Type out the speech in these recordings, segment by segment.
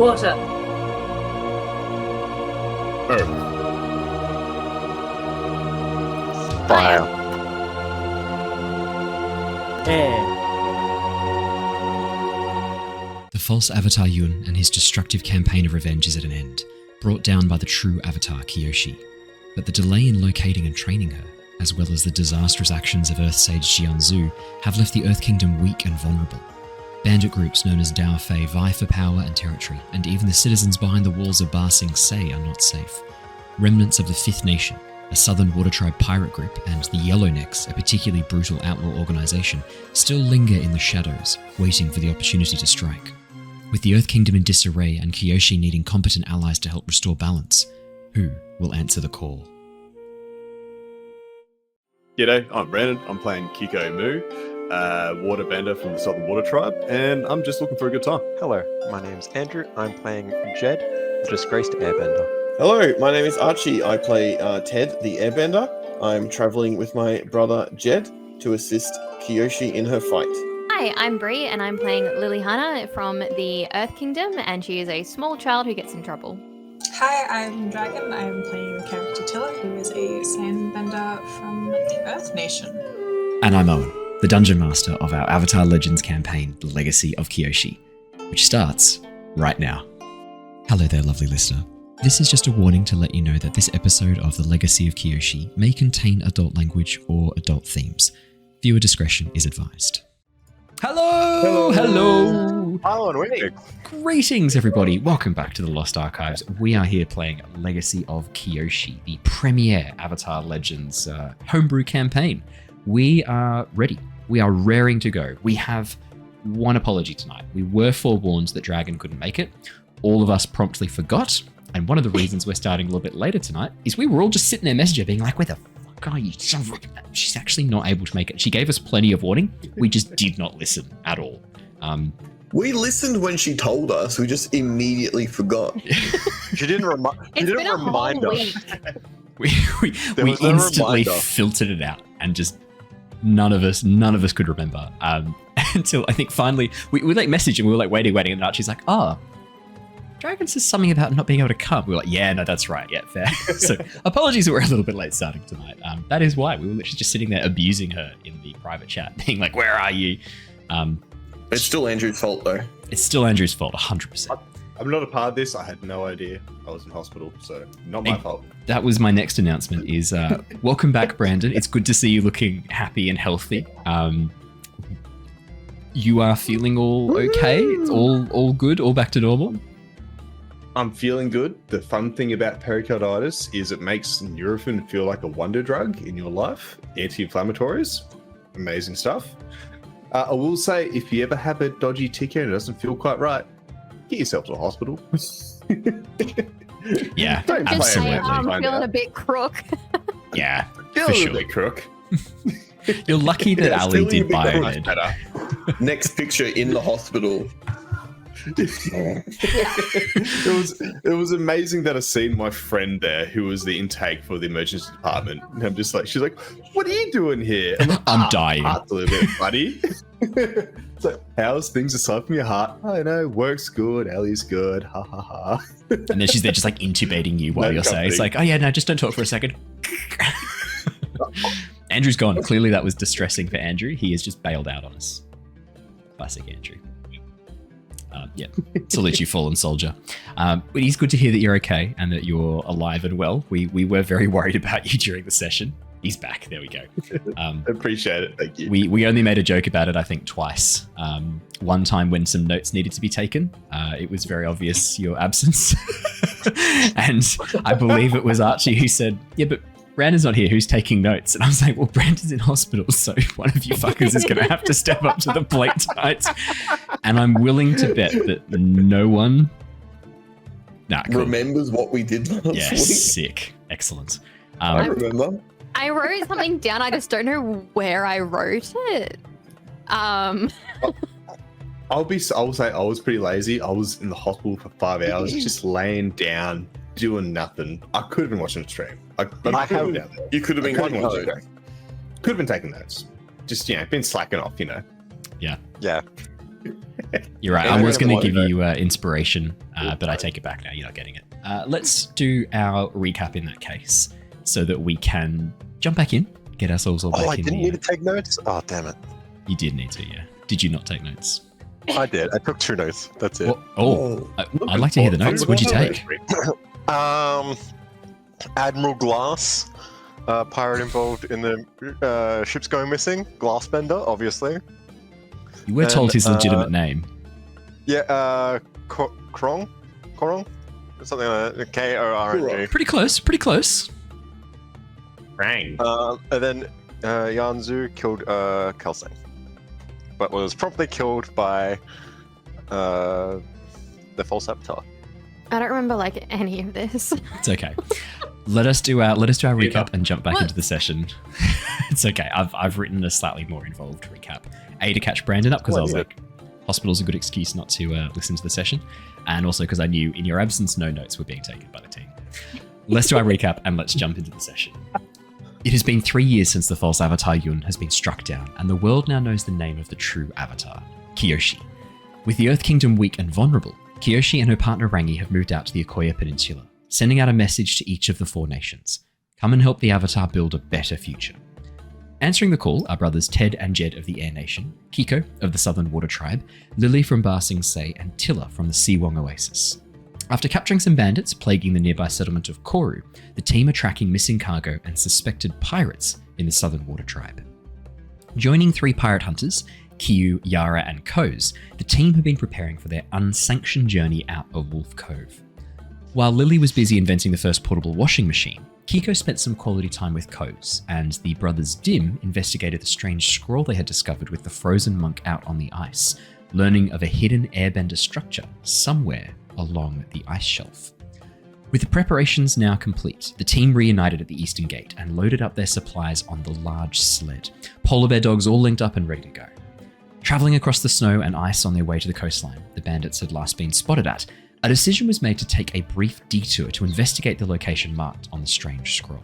Water. Earth. Fire. Air. The false Avatar Yun and his destructive campaign of revenge is at an end, brought down by the true Avatar Kyoshi. But the delay in locating and training her, as well as the disastrous actions of Earth Sage Jianzhu, have left the Earth Kingdom weak and vulnerable. Bandit groups known as Dao Fei vie for power and territory, and even the citizens behind the walls of Ba Sing Se are not safe. Remnants of the Fifth Nation, a southern water tribe pirate group, and the Yellownecks, a particularly brutal outlaw organisation, still linger in the shadows, waiting for the opportunity to strike. With the Earth Kingdom in disarray and Kyoshi needing competent allies to help restore balance, who will answer the call? G'day, I'm Brandon. I'm playing Keeko Moo, Waterbender from the Southern Water Tribe, and I'm just looking for a good time. Hello, my name's Andrew. I'm playing Jedd, the disgraced Airbender. Hello, my name is Archie. I play Ted, the Airbender. I'm traveling with my brother Jedd to assist Kyoshi in her fight. Hi, I'm Bree, and I'm playing Lilly Hannah from the Earth Kingdom, and she is a small child who gets in trouble. Hi, I'm Dragon. I'm playing the character Tilla, who is a Sandbender from the Earth Nation. And I'm Owen, the Dungeon Master of our Avatar Legends campaign, The Legacy of Kyoshi, which starts right now. Hello there, lovely listener. This is just a warning to let you know that this episode of The Legacy of Kyoshi may contain adult language or adult themes. Viewer discretion is advised. Hello! Hello, and Winnie. Greetings, everybody. Welcome back to the Lost Archives. We are here playing Legacy of Kyoshi, the premier Avatar Legends homebrew campaign. We are ready. We are raring to go. We have one apology tonight. We were forewarned that Dragon couldn't make it. All of us promptly forgot. And one of the reasons we're starting a little bit later tonight is we were all just sitting there messaging, being like, where the fuck are you? She's actually not able to make it. She gave us plenty of warning. We just did not listen at all. We listened when she told us. We just immediately forgot. She didn't remind us. We was no instantly reminder. filtered it out, and just none of us could remember. Until I think finally we like messaged and we were like waiting, and Archie's like, oh, Dragon says something about not being able to come. We were like, yeah, no, that's right. Yeah, fair. So apologies that we're a little bit late starting tonight. That is why we were literally just sitting there abusing her in the private chat, being like, where are you? It's still Andrew's fault, though. It's still Andrew's fault, 100%. I'm not a part of this. I had no idea. I was in hospital, so not my fault. That was my next announcement is, welcome back, Brandon. It's good to see you looking happy and healthy. You are feeling all okay? It's all good? All back to normal? I'm feeling good. The fun thing about pericarditis is it makes Nurofen feel like a wonder drug in your life. Anti-inflammatories. Amazing stuff. I will say, if you ever have a dodgy ticker and it doesn't feel quite right, get yourself to a hospital. Yeah, Don't play Just say, around and I'm find feeling out. a bit crook. Yeah, Feel for a sure. little bit crook. You're lucky that Yeah, Ali feeling a did bit biomed. Better. Next picture in the hospital. It was amazing that I seen my friend there who was the intake for the emergency department. And I'm just like, she's like, what are you doing here? I'm like, I'm dying. Heart's a little bit funny. It's like, how's things aside from your heart? I know, work's good, Ellie's good, ha ha ha. And then she's there just like intubating you while No you're saying, it's comforting. like, oh yeah, no, just don't talk for a second. Andrew's gone. Clearly that was distressing for Andrew. He has just bailed out on us. Classic Andrew. Yeah, salute you, fallen soldier. But it's good to hear that you're okay and that you're alive and well. We were very worried about you during the session. He's back. There we go. Appreciate it. Thank you. We only made a joke about it, I think, twice. One time when some notes needed to be taken, it was very obvious your absence. And I believe it was Archie who said, yeah, but Brandon's not here. Who's taking notes? And I was like, well, Brandon's in hospital, so one of you fuckers is going to have to step up to the plate tonight. And I'm willing to bet that no one... Nah, cool. Remembers what we did last Yeah, week. sick. Excellent. I remember. I wrote something down. I just don't know where I wrote it. I will say I was pretty lazy. I was in the hospital for 5 hours, just laying down, doing nothing. I could have been watching a stream. You could have been Could taking have been taking notes. Just, been slacking off, Yeah. You're right. Yeah, I was I going to don't give know. you inspiration, but I take it back now. You're not getting it. Let's do our recap in that case so that we can jump back in, get ourselves all back Oh, I in didn't the... need to take notes? Oh, damn it. You did need to, yeah. Did you not take notes? I did. I took 2 notes. That's it. I'd like to hear the notes. What'd you take? Admiral Glass, pirate involved in the ships going missing. Glassbender, obviously. You were told And, his legitimate name. Yeah, Korong? Something like that. Korng. Pretty close. Rang. And then Yanzu killed Kelsang, but was promptly killed by the false avatar. I don't remember like any of this. It's okay. Let us do our recap and jump back into the session. It's okay. I've written a slightly more involved recap. A, to catch Brandon up because I was like, hospital's a good excuse not to listen to the session, and also because I knew in your absence no notes were being taken by the team. Let's do our recap and let's jump into the session. It has been 3 years since the false avatar Yun has been struck down, and the world now knows the name of the true avatar, Kyoshi. With the Earth Kingdom weak and vulnerable, Kyoshi and her partner Rangi have moved out to the Akoya Peninsula, sending out a message to each of the 4 nations. Come and help the Avatar build a better future. Answering the call are brothers Ted and Jedd of the Air Nation, Keeko of the Southern Water Tribe, Lilly from Ba Sing Se, and Tilla from the Siwong Oasis. After capturing some bandits plaguing the nearby settlement of Koru, the team are tracking missing cargo and suspected pirates in the Southern Water Tribe. Joining 3 pirate hunters, Kyu, Yara, and Koz, the team have been preparing for their unsanctioned journey out of Wolf Cove. While Lilly was busy inventing the first portable washing machine, Keeko spent some quality time with Koz, and the brothers Dim investigated the strange scroll they had discovered with the frozen monk out on the ice, learning of a hidden airbender structure somewhere along the ice shelf. With the preparations now complete, the team reunited at the Eastern Gate and loaded up their supplies on the large sled, polar bear dogs all linked up and ready to go. Travelling across the snow and ice on their way to the coastline the bandits had last been spotted at, a decision was made to take a brief detour to investigate the location marked on the strange scroll.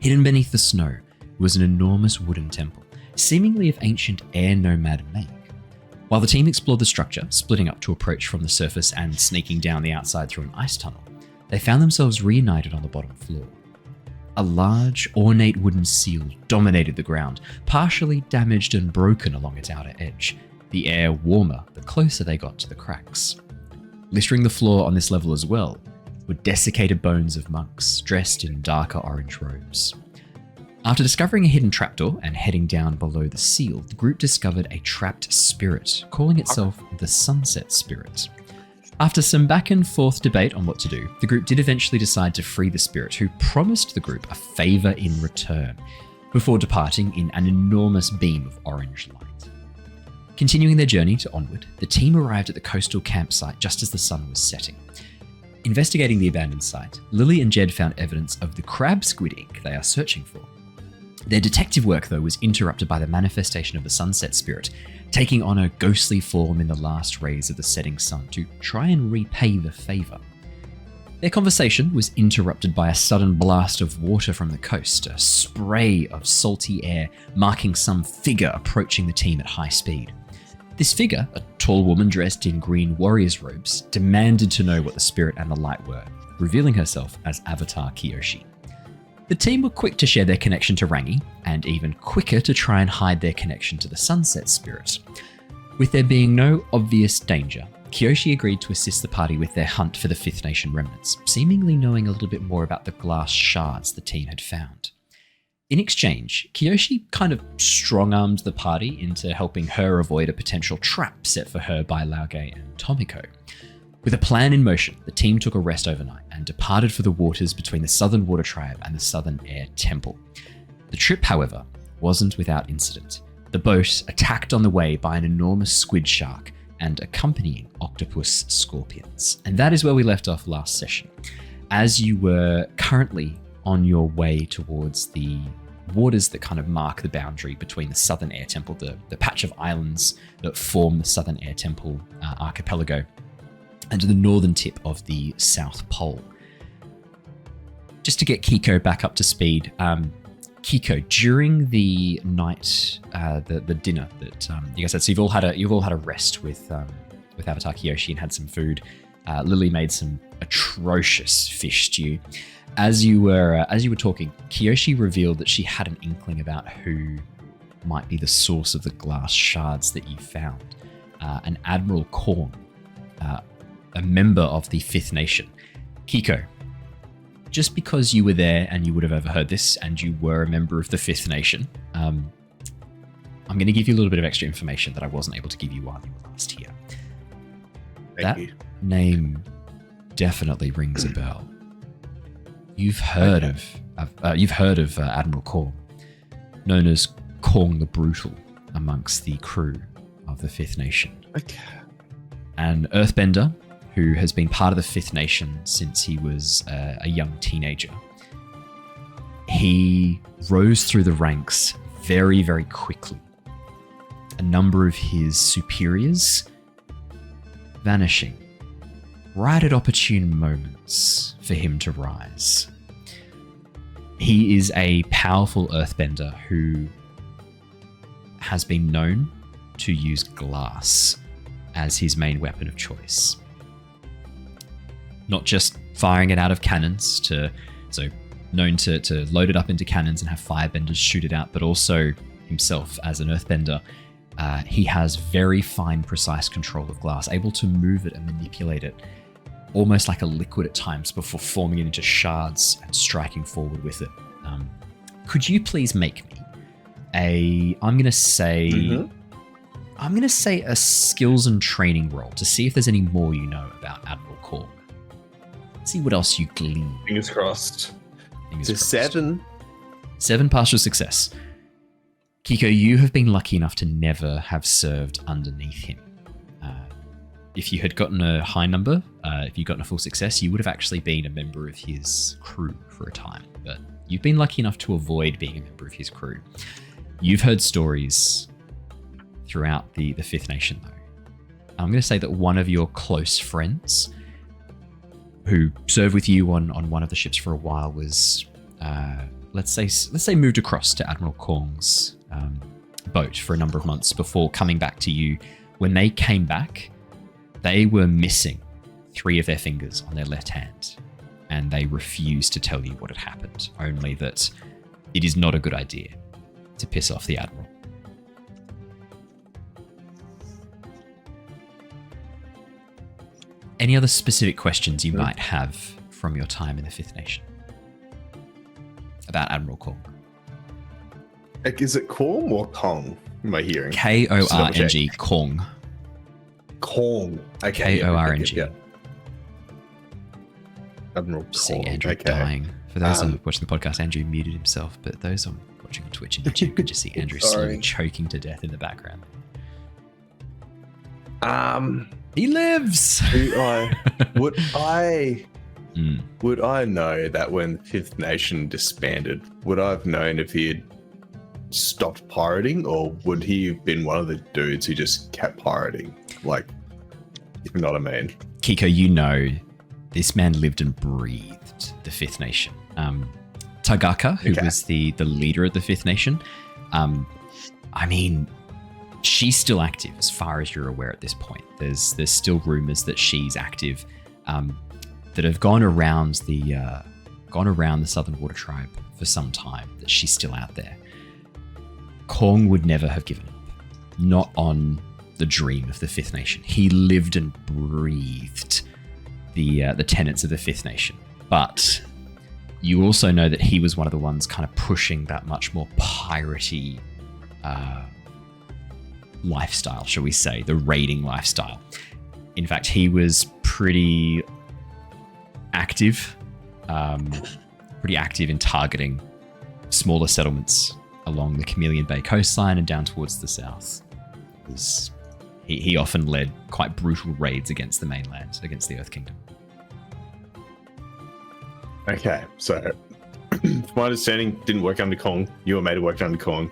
Hidden beneath the snow was an enormous wooden temple, seemingly of ancient air nomad make. While the team explored the structure, splitting up to approach from the surface and sneaking down the outside through an ice tunnel, they found themselves reunited on the bottom floor. A large, ornate wooden seal dominated the ground, partially damaged and broken along its outer edge, the air warmer the closer they got to the cracks. Littering the floor on this level as well were desiccated bones of monks dressed in darker orange robes. After discovering a hidden trapdoor and heading down below the seal, the group discovered a trapped spirit, calling itself the Sunset Spirit. After some back and forth debate on what to do, the group did eventually decide to free the spirit, who promised the group a favour in return, before departing in an enormous beam of orange light. Continuing their journey to Onward, the team arrived at the coastal campsite just as the sun was setting. Investigating the abandoned site, Lilly and Jedd found evidence of the crab squid ink they are searching for. Their detective work, though, was interrupted by the manifestation of the Sunset Spirit, taking on a ghostly form in the last rays of the setting sun to try and repay the favour. Their conversation was interrupted by a sudden blast of water from the coast, a spray of salty air marking some figure approaching the team at high speed. This figure, a tall woman dressed in green warrior's robes, demanded to know what the spirit and the light were, revealing herself as Avatar Kyoshi. The team were quick to share their connection to Rangi, and even quicker to try and hide their connection to the Sunset Spirit. With there being no obvious danger, Kyoshi agreed to assist the party with their hunt for the Fifth Nation remnants, seemingly knowing a little bit more about the glass shards the team had found. In exchange, Kyoshi kind of strong-armed the party into helping her avoid a potential trap set for her by Laoge and Tomiko. With a plan in motion, the team took a rest overnight and departed for the waters between the Southern Water Tribe and the Southern Air Temple. The trip, however, wasn't without incident. The boat attacked on the way by an enormous squid shark and accompanying octopus scorpions. And that is where we left off last session. As you were currently on your way towards the waters that kind of mark the boundary between the Southern Air Temple, the patch of islands that form the Southern Air Temple archipelago, and to the northern tip of the South Pole. Just to get Keeko back up to speed, Keeko, during the night, the dinner that you guys had, so you've all had a rest with Avatar Kyoshi and had some food. Lilly made some atrocious fish stew. As you were talking, Kyoshi revealed that she had an inkling about who might be the source of the glass shards that you found. An Admiral Korn, a member of the Fifth Nation. Keeko, just because you were there and you would have overheard this and you were a member of the Fifth Nation, I'm going to give you a little bit of extra information that I wasn't able to give you while you were last here. Thank you. Name definitely rings a bell. You've heard of Admiral Korn, known as Korn the Brutal amongst the crew of the Fifth Nation. Okay. An Earthbender who has been part of the Fifth Nation since he was a young teenager. He rose through the ranks very, very quickly. A number of his superiors vanishing right at opportune moments for him to rise. He is a powerful Earthbender who has been known to use glass as his main weapon of choice. Not just firing it out of cannons, known to load it up into cannons and have firebenders shoot it out, but also himself as an Earthbender. He has very fine, precise control of glass, able to move it and manipulate it almost like a liquid at times before forming it into shards and striking forward with it. Could you please make me I'm going to say a skills and training roll to see if there's any more you know about Admiral Korn. See what else you glean. Fingers crossed. Fingers To crossed. 7. 7 partial success. Keeko, you have been lucky enough to never have served underneath him. If you had gotten a high number, if you'd gotten a full success, you would have actually been a member of his crew for a time. But you've been lucky enough to avoid being a member of his crew. You've heard stories throughout the Fifth Nation, though. I'm going to say that one of your close friends who served with you on one of the ships for a while was, let's say moved across to Admiral Korn's boat for a number of months before coming back to you. When they came back, they were missing 3 of their fingers on their left hand, and they refused to tell you what had happened, only that it is not a good idea to piss off the Admiral. Any other specific questions you might have from your time in the Fifth Nation about Admiral Korn? Is it Korn or Kong? Am I hearing? Korng. Kong. Kong. Okay. Korng. Yeah. Admiral See Kong. Andrew dying. For those who are watching the podcast, Andrew muted himself, but those on watching on Twitch and YouTube could just see Andrew slowly choking to death in the background. He lives. Would I know that when Fifth Nation disbanded, would I have known if he had stopped pirating, or would he have been one of the dudes who just kept pirating? Like, if you know what I mean. Keeko, you know, this man lived and breathed the Fifth Nation. Tagaka, who was the leader of the Fifth Nation, I mean, she's still active as far as you're aware at this point. There's still rumors that she's active, that have gone around the Southern Water Tribe for some time, that she's still out there. Kong would never have given up, not on the dream of the Fifth Nation. He lived and breathed the tenets of the Fifth Nation. But you also know that he was one of the ones kind of pushing that much more piratey lifestyle, shall we say, the raiding lifestyle. In fact, he was pretty active in targeting smaller settlements along the Chameleon Bay coastline and down towards the south. He often led quite brutal raids against the mainland, against the Earth Kingdom. Okay, so from my understanding, didn't work under Kong. You were made to work under Kong.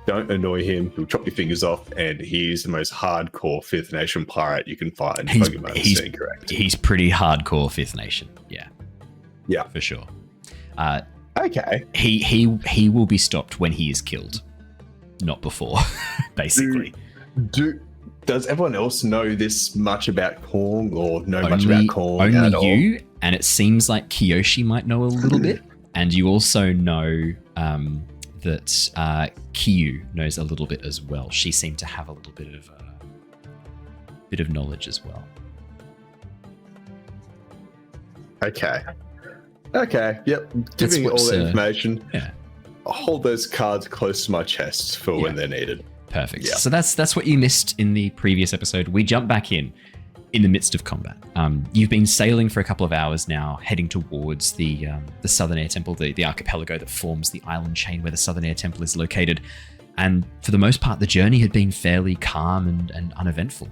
Don't annoy him. He'll chop your fingers off, and he's the most hardcore Fifth Nation pirate you can find. If I get my understanding correct. He's pretty hardcore Fifth Nation. Yeah, Yeah, for sure. Okay. He will be stopped when he is killed, not before, basically. Does everyone else know this much about Kong or know much about Kong only at all? you, and it seems like Kyoshi might know a little bit, and you also know that Kyu knows a little bit as well. She seemed to have a little bit of knowledge as well. Okay. Yep. That's Giving all what's, the information. Yeah. I'll hold those cards close to my chest for when they're needed. Perfect. Yeah. So that's what you missed in the previous episode. We jump back in the midst of combat. You've been sailing for a couple of hours now, heading towards the Southern Air Temple, the archipelago that forms the island chain where the Southern Air Temple is located. And for the most part, the journey had been fairly calm and uneventful,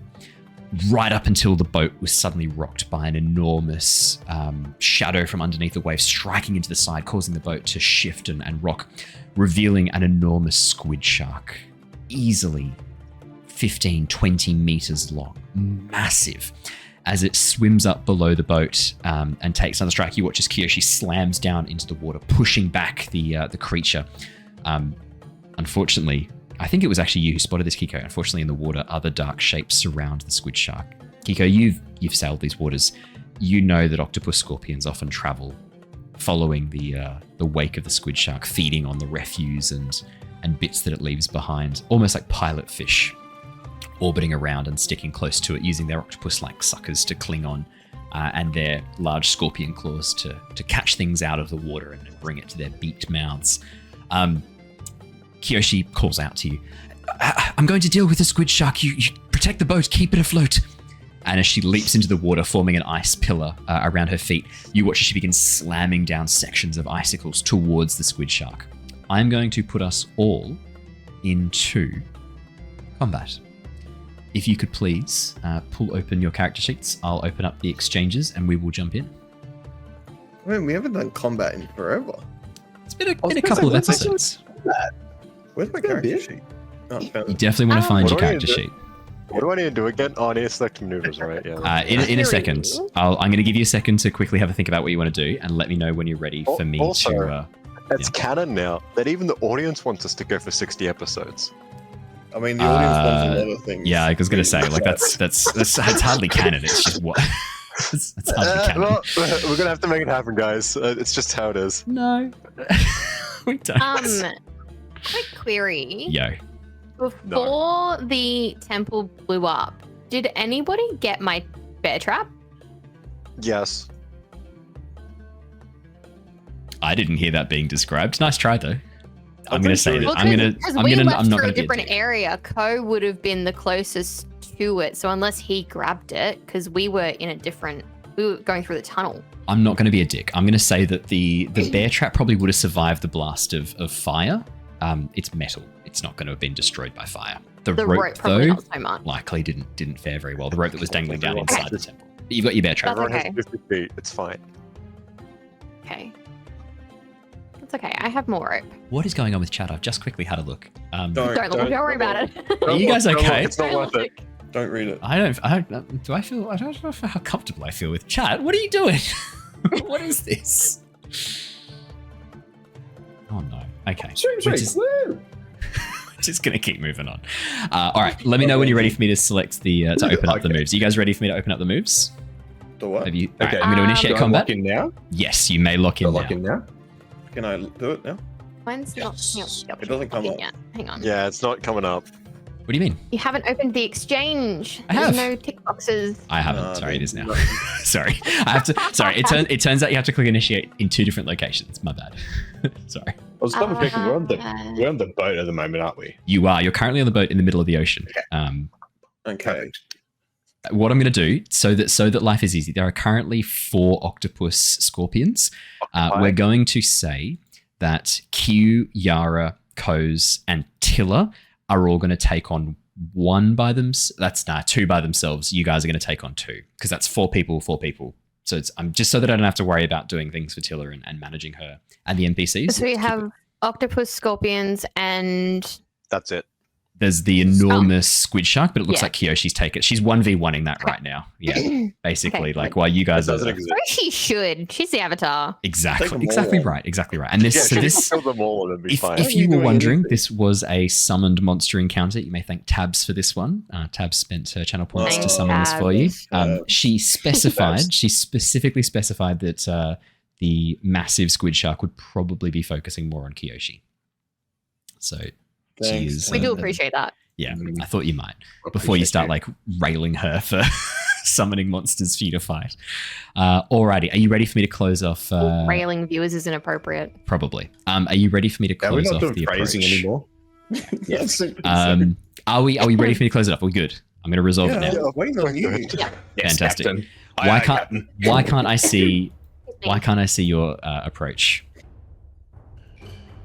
right up until the boat was suddenly rocked by an enormous shadow from underneath the waves striking into the side, causing the boat to shift and rock, revealing an enormous squid shark, easily 15, 20 meters long, massive. As it swims up below the boat and takes another strike, you watch as Kyoshi slams down into the water, pushing back the creature. Unfortunately, I think it was actually you who spotted this, Keeko. Unfortunately, in the water, other dark shapes surround the squid shark. Keeko, you've sailed these waters. You know that octopus scorpions often travel following the wake of the squid shark, feeding on the refuse and bits that it leaves behind, almost like pilot fish, orbiting around and sticking close to it, using their octopus-like suckers to cling on, and their large scorpion claws to catch things out of the water and bring it to their beaked mouths. Kyoshi calls out to you, I'm going to deal with the squid shark. You protect the boat, keep it afloat. And as she leaps into the water, forming an ice pillar around her feet, you watch as she begins slamming down sections of icicles towards the squid shark. I'm going to put us all into combat. If you could please pull open your character sheets, I'll open up the exchanges and we will jump in. I mean, we haven't done combat in forever. It's been a couple of episodes. Where's my character sheet? Oh, You definitely want to find your character sheet. What do I need to do again? Oh, I need to select maneuvers, right? Yeah. In a second. I'm going to give you a second to quickly have a think about what you want to do and let me know when you're ready for me to... It's canon now that even the audience wants us to go for 60 episodes. I mean, the audience wants a lot of things. Yeah, I was going to say, like, that's hardly canon. It's just what... it's hardly canon. Well, we're going to have to make it happen, guys. It's just how it is. No. We don't. Quick query. Yo. Before the temple blew up, did anybody get my bear trap? Yes. I didn't hear that being described. Nice try, though. I'm going to say that. Well, I'm not going to be different area. Ko would have been the closest to it. So unless he grabbed it, because we were going through the tunnel. I'm not going to be a dick. I'm going to say that the bear trap probably would have survived the blast of fire. It's metal. It's not going to have been destroyed by fire. The rope probably though, not so much. likely didn't fare very well. The rope that was dangling down inside the temple. But you've got your bear trap. That's Everyone okay. has 50 feet. It's fine. Okay. It's okay. I have more rope. What is going on with chat? I've just quickly had a look. Don't worry about it. Are you guys okay? It's not worth it. Don't read it. I don't know how comfortable I feel with chat. What are you doing? What is this? Oh no. Okay. Just gonna keep moving on. All right. Let me know when you're ready for me to select to open up the moves. Are you guys ready for me to open up the moves? The what? Have you? Okay. All right, I'm going to initiate Do I combat. lock in now? Yes, you may lock in now. Lock in now? Can I do it now? Mine's not. It doesn't come up. Yet. Hang on. Yeah, it's not coming up. What do you mean? You haven't opened the exchange. I have. There's no tick boxes. I haven't. No, Sorry, it is now. no. Sorry, I have to. Sorry, it turns out you have to click initiate in 2 different locations. My bad. Sorry. I was double checking. We're on the boat at the moment, aren't we? You are. You're currently on the boat in the middle of the ocean. Okay. What I'm going to do so that life is easy. There are currently 4 octopus scorpions. We're going to say that Q, Yara, Koz, and Tilla are all going to take on 1 by themselves. That's 2 by themselves. You guys are going to take on 2 because that's 4 people. So it's just so that I don't have to worry about doing things for Tilla and managing her and the NPCs. So we have octopus, scorpions, and That's it. There's the enormous squid shark, but it looks Yeah. like Kyoshi's taken. She's 1v1ing that right now. Yeah, basically, Okay, like while you guys That are doesn't exist. She should. She's the avatar. Take exactly, them exactly all. right, exactly right. And this, Yeah, so she this, can kill them all and it'd be if, fine. if Why are you you were doing wondering, anything? this was a summoned monster encounter. You may thank Tabs for this one. Tabs spent her channel points to Thanks, summon this for you. Tabs. She specifically specified that the massive squid shark would probably be focusing more on Kyoshi. So she Thanks. is. We do appreciate that. Yeah, I thought you might before you start like railing her for summoning monsters for you to fight. Alrighty, are you ready for me to close off? Railing viewers is inappropriate. Probably. Are you ready for me to Yeah, we're close not off doing the phrasing approach? anymore. Yes. Are we ready for me to close it up? Are we good? I'm going to resolve it now. I'm waiting on you. Yes, Fantastic. Captain. Why Aye, can't Captain. why can't I see your approach,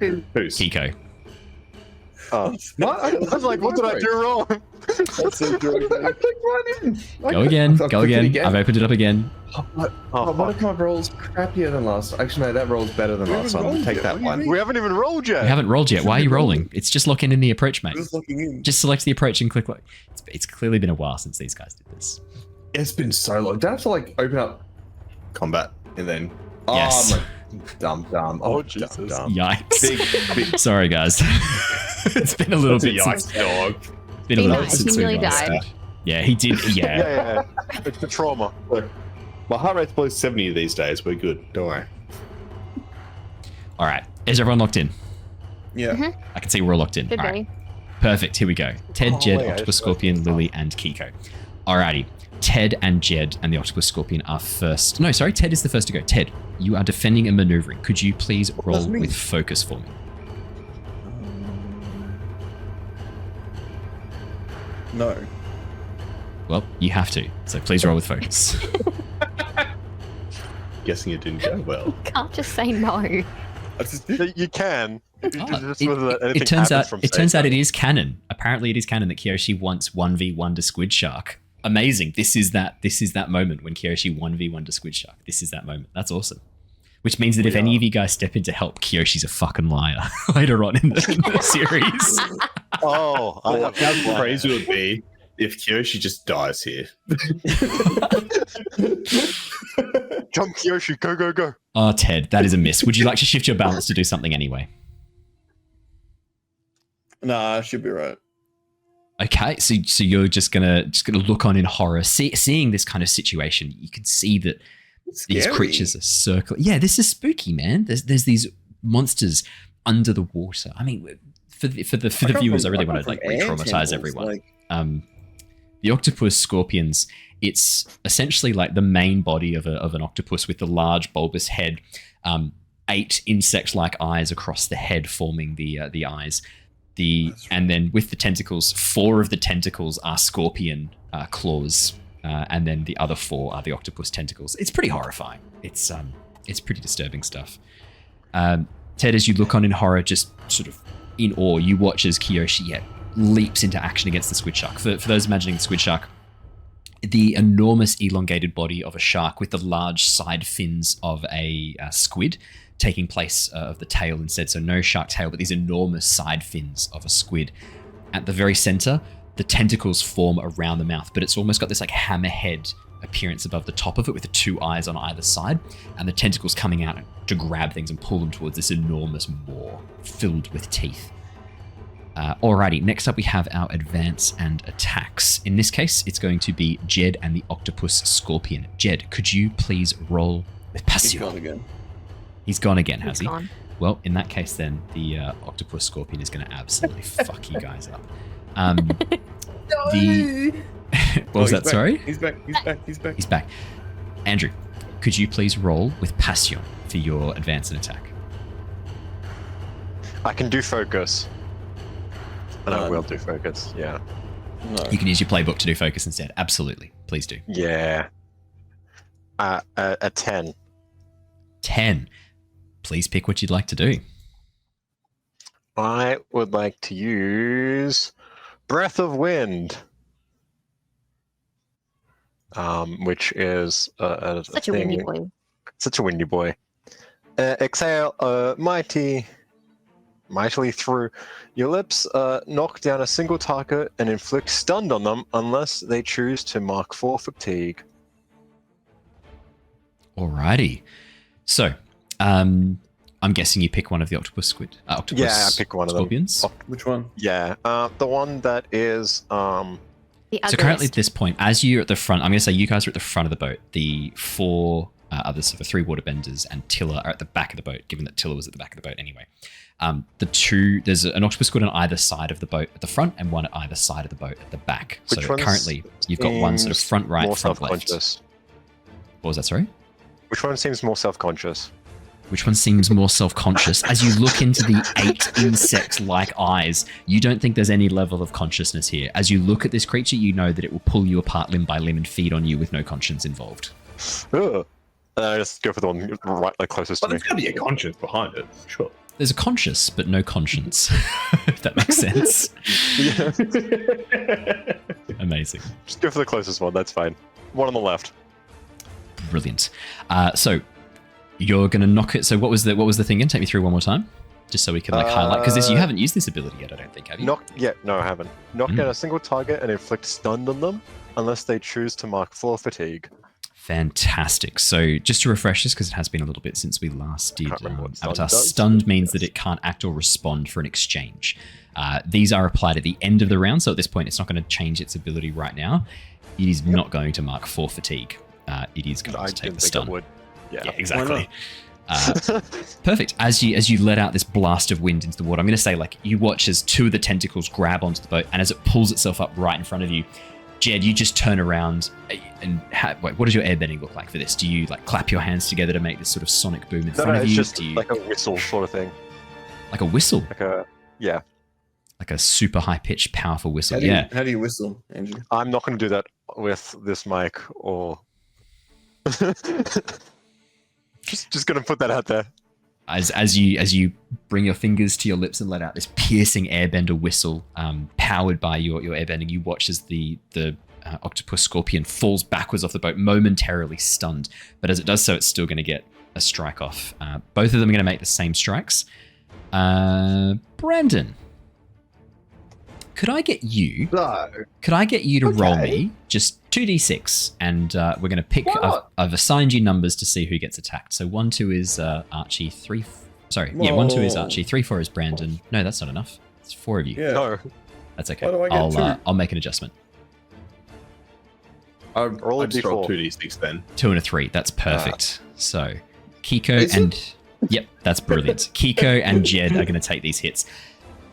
Who's? Keeko? Oh. What? I was like, what did I do wrong? That's so I clicked right in. Go again. I've Go clicked it again. I've opened it up again. What? Oh, What if my roll's crappier than last? Actually, no, that roll's better than We last haven't time. rolled Take yet. that What do you one. mean? We haven't even rolled yet. We haven't rolled yet. Why are you rolling? It's just locking in the approach, mate. Just looking in. Just select the approach and click. It's clearly been a while since these guys did this. It's been so long. Do I have to like open up combat and then? Yes. Oh, my dumb. Oh, dumb, Jesus. dumb. Yikes! Big Sorry, guys. It's been a little bit. yikes, Since, dog. it's been a Be little bit nice, since he we nearly last died. did. Yeah, he did. Yeah. Yeah. It's the trauma. My heart rate's below 70 these days. We're good. Don't worry. All right. Is everyone locked in? Yeah. I can see we're all locked in. Should All be. right. Perfect. Here we go. Ted, Oh, Jedd, wait, I Octopus, just- Scorpion, Lilly, and Keeko. Alrighty. Ted and Jedd and the Octopus Scorpion are first. No, sorry. Ted is the first to go. Ted, you are defending and maneuvering. Could you please roll does it mean? with focus for me? No. Well, you have to. So please roll with focus. Guessing it didn't go well. Can't just say no. I just did. You can. Just It, whether anything it turns happens out from it turns saying out it is canon. Apparently, it is canon that Kyoshi wants 1v1 to Squid Shark. Amazing. This is that moment when Kyoshi 1v1 to Squid Shark. This is that moment. That's awesome. Which means that if any of you guys step in to help, Kyoshi's a fucking liar later on in the series. that. Oh, I have How crazy would it be if Kyoshi just dies here? Jump Kyoshi, go, go, go. Oh, Ted, that is a miss. Would you like to shift your balance to do something anyway? Nah, I should be right. Okay, so you're just gonna look on in horror, seeing this kind of situation. You can see that It's these scary. creatures are circling. Yeah, this is spooky, man. There's these monsters under the water. I mean, for the viewers, I really want to like re-traumatize everyone. Like, The octopus scorpions, it's essentially like the main body of an octopus with the large bulbous head, 8 insect-like eyes across the head forming the eyes. And then with the tentacles, 4 of the tentacles are scorpion claws, and then the other 4 are the octopus tentacles. It's pretty horrifying. It's pretty disturbing stuff. Ted, as you look on in horror, just sort of in awe, you watch as Kyoshi leaps into action against the squid shark. For those imagining the squid shark, the enormous elongated body of a shark with the large side fins of a squid taking place of the tail instead. So no shark tail, but these enormous side fins of a squid. At the very center, the tentacles form around the mouth, but it's almost got this like hammerhead appearance above the top of it with the 2 eyes on either side, and the tentacles coming out to grab things and pull them towards this enormous maw filled with teeth. Alrighty, next up we have our advance and attacks. In this case, it's going to be Jedd and the octopus scorpion. Jedd, could you please roll with he's gone passion? again. He's gone again, has He's he? gone. Well, in that case, then the octopus scorpion is going to absolutely fuck you guys up. What was he's that? back. Sorry, He's back. he's back. Andrew, could you please roll with passion for your advance and attack? I can do focus. And I None. will do focus, yeah. No. You can use your playbook to do focus instead. Absolutely, please do. Yeah. A 10. 10. Please pick what you'd like to do. I would like to use Breath of Wind. Which is Such a windy boy. Such a windy boy. Exhale a mighty mightily through your lips, knock down a single target and inflict stun on them unless they choose to mark 4 fatigue. Alrighty. So, I'm guessing you pick one of the octopus squid. Octopus Yeah, I pick one of them. scorpions. Which one? Yeah, the one that is The So currently ugliest. at this point, as you're at the front, I'm going to say you guys are at the front of the boat. The 4 others, so the 3 waterbenders and Tilla are at the back of the boat, given that Tilla was at the back of the boat anyway. There's an octopus squid on either side of the boat at the front and one at either side of the boat at the back. Which So one currently you've got one sort of seems front right, more front left. self-conscious. What was that, sorry? Which one seems more self-conscious? Which one seems more self-conscious? As you look into the 8 insect-like eyes, you don't think there's any level of consciousness here. As you look at this creature, you know that it will pull you apart limb by limb and feed on you with no conscience involved. Ugh. I just go for the one right, like, closest But to me. there's got to be a conscience behind it. Sure. There's a conscious, but no conscience. If that makes sense. Amazing. Just go for the closest one. That's fine. One on the left. Brilliant. So you're gonna knock it. So what was the thing again? Take me through one more time, just so we can highlight, because you haven't used this ability yet. I don't think, have you? No, I haven't. Knock down a single target and inflict stun on them, unless they choose to mark 4 fatigue. Fantastic. So just to refresh this, because it has been a little bit since we last did Can't remember what Avatar. stun does. Stunned means that it can't act or respond for an exchange. These are applied at the end of the round, so at this point it's not going to change its ability right now. It is not going to mark 4 fatigue. It is going I to take didn't the think stun. it would. Yeah, Yeah. exactly. Perfect. As you let out this blast of wind into the water, I'm going to say, like, you watch as 2 of the tentacles grab onto the boat, and as it pulls itself up right in front of you, Jedd, you just turn around and wait, what does your airbending look like for this? Do you like clap your hands together to make this sort of sonic boom in front of it's you? just Do you, like a whistle sort of thing. like a whistle, Yeah. like a super high pitched, powerful whistle? How do you whistle, Andrew? I'm not going to do that with this mic or. just going to put that out there. As you bring your fingers to your lips and let out this piercing airbender whistle, powered by your airbending, you watch as the octopus scorpion falls backwards off the boat, momentarily stunned. But as it does so, it's still going to get a strike off. Both of them are going to make the same strikes. Brandon, could I get you? No. Could I get you to roll Okay. me just 2d6, and we're going to pick. Why not? I've assigned you numbers to see who gets attacked. So 1, 2 is Archie. 3. Yeah, 1, 2 is Whoa. Archie. 3, 4 is Brandon. No, that's not enough. It's 4 of you. Yeah. No. That's okay. Why do I get 2? I'll make an adjustment. Roll a I just rolled D4. 2d6 then. 2 and a 3. That's perfect. So Keeko Is and yep, that's brilliant. Keeko and Jedd are going to take these hits.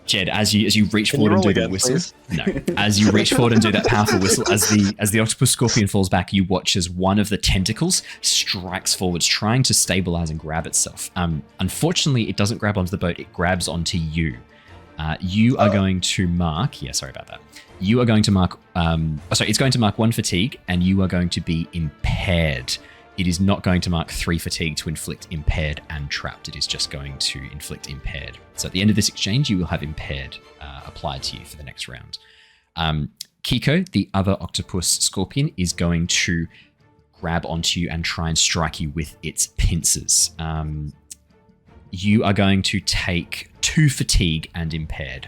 Jedd, as you reach Can forward you and do roll the again, whistle. please? No, as you reach forward and do that powerful whistle, as the octopus scorpion falls back, you watch as one of the tentacles strikes forwards, trying to stabilize and grab itself. Unfortunately, it doesn't grab onto the boat; it grabs onto you. You are going to mark. Yeah, sorry about that. You are going to mark. It's going to mark 1 fatigue, and you are going to be impaired. It is not going to mark 3 fatigue to inflict impaired and trapped. It is just going to inflict impaired. So at the end of this exchange, you will have impaired applied to you for the next round. Keeko, the other octopus scorpion, is going to grab onto you and try and strike you with its pincers. You are going to take 2 fatigue and impaired.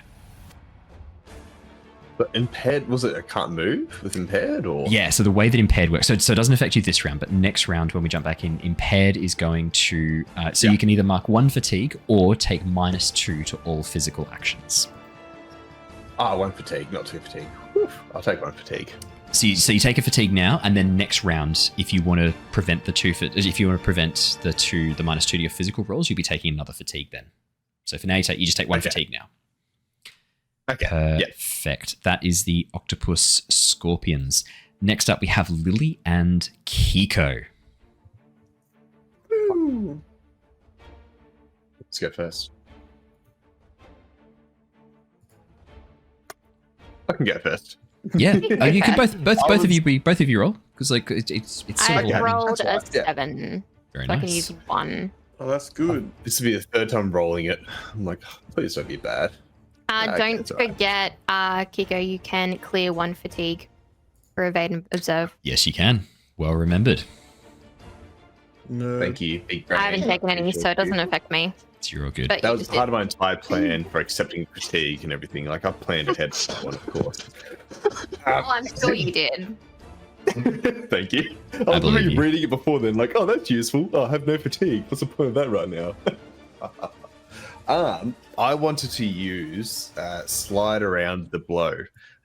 But impaired, was it I can't move with impaired or? Yeah, so the way that impaired works, so it doesn't affect you this round, but next round when we jump back in, impaired is going to, you can either mark 1 fatigue or take -2 to all physical actions. 1 fatigue, not 2 fatigue. Woof. I'll take 1 fatigue. So you take a fatigue now, and then next round, if you want to prevent the -2 to your physical rolls, you'll be taking another fatigue then. So for now, you just take 1 Okay. fatigue now. Okay. Yeah. Perfect. That is the octopus scorpions. Next up, we have Lilly and Keeko. Woo. Let's go first. I can go first. Yeah, you can both of you roll, because like it's sort I of all- rolled a That's right, yeah. 7, very so I can nice. use 1. Oh, that's good. This will be the 3rd time rolling it. I'm like, please don't be bad. Okay, Don't it's all right. forget, Keeko, you can clear 1 fatigue for evade and observe. Yes, you can. Well remembered. No. Thank you. Big I haven't brain. taken any, so it doesn't affect me. You're all good. But That you was just part did. of my entire plan for accepting fatigue and everything. Like, I planned ahead for that one, of course. Oh, I'm sure you did. Thank you. I was believe literally you. reading it before then, like, oh, that's useful. Oh, I have no fatigue. What's the point of that right now? I wanted to use slide around the blow,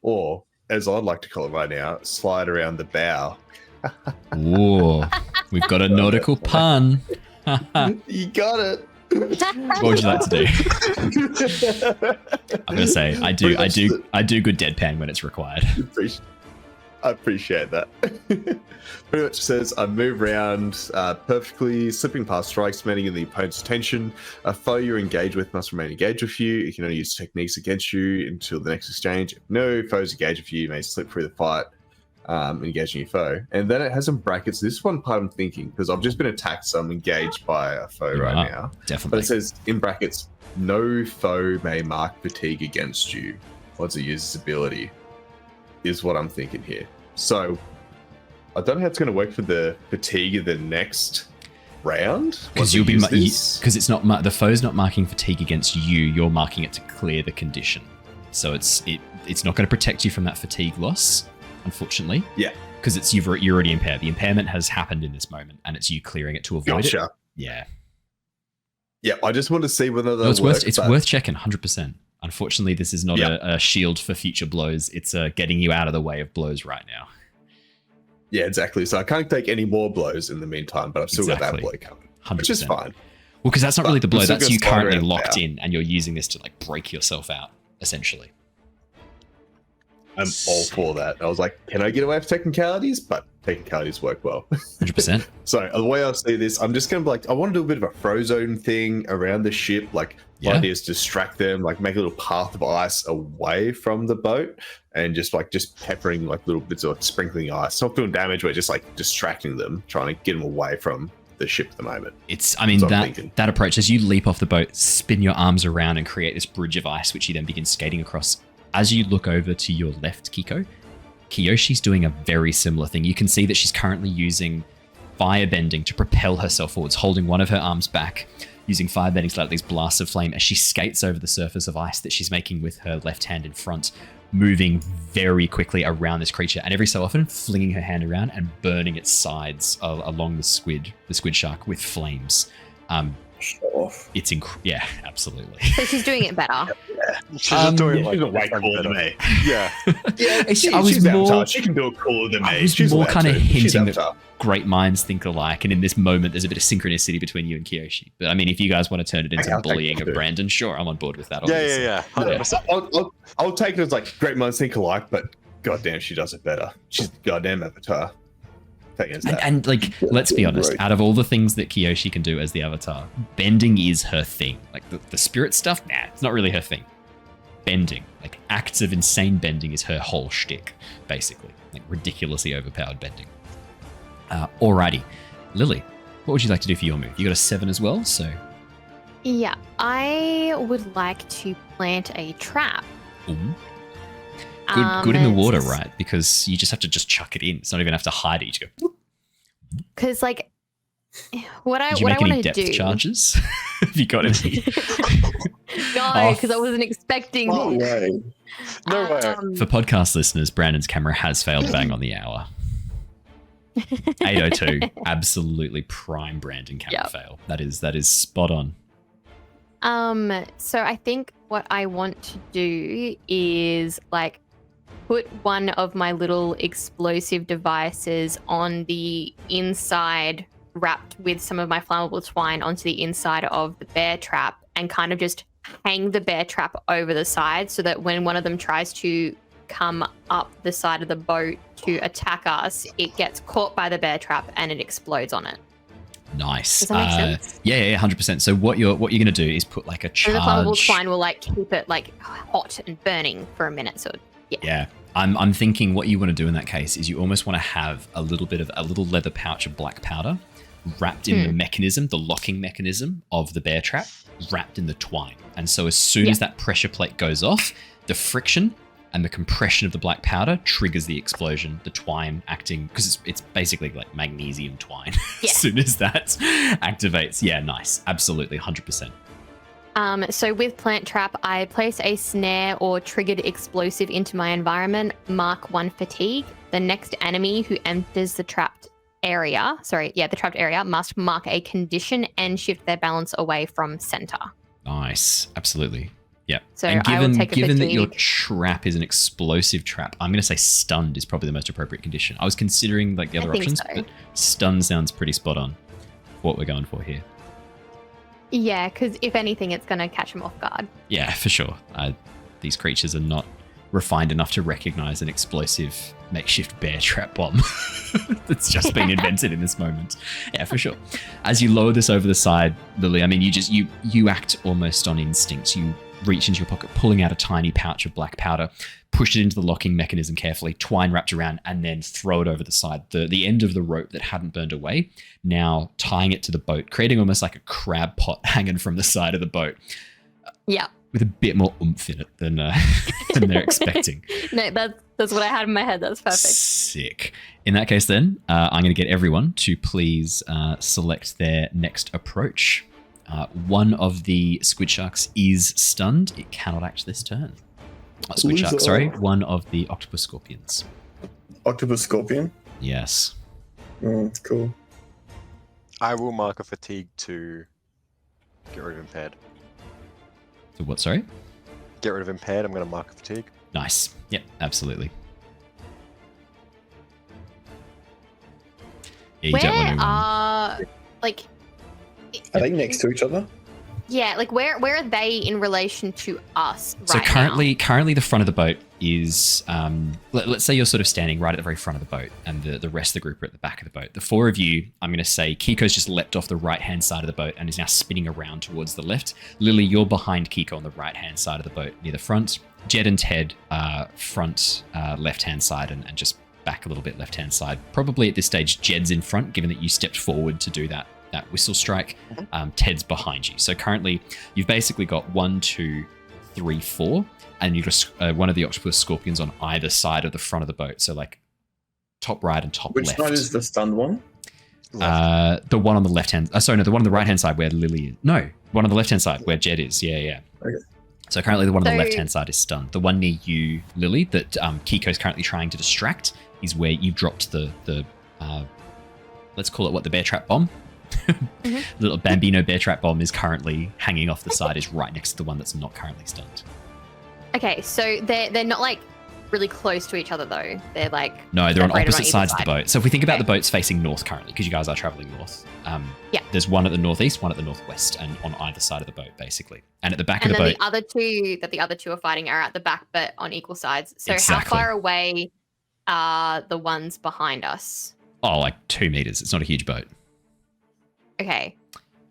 or as I'd like to call it right now, slide around the bow. Whoa, we've got a nautical pun. You got it. What would you like to do? I'm gonna say I do good deadpan when it's required. I appreciate that. Pretty much says I move around perfectly, slipping past strikes, demanding the opponent's attention. A foe you're engaged with must remain engaged with you. You can only use techniques against you until the next exchange. If no foes engaged with you, you may slip through the fight, engaging your foe. And then it has in brackets, this one part I'm thinking, because I've just been attacked, so I'm engaged by a foe You right are, now. But Definitely. it says in brackets, no foe may mark fatigue against you once it uses ability, is what I'm thinking here. So I don't know how it's going to work for the fatigue of the next round. Because you'll be because it's not the foe's not marking fatigue against you. You're marking it to clear the condition. So it's not going to protect you from that fatigue loss, unfortunately. Yeah. Because you're already impaired. The impairment has happened in this moment, and it's you clearing it to avoid it. Gotcha. Yeah. Yeah, I just want to see whether No, it's worth checking. 100%. Unfortunately, this is not a shield for future blows. It's getting you out of the way of blows right now. Yeah, exactly. So I can't take any more blows in the meantime, but I've still got that blow coming, 100%. which is fine. Well, because that's not really the blow. I'm still That's gonna you slide currently around locked now. in, and you're using this to like break yourself out, essentially. I'm all for that. I was like, can I get away with technicalities? But technicalities work well. 100%. So the way I see this, I'm just going to be like, I want to do a bit of a frozone thing around the ship. Like, my idea is distract them, like make a little path of ice away from the boat and just peppering like little bits of sprinkling ice. Not doing damage, but just like distracting them, trying to get them away from the ship at the moment. That approach, as you leap off the boat, spin your arms around and create this bridge of ice, which you then begin skating across. As you look over to your left, Keeko, Kyoshi's doing a very similar thing. You can see that she's currently using firebending to propel herself forwards, holding one of her arms back, using firebending to let these blasts of flame as she skates over the surface of ice that she's making with her left hand in front, moving very quickly around this creature, and every so often flinging her hand around and burning its sides along the squid shark with flames. It's yeah, absolutely. So she's doing it better. She's just doing She's a way like cooler than me. Yeah. She's more- Avatar. She can do it cooler than me. I was She's more allowed kind of to. She's hinting Avatar. that great minds think alike, and in this moment, there's a bit of synchronicity between you and Kyoshi. But I mean, if you guys want to turn it into I'll take bullying that of too. Brandon, sure, I'm on board with that. Yeah. Obviously. 100%. I'll take it as like great minds think alike, but goddamn, she does it better. She's the goddamn Avatar. Take it as that. And like, let's be honest, Right. out of all the things that Kyoshi can do as the Avatar, bending is her thing. Like the spirit stuff, it's not really her thing. Bending, like acts of insane bending, is her whole shtick, basically. Like ridiculously overpowered bending. Alrighty, Lilly, what would you like to do for your move? You got a 7 as well, so Yeah, I would like to plant a trap. ooh. Good in the water, it's- right? Because you just have to chuck it in. It's not even have to hide it. You just go. Because like, what I Did you make any want to depth do. charges? Have you got any? No, because I wasn't expecting. No way. No way. For podcast listeners, Brandon's camera has failed bang on the hour. 8:02, absolutely prime Brandon camera Yep. fail. That is spot on. So I think what I want to do is like put one of my little explosive devices on the inside, wrapped with some of my flammable twine onto the inside of the bear trap, and kind of just hang the bear trap over the side so that when one of them tries to come up the side of the boat to attack us, it gets caught by the bear trap and it explodes on it. Nice. Does that make sense? Yeah, 100%. So what you're gonna do is put like a And the flammable charge. twine will like keep it like hot and burning for a minute. So Yeah. I'm thinking what you want to do in that case is you almost want to have a little leather pouch of black powder wrapped in the mechanism, the locking mechanism of the bear trap, wrapped in the twine. And so as soon as that pressure plate goes off, the friction and the compression of the black powder triggers the explosion, the twine acting, because it's basically like magnesium twine. Yeah. As soon as that activates. Yeah, nice. Absolutely, 100%. So with Plant Trap, I place a snare or triggered explosive into my environment, mark 1 fatigue. The next enemy who enters the trapped area, must mark a condition and shift their balance away from center. Nice. Absolutely. Yeah. So and I will take a given that your fatigue. trap is an explosive trap, I'm going to say stunned is probably the most appropriate condition. I was considering like the other I think options, so. but stun sounds pretty spot on for what we're going for here. Yeah, because if anything, it's going to catch them off guard. Yeah, for sure. These creatures are not refined enough to recognize an explosive makeshift bear trap bomb that's just been invented in this moment. Yeah, for sure. As you lower this over the side, Lilly, I mean, you act almost on instinct. You reach into your pocket, pulling out a tiny pouch of black powder, push it into the locking mechanism carefully, twine wrapped around, and then throw it over the side. The end of the rope that hadn't burned away, now tying it to the boat, creating almost like a crab pot hanging from the side of the boat. Yeah. With a bit more oomph in it than they're expecting. No, that's what I had in my head. That's perfect. Sick. In that case, then, I'm going to get everyone to please select their next approach. One of the squid sharks is stunned. It cannot act this turn. Squid shark, sorry. One of the octopus scorpions. Octopus scorpion. Yes. Cool. I will mark a fatigue to get rid of impaired. So what, sorry? Get rid of impaired, I'm going to mark a fatigue. Nice. Yep, absolutely. Yeah, you don't want to, Are they next to each other? Yeah, like where are they in relation to us right so now? currently the front of the boat is, let's say you're sort of standing right at the very front of the boat and the rest of the group are at the back of the boat. The four of you, I'm going to say Keeko's just leapt off the right-hand side of the boat and is now spinning around towards the left. Lilly, you're behind Keeko on the right-hand side of the boat near the front. Jedd and Ted, front left-hand side and just back a little bit left-hand side. Probably at this stage, Jedd's in front, given that you stepped forward to do that whistle strike. Ted's behind you. So currently, you've basically got 1, 2, 3, 4, and you just one of the octopus scorpions on either side of the front of the boat. So like top right and top Which left. side is the stunned one? The one on the left hand. The one on the right hand side where Lilly is. No, one on the left hand side where Jedd is. Yeah. Okay. So currently, the one on the left hand side is stunned. The one near you, Lilly, that Keeko's currently trying to distract, is where you dropped the let's call it the bear trap bomb. The little Bambino bear trap bomb is currently hanging off the side, is right next to the one that's not currently stunned. Okay, so they're not like really close to each other though. They're like no, they're on separated opposite either sides of side. the boat. So if we think about the boats facing north currently, because you guys are traveling north, yeah, there's one at the northeast, one at the northwest, and on either side of the boat, basically. And at the back and of the then boat, the other two are fighting are at the back, but on equal sides. So Exactly. how far away are the ones behind us? oh, like 2 meters. It's not a huge boat. Okay.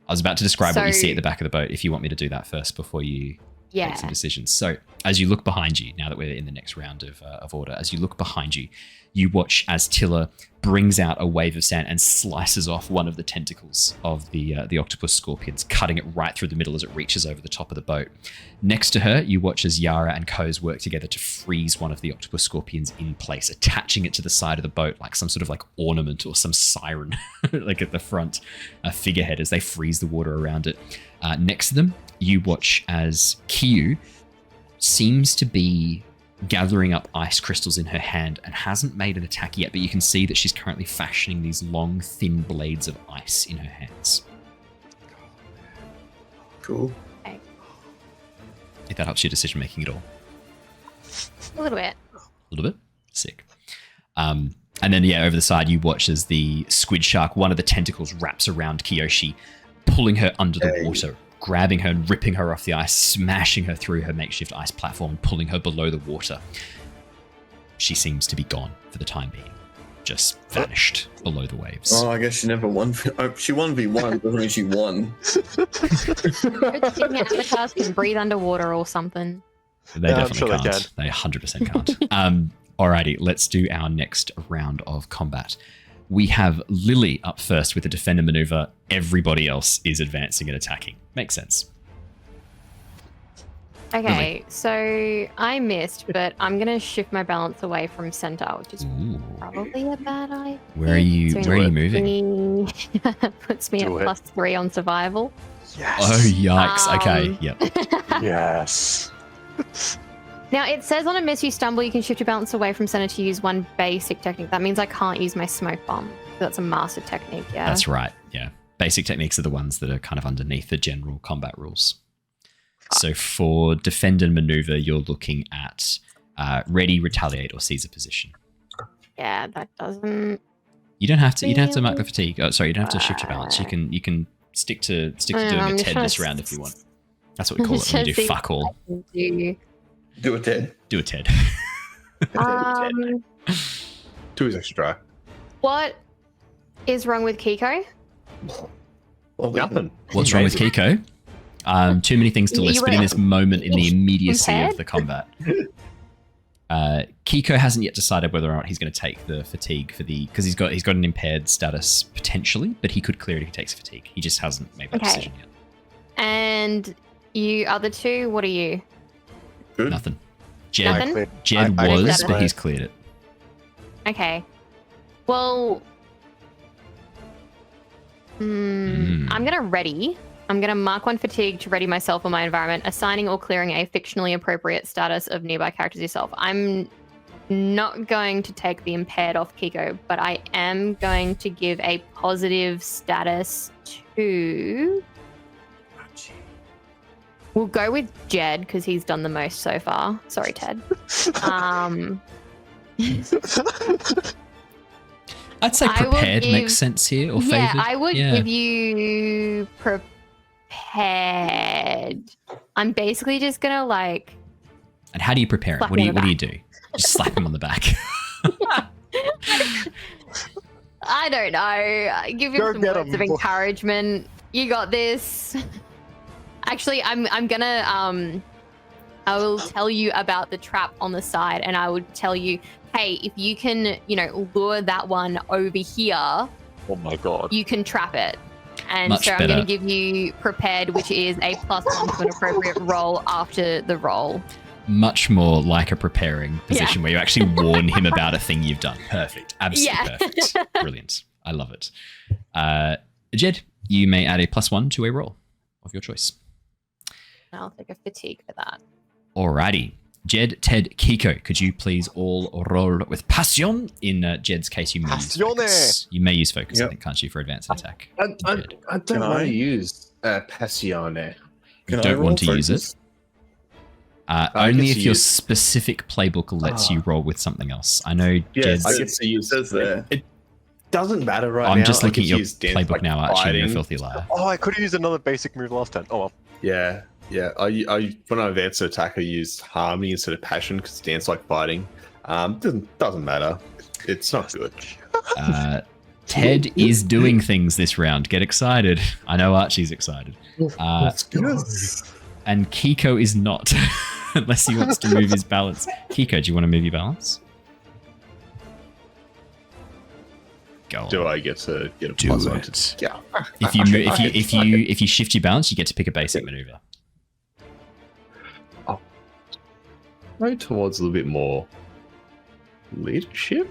I was about to describe what you So- see at the back of the boat, if you want me to do that first before you Yeah. make some decisions. So as you look behind you, now that we're in the next round of order, as you look behind you, you watch as Tilla brings out a wave of sand and slices off one of the tentacles of the octopus scorpions, cutting it right through the middle as it reaches over the top of the boat. Next to her, you watch as Yara and Koz work together to freeze one of the octopus scorpions in place, attaching it to the side of the boat like some sort of like ornament or some siren, like at the front figurehead as they freeze the water around it. Next to them, you watch as Kyu seems to be gathering up ice crystals in her hand and hasn't made an attack yet, but you can see that she's currently fashioning these long, thin blades of ice in her hands. Cool. If that helps your decision making at all. A little bit. A little bit? Sick. And then, over the side, you watch as the squid shark, one of the tentacles wraps around Kyoshi, pulling her under the water, grabbing her and ripping her off the ice, smashing her through her makeshift ice platform, and pulling her below the water. She seems to be gone for the time being. Just vanished below the waves. Oh, I guess she never won. She 1v1, doesn't mean she won. Good thing avatars can breathe underwater or something. They Yeah, I'm definitely sure they can't. They 100% can't. Alrighty, let's do our next round of combat. We have Lilly up first with the defender maneuver. Everybody else is advancing and attacking. Makes sense. Okay, so I missed, but I'm gonna shift my balance away from center, which is Ooh. probably a bad idea. Where are you? So Where are you it moving? puts me Do at it. +3 on survival. Yes. Oh yikes! Okay, Um, yep. Yes. Now it says on a miss you stumble, you can shift your balance away from center to use one basic technique. That means I can't use my smoke bomb. That's a master technique, yeah. That's right. Yeah, basic techniques are the ones that are kind of underneath the general combat rules. So for defend and maneuver, you're looking at ready, retaliate, or seize a position. Yeah, that doesn't. You don't have to. You don't have to mark the fatigue. Oh, sorry, you don't have to shift your balance. You can stick to doing I'm a just TED trying this to round if you want. That's what we call it when you do see fuck all. do. Do a 10. Do a TED. Um, 2 is extra dry. what is wrong with Keeko? Well, Nothing. What's wrong with Keeko? Too many things to You list, but in were this moment, in the immediacy of impaired? the combat, Keeko hasn't yet decided whether or not he's going to take the fatigue for the because he's got an impaired status potentially, but he could clear it if he takes fatigue. He just hasn't made that Okay. decision yet. And you other two, what are you? Good. Nothing. Jedd, Nothing? Jedd I was, cleared but it. he's cleared it. Okay. Well, I'm gonna ready. I'm gonna mark 1 fatigue to ready myself or my environment, assigning or clearing a fictionally appropriate status of nearby characters yourself. I'm not going to take the impaired off Keeko, but I am going to give a positive status to. We'll go with Jedd because he's done the most so far. Sorry, Ted. I'd say I will prepared give- makes sense here, or yeah, favored. I would give you prepared. I'm basically just gonna like. And how do you prepare him? Slap What do him you on What the do you do? Just slap him on the back. I don't know. Give him Go some get words him. of encouragement. You got this. Actually, I'm gonna I will tell you about the trap on the side, and I would tell you, hey, if you can, lure that one over here, Oh my god. you can trap it. And Much so I'm better. going to give you prepared, which is a +1 to an appropriate roll after the roll. Much more like a preparing position Yeah. where you actually warn him about a thing you've done. Perfect. Absolutely Yeah. perfect. Brilliant. I love it. Jedd, you may add a +1 to a roll of your choice. I'll take a fatigue for that. Alrighty. Jedd, Ted, Keeko, could you please all roll with passion? In Jedd's case, you may use Passione. focus. You may use focus, I Yep. think, can't you, for advanced attack? I Jedd. don't Can want I? to use Passione. You Can I don't roll want to use focus? it? I Only get if to your use- specific playbook lets you roll with something else. I know Yes, Jedd's... I get to use Says there. It doesn't matter right I'm now. just I looking get at to your use dance, playbook like, now, Archie, and you're a fighting. filthy liar. Oh, I could have used another basic move last time. Oh well. Yeah. I when I advance to attack, I use harmony instead of passion because dance like fighting. Doesn't matter. It's not good. Ted is doing things this round. Get excited. I know Archie's excited. And Keeko is not, unless he wants to move his balance. Keeko, do you want to move your balance? Go on. Do I get to get a Do +1 it. to yeah? If you shift your balance, you get to pick a basic maneuver. Go towards a little bit more leadership.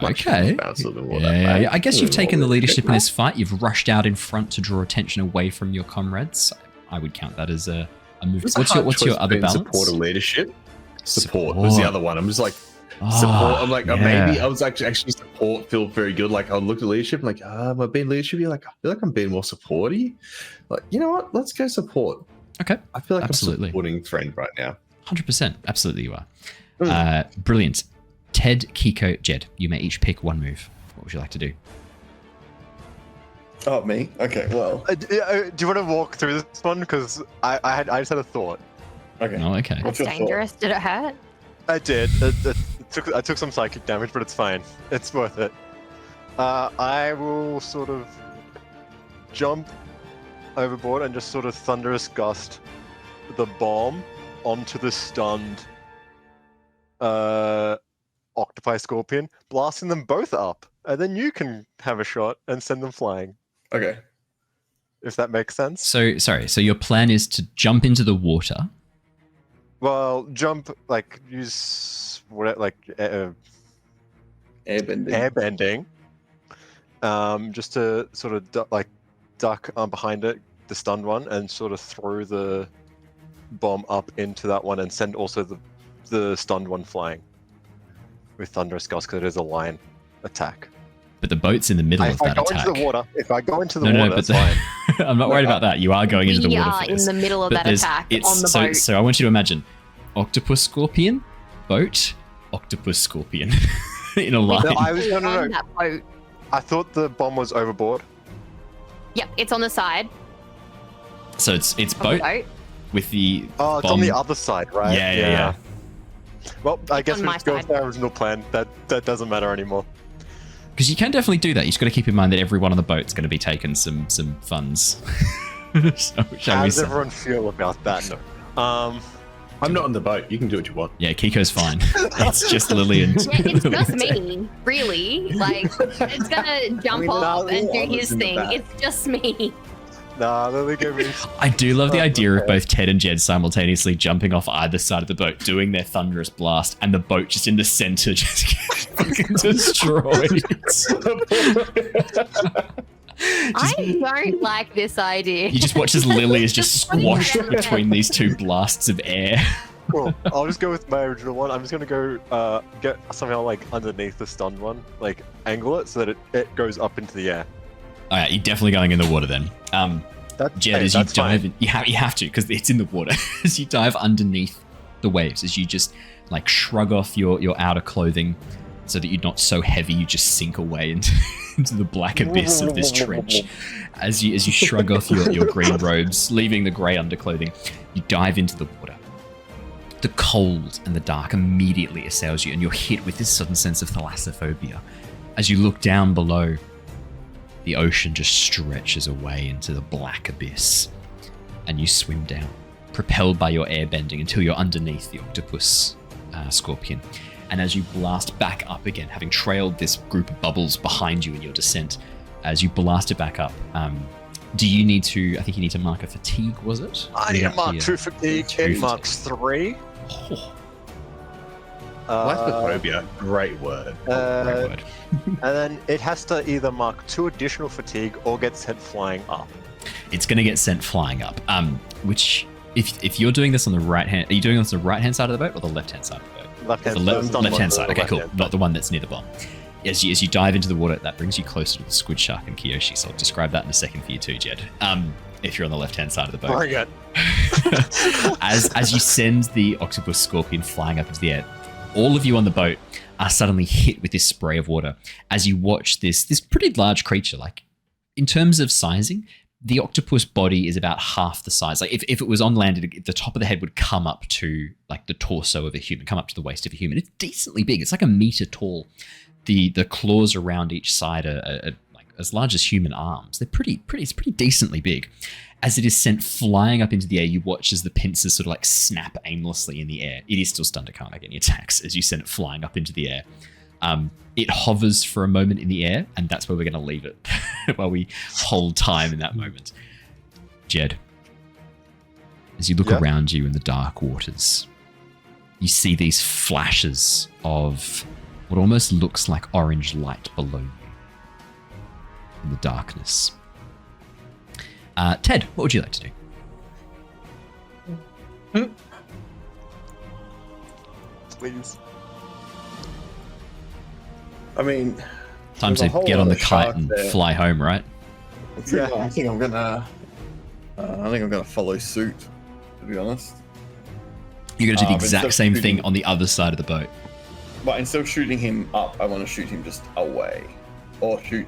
Okay. Bounce a little bit more that Yeah, way. I guess A you've little taken the more leadership in this fight. You've rushed out in front to draw attention away from your comrades. I would count that as a move. It's a What's hard your choice other between balance? Support or leadership. Support was the Support. other one. I'm just like Ah, support. I'm like yeah. maybe I was actually support feel very good. Like I look at leadership. I'm like, am I being leadership? You're like, I feel like I'm being more supporty. Like, you know what? Let's go support. Okay, I feel like Absolutely. I'm supporting friend right now. 100%. Absolutely, you are. Brilliant. Ted, Keeko, Jedd, you may each pick one move. What would you like to do? Oh, me? Okay, well. Do you want to walk through this one? Because I just had a thought. Okay. Oh, okay. What's That's your thought? dangerous. Did it hurt? I did. I took some psychic damage, but it's fine. It's worth it. I will sort of jump overboard and just sort of thunderous gust the bomb onto the stunned octopi scorpion, blasting them both up, and then you can have a shot and send them flying. Okay. If that makes sense. So, sorry. So your plan is to jump into the water Well, jump, like, use what, like, Airbending. airbending, just to sort of duck behind it, the stunned one, and sort of throw the bomb up into that one, and send also the stunned one flying with thunderous gust because it is a line attack. But the boat's in the middle of that attack. If I go into the water, that's fine. I'm not worried about that. You are going into the water. We are in the middle of that attack on the boat. So I want you to imagine octopus scorpion, boat, octopus scorpion in a line. No, I was on that boat. I thought the bomb was overboard. Yep, it's on the side. So it's boat with the Oh, it's bomb. on the other side, right? Yeah. Well, I guess on we my just go with side. our original plan. That doesn't matter anymore. Because you can definitely do that. You just got to keep in mind that everyone on the boat's going to be taking some funds. So, shall How we does say? everyone feel about that? No. I'm not on the boat. You can do what you want. Yeah, Keeko's fine. It's just Lilly and. Yeah, it's just me, really. Like, it's gonna jump off and do his thing. It's just me. Nah, Lilly gave me. I do love the idea of both Ted and Jedd simultaneously jumping off either side of the boat, doing their thunderous blast, and the boat just in the center just gets fucking destroyed. I don't like this idea. You just watch as Lilly is just putting it squashed out there. between these two blasts of air. Cool. I'll just go with my original one. I'm just gonna go get somehow like underneath the stunned one, like angle it so that it goes up into the air. All right, you're definitely going in the water then. Jedd, as you dive, you have to because it's in the water. As you dive underneath the waves, as you just like shrug off your outer clothing, so that you're not so heavy, you just sink away into the black abyss of this trench. As you shrug off your green robes, leaving the grey underclothing, you dive into the water. The cold and the dark immediately assails you, and you're hit with this sudden sense of thalassophobia. As you look down below, the ocean just stretches away into the black abyss, and you swim down, propelled by your airbending until you're underneath the octopus scorpion. And as you blast back up again, having trailed this group of bubbles behind you in your descent, as you blast it back up, do you need to, I think you need to mark a fatigue, was it? I need to mark 2 fatigue, it marks 3. Oh, Thalassophobia, great word. great word. And then it has to either mark 2 additional fatigue or get sent flying up. It's going to get sent flying up, which, if you're doing this on the right hand, are you doing this on the right hand side of the boat or the left hand side of the boat? Left hand side. Okay, cool. Not the one that's near the bomb. As you dive into the water, that brings you closer to the squid shark and Kyoshi. So I'll describe that in a second for you too, Jedd. If you're on the left hand side of the boat. Bring it. as you send the octopus scorpion flying up into the air, all of you on the boat are suddenly hit with this spray of water as you watch this pretty large creature. Like, in terms of sizing, the octopus body is about half the size. Like, if it was on land, the top of the head would come up to like the torso of a human, come up to the waist of a human. It's decently big. It's like a meter tall. The claws around each side are like as large as human arms. They're pretty decently big. As it is sent flying up into the air, you watch as the pincers sort of like snap aimlessly in the air. It is still stunned, it can't make any attacks as you send it flying up into the air. It hovers for a moment in the air, and that's where we're going to leave it while we hold time in that moment. Jedd, as you look around you in the dark waters, you see these flashes of what almost looks like orange light below you in the darkness. Ted, what would you like to do? Please. I mean, Time there's a to whole get on lot the of kite shark and there. fly home, right? I think I'm gonna follow suit. To be honest, You're going to do the instead exact of same shooting- thing on the other side of the boat. but instead of shooting him up, I want to shoot him just away, or shoot.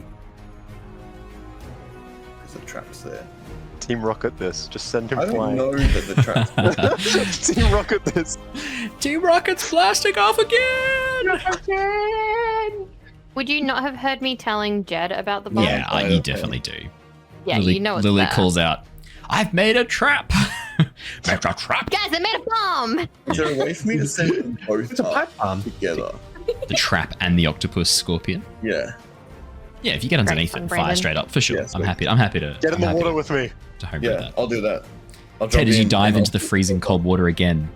Because the trap's there. Team Rocket this. Just send him I don't flying. know that the trap's there. Team Rocket this. Team Rocket's blasting off again! Would you not have heard me telling Jedd about the bomb? Yeah, you definitely do. Yeah, Lilly, you know it's Lilly there. calls out, "I've made a trap! Make a trap!" Guys, I made a bomb! Is there a way for me to send them both It's a pipe bomb. together? The trap and the octopus scorpion. Yeah. Yeah, if you get underneath Great it and one, fire Brandon. straight up, for sure. Yeah, I'm sweet. happy to Get in the I'm happy water with me. to home Yeah, that. I'll do that. I'll Ted, drop as you in dive and into the I'll- freezing cold water again,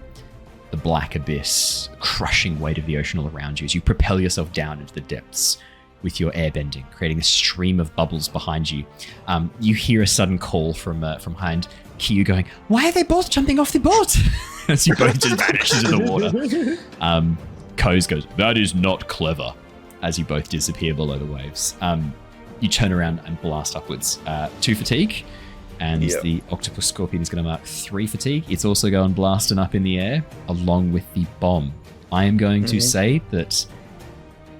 the black abyss, crushing weight of the ocean all around you as you propel yourself down into the depths with your airbending, creating a stream of bubbles behind you. You hear a sudden call from behind, Kyu going, "Why are they both jumping off the boat?" As you both just vanish into the water. Koz goes, "That is not clever," as you both disappear below the waves. You turn around and blast upwards. 2 fatigue, and the octopus scorpion is going to mark 3 fatigue. It's also going blasting up in the air, along with the bomb. I am going to say that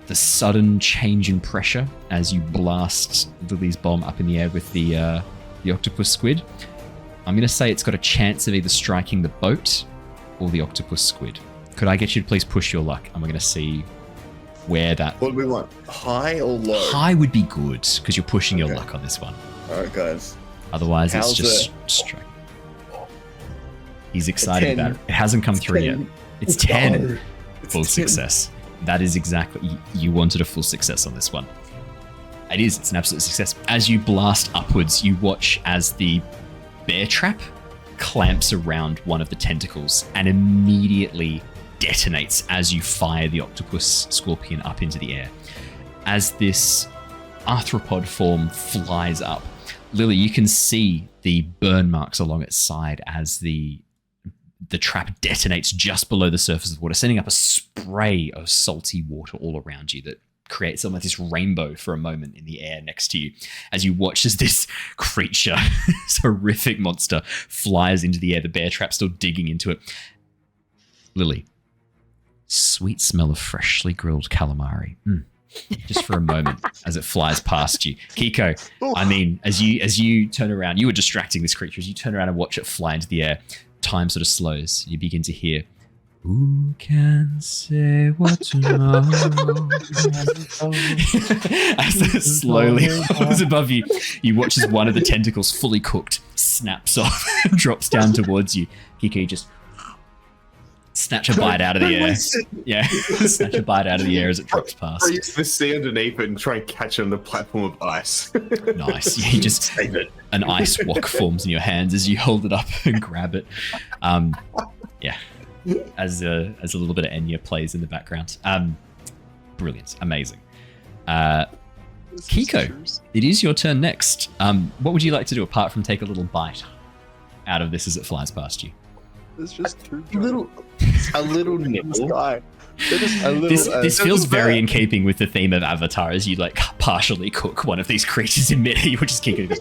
the sudden change in pressure as you blast Lilly's bomb up in the air with the octopus squid, I'm going to say it's got a chance of either striking the boat or the octopus squid. Could I get you to please push your luck? And we're going to see where that... What do we want? High or low? High would be good, because you're pushing your luck on this one. All right, guys. Otherwise, it's just strike. He's excited about it. It hasn't come through yet. It's 10. Full success. That is exactly... You wanted a full success on this one. It is. It's an absolute success. As you blast upwards, you watch as the bear trap clamps around one of the tentacles and immediately detonates as you fire the octopus scorpion up into the air. As this arthropod form flies up, Lilly, you can see the burn marks along its side as the trap detonates just below the surface of the water, sending up a spray of salty water all around you that creates almost this rainbow for a moment in the air next to you as you watch as this creature, this horrific monster, flies into the air, the bear trap still digging into it. Lilly, sweet smell of freshly grilled calamari. Just for a moment as it flies past you. Keeko, I mean, as you turn around, you were distracting this creature. As you turn around and watch it fly into the air, time sort of slows. You begin to hear, "Who can say what tomorrow?" As it slowly hovers above you, you watch as one of the tentacles, fully cooked, snaps off and drops down towards you. Keeko, you just snatch a bite out of the air. Yeah, snatch a bite out of the air as it drops past. Freeze the sea underneath it and try and catch it on the platform of ice. Nice. Yeah, you just an ice wok forms in your hands as you hold it up and grab it. Yeah. As a little bit of Enya plays in the background. Brilliant. Amazing. Keeko, it is your turn next. What would you like to do apart from take a little bite out of this as it flies past you? It's just too a little nibble. This feels very in keeping with the theme of Avatar as you like partially cook one of these creatures in midair. You would just keep it.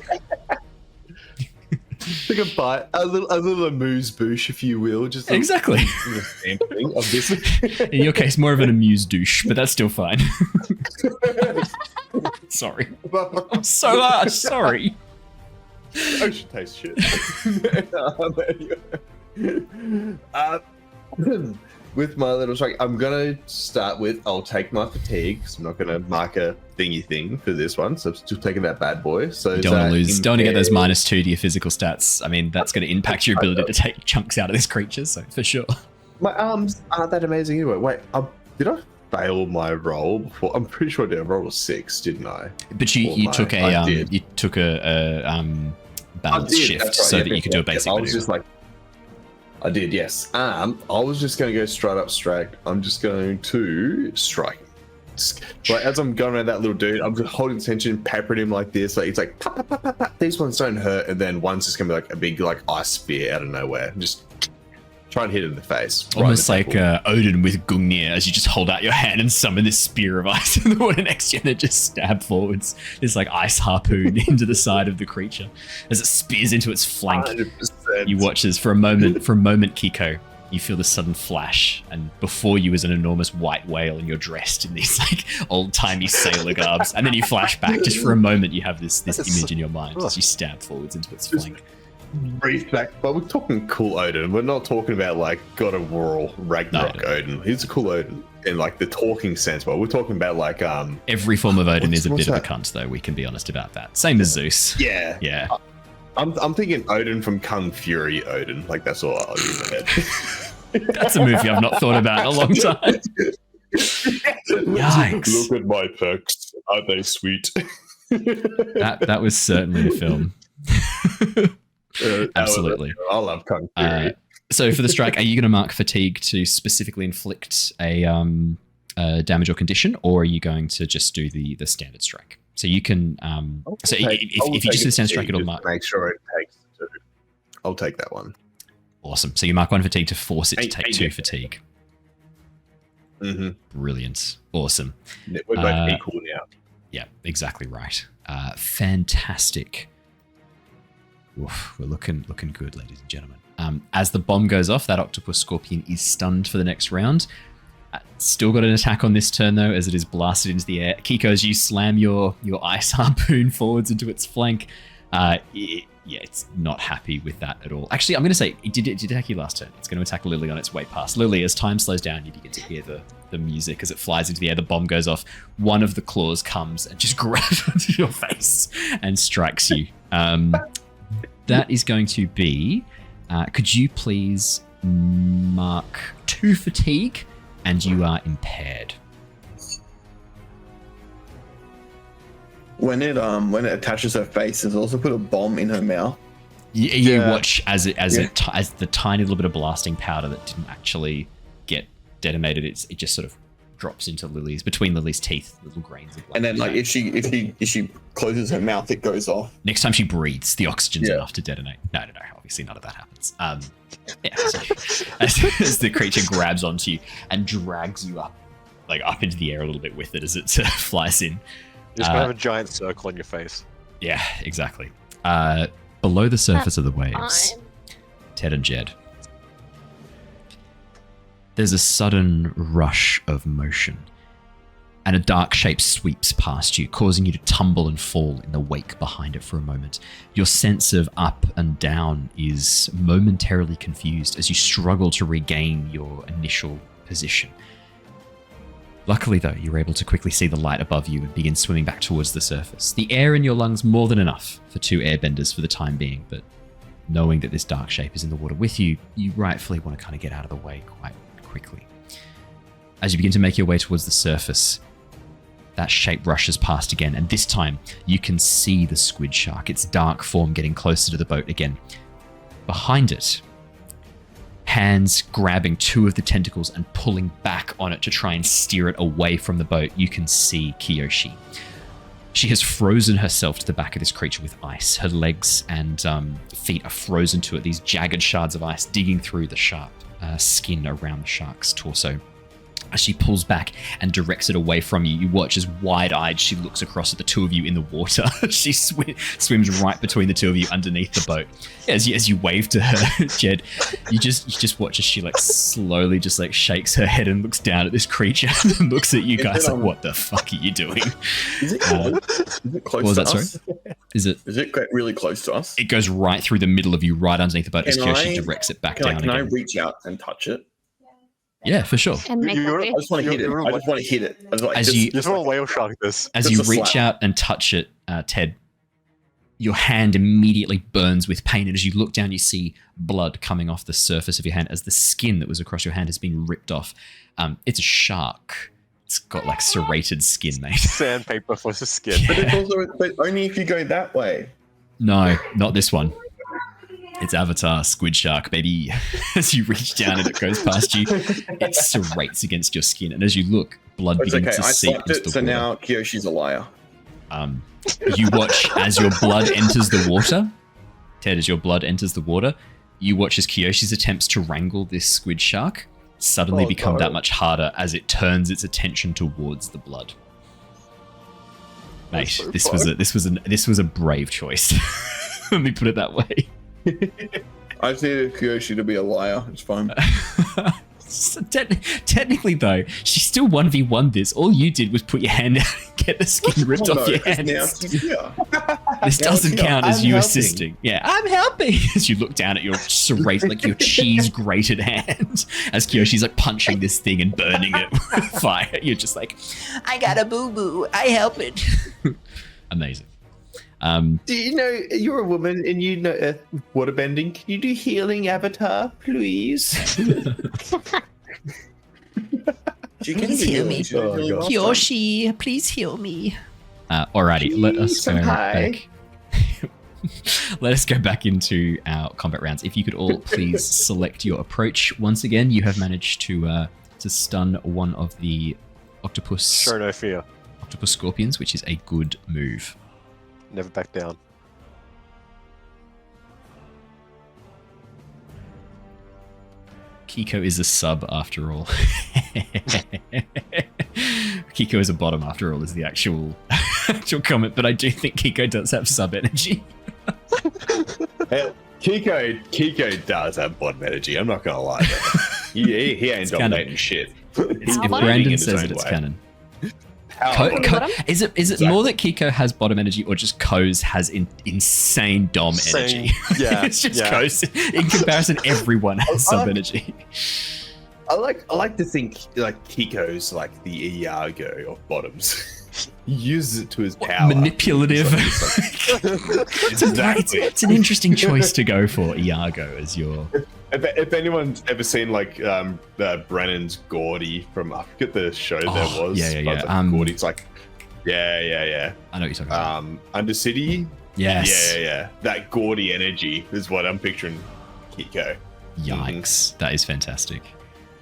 Take a bite, a little amuse-bouche, if you will. Just exactly. A sampling of this. In your case, more of an amuse-douche, but that's still fine. Sorry. I'm so sorry. Ocean tastes shit. With my little strike, I'm gonna start with, I'll take my fatigue, because I'm not gonna mark a thingy thing for this one, so I'm still taking that bad boy. So you don't want to lose, don't want to get those -2 to your physical stats. I mean, that's going to impact your ability to take chunks out of this creature, so for sure. My arms aren't that amazing anyway. Wait, did I fail my roll before? I'm pretty sure I did. I rolled a 6, didn't I? But you took a balance shift so that you could do a basic maneuver. I was just like, I did, yes. I was just going to go straight up strike. I'm just going to strike. Like, as I'm going around that little dude, I'm just holding tension, peppering him like this. Like, it's like, pop, pop, pop, pop, pop. These ones don't hurt. And then one's just going to be like a big like ice spear out of nowhere. Just try and hit him in the face. Almost like Odin with Gungnir as you just hold out your hand and summon this spear of ice in the water next to you and then just stab forwards. This like ice harpoon into the side of the creature as it spears into its flank. 100%. You watch as for a moment, Keeko, you feel this sudden flash, and before you is an enormous white whale, and you're dressed in these like old-timey sailor garbs, and then you flash back. Just for a moment, you have this image in your mind as you stab forwards into its flank. Brief back, but we're talking cool Odin. We're not talking about like God of War or Ragnarok Odin. He's a cool Odin in like the talking sense, but we're talking about like every form of Odin is a bit of a cunt, though. We can be honest about that. Same as Zeus. Yeah. I'm thinking Odin from Kung Fury Odin. Like that's all I'll use in my head. That's a movie I've not thought about in a long time. Yikes! Look at my pecs. Aren't they sweet? That was certainly a film. Absolutely. I love Kung Fury. So for the strike, are you going to mark fatigue to specifically inflict a damage or condition, or are you going to just do the standard strike? So you can. If you just do the standard strike, it'll mark. Make sure it takes 2. I'll take that one. Awesome. So you mark 1 fatigue to force it to take 2 fatigue. Mm-hmm. Brilliant. Awesome. We're both equal now. Yeah, exactly right. Fantastic. Oof, we're looking good, ladies and gentlemen. As the bomb goes off, that octopus scorpion is stunned for the next round. Still got an attack on this turn, though, as it is blasted into the air. Keeko, as you slam your ice harpoon forwards into its flank, it's not happy with that at all. Actually, I'm going to say it did attack you last turn. It's going to attack Lilly on its way past. Lilly, as time slows down, you begin to hear the music as it flies into the air. The bomb goes off. One of the claws comes and just grabs onto your face and strikes you. That is going to be... could you please mark 2 fatigue, and you are impaired. When it attaches her face, does it also put a bomb in her mouth? You watch as the tiny little bit of blasting powder that didn't actually get detonated. It just sort of drops into between Lily's teeth, little grains of blood. And then, like, if she closes her mouth, it goes off. Next time she breathes, the oxygen's enough to detonate. No. Obviously, none of that happens. As the creature grabs onto you and drags you up into the air a little bit with it as it flies in. You're just gonna have a giant circle on your face. Yeah, exactly. Below the surface of the waves, Ted and Jedd, there's a sudden rush of motion, and a dark shape sweeps past you, causing you to tumble and fall in the wake behind it for a moment. Your sense of up and down is momentarily confused as you struggle to regain your initial position. Luckily, though, you're able to quickly see the light above you and begin swimming back towards the surface. The air in your lungs more than enough for 2 airbenders for the time being, but knowing that this dark shape is in the water with you, you rightfully want to kind of get out of the way quite quickly. As you begin to make your way towards the surface, that shape rushes past again, and this time you can see the squid shark, its dark form getting closer to the boat again. Behind it, hands grabbing 2 of the tentacles and pulling back on it to try and steer it away from the boat, you can see Kyoshi. She has frozen herself to the back of this creature with ice. Her legs and feet are frozen to it, these jagged shards of ice digging through the sharp skin around the shark's torso. As she pulls back and directs it away from you, you watch as wide-eyed she looks across at the 2 of you in the water. She swims right between the 2 of you underneath the boat. As you wave to her, Jedd, you just watch as she slowly shakes her head and looks down at this creature and looks at you guys like, what the fuck are you doing? Is it close to us? Is it really close to us? It goes right through the middle of you, right underneath the boat as Kyoshi directs it back down Can again. I reach out and touch it? Yeah, for sure. And make I just want to hit it. I just want to hit it. You just want to whale shark this. As you reach out and touch it, Ted, your hand immediately burns with pain, and as you look down, you see blood coming off the surface of your hand as the skin that was across your hand has been ripped off. It's a shark. It's got serrated skin, mate. Sandpaper for the skin. Yeah. But only if you go that way. No, not this one. It's Avatar, squid shark, baby. As you reach down and it goes past you, it serrates against your skin. And as you look, blood begins to seep into the water. So now Kyoshi's a liar. You watch as your blood enters the water. Ted, as your blood enters the water, you watch as Kyoshi's attempts to wrangle this squid shark suddenly become that much harder as it turns its attention towards the blood. Mate, so this was a brave choice. Let me put it that way. I just needed Kyoshi to be a liar. It's fine. So technically, though, she still 1v1 this. All you did was put your hand out and get the skin ripped off your hand. This doesn't count as you assisting. Yeah, I'm helping. As you look down at your serrated, your cheese grated hand, as Kyoshi's punching this thing and burning it with fire. You're just like, I got a boo boo. I help it. Amazing. Do you know you're a woman and you know waterbending? Can you do healing, Avatar, please? Please heal me. Kyoshi, please heal me. Alrighty, let us go back. Let us go back into our combat rounds. If you could all please select your approach. Once again, you have managed to stun one of the octopus. Show no fear. Octopus scorpions, which is a good move. Never back down. Keeko is a sub after all. Keeko is a bottom after all is the actual comment, but I do think Keeko does have sub energy. Hey, Keeko does have bottom energy. I'm not gonna lie. He ain't dominating shit. If Brandon says it, it's canon. Is it more that Keeko has bottom energy, or just Ko's has insane dom energy? Yeah, it's just Ko's. In comparison, everyone has sub energy. I like to think like Keiko's like the Iago of bottoms. He uses it to his power. Manipulative. Exactly. It's an interesting choice to go for, Iago, as your... If anyone's ever seen like Brennan's Gordy from, I forget the show there was. Yeah. But it's like Gordy's like, yeah. I know what you're talking about. Undercity. Yes. Yeah. That Gordy energy is what I'm picturing Keeko. Yikes. That is fantastic.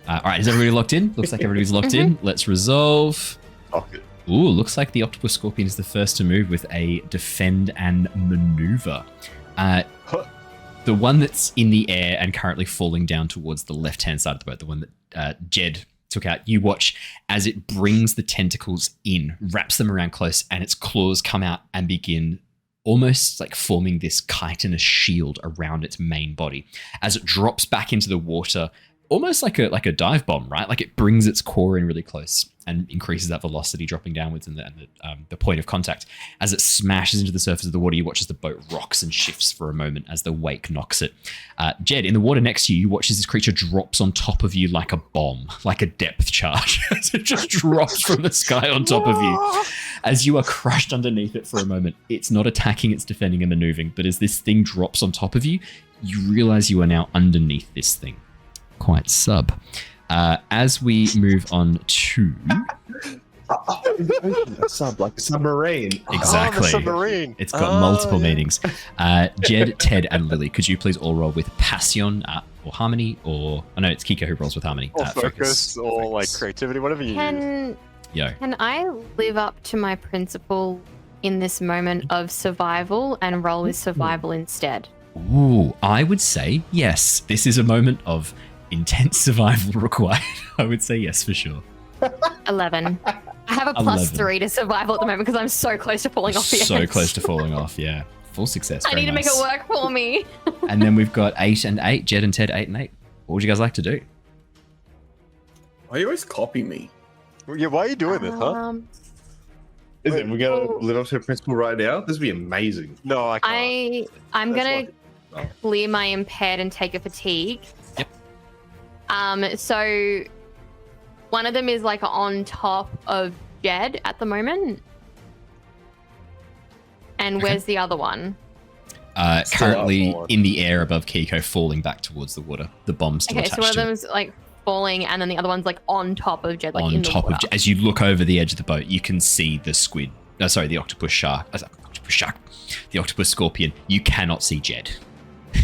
All right, is everybody locked in? Looks like everybody's locked in. Let's resolve. Okay. Ooh, looks like the octopus scorpion is the first to move with a defend and maneuver. The one that's in the air and currently falling down towards the left-hand side of the boat, the one that Jedd took out, you watch as it brings the tentacles in, wraps them around close, and its claws come out and begin almost like forming this chitinous shield around its main body. As it drops back into the water, almost like a dive bomb, right? Like it brings its core in really close and increases that velocity dropping downwards and the point of contact. As it smashes into the surface of the water, you watch as the boat rocks and shifts for a moment as the wake knocks it. Jedd, in the water next to you, you watch as this creature drops on top of you like a bomb, like a depth charge. As it just drops from the sky on top of you. As you are crushed underneath it for a moment, it's not attacking, it's defending and maneuvering, but as this thing drops on top of you, you realize you are now underneath this thing. Quite sub. As we move on to A sub, like a submarine. exactly, the submarine. It's got multiple meanings. Jedd, Ted, and Lilly, could you please all roll with passion or harmony, or I know it's Keeko who rolls with harmony. Or focus, or like creativity, whatever you use. Can I live up to my principle in this moment of survival and roll with survival instead? Ooh, I would say yes. This is a moment of intense survival required. I would say yes for sure. 11. I have a plus 3 to survival at the moment because I'm so close to falling off the edge. So close to falling off, yeah. Full success. I need to make it work for me. And then we've got 8 and 8. Jedd and Ted, 8 and 8. What would you guys like to do? Why you always copy me? Yeah, why are you doing this, huh? Listen, we're gonna live up to the principle right now. This would be amazing. No, I can't. I'm That's gonna clear my impaired and take a fatigue. Yep. So one of them is like on top of Jedd at the moment. And where's the other one? Currently in the air above Keeko, falling back towards the water. The bomb's still attached so one of to it. them's like falling, and then the other one's like on top of Jedd, like On in the top water. of, as you look over the edge of the boat, you can see the squid. The octopus shark. The octopus scorpion. You cannot see Jedd.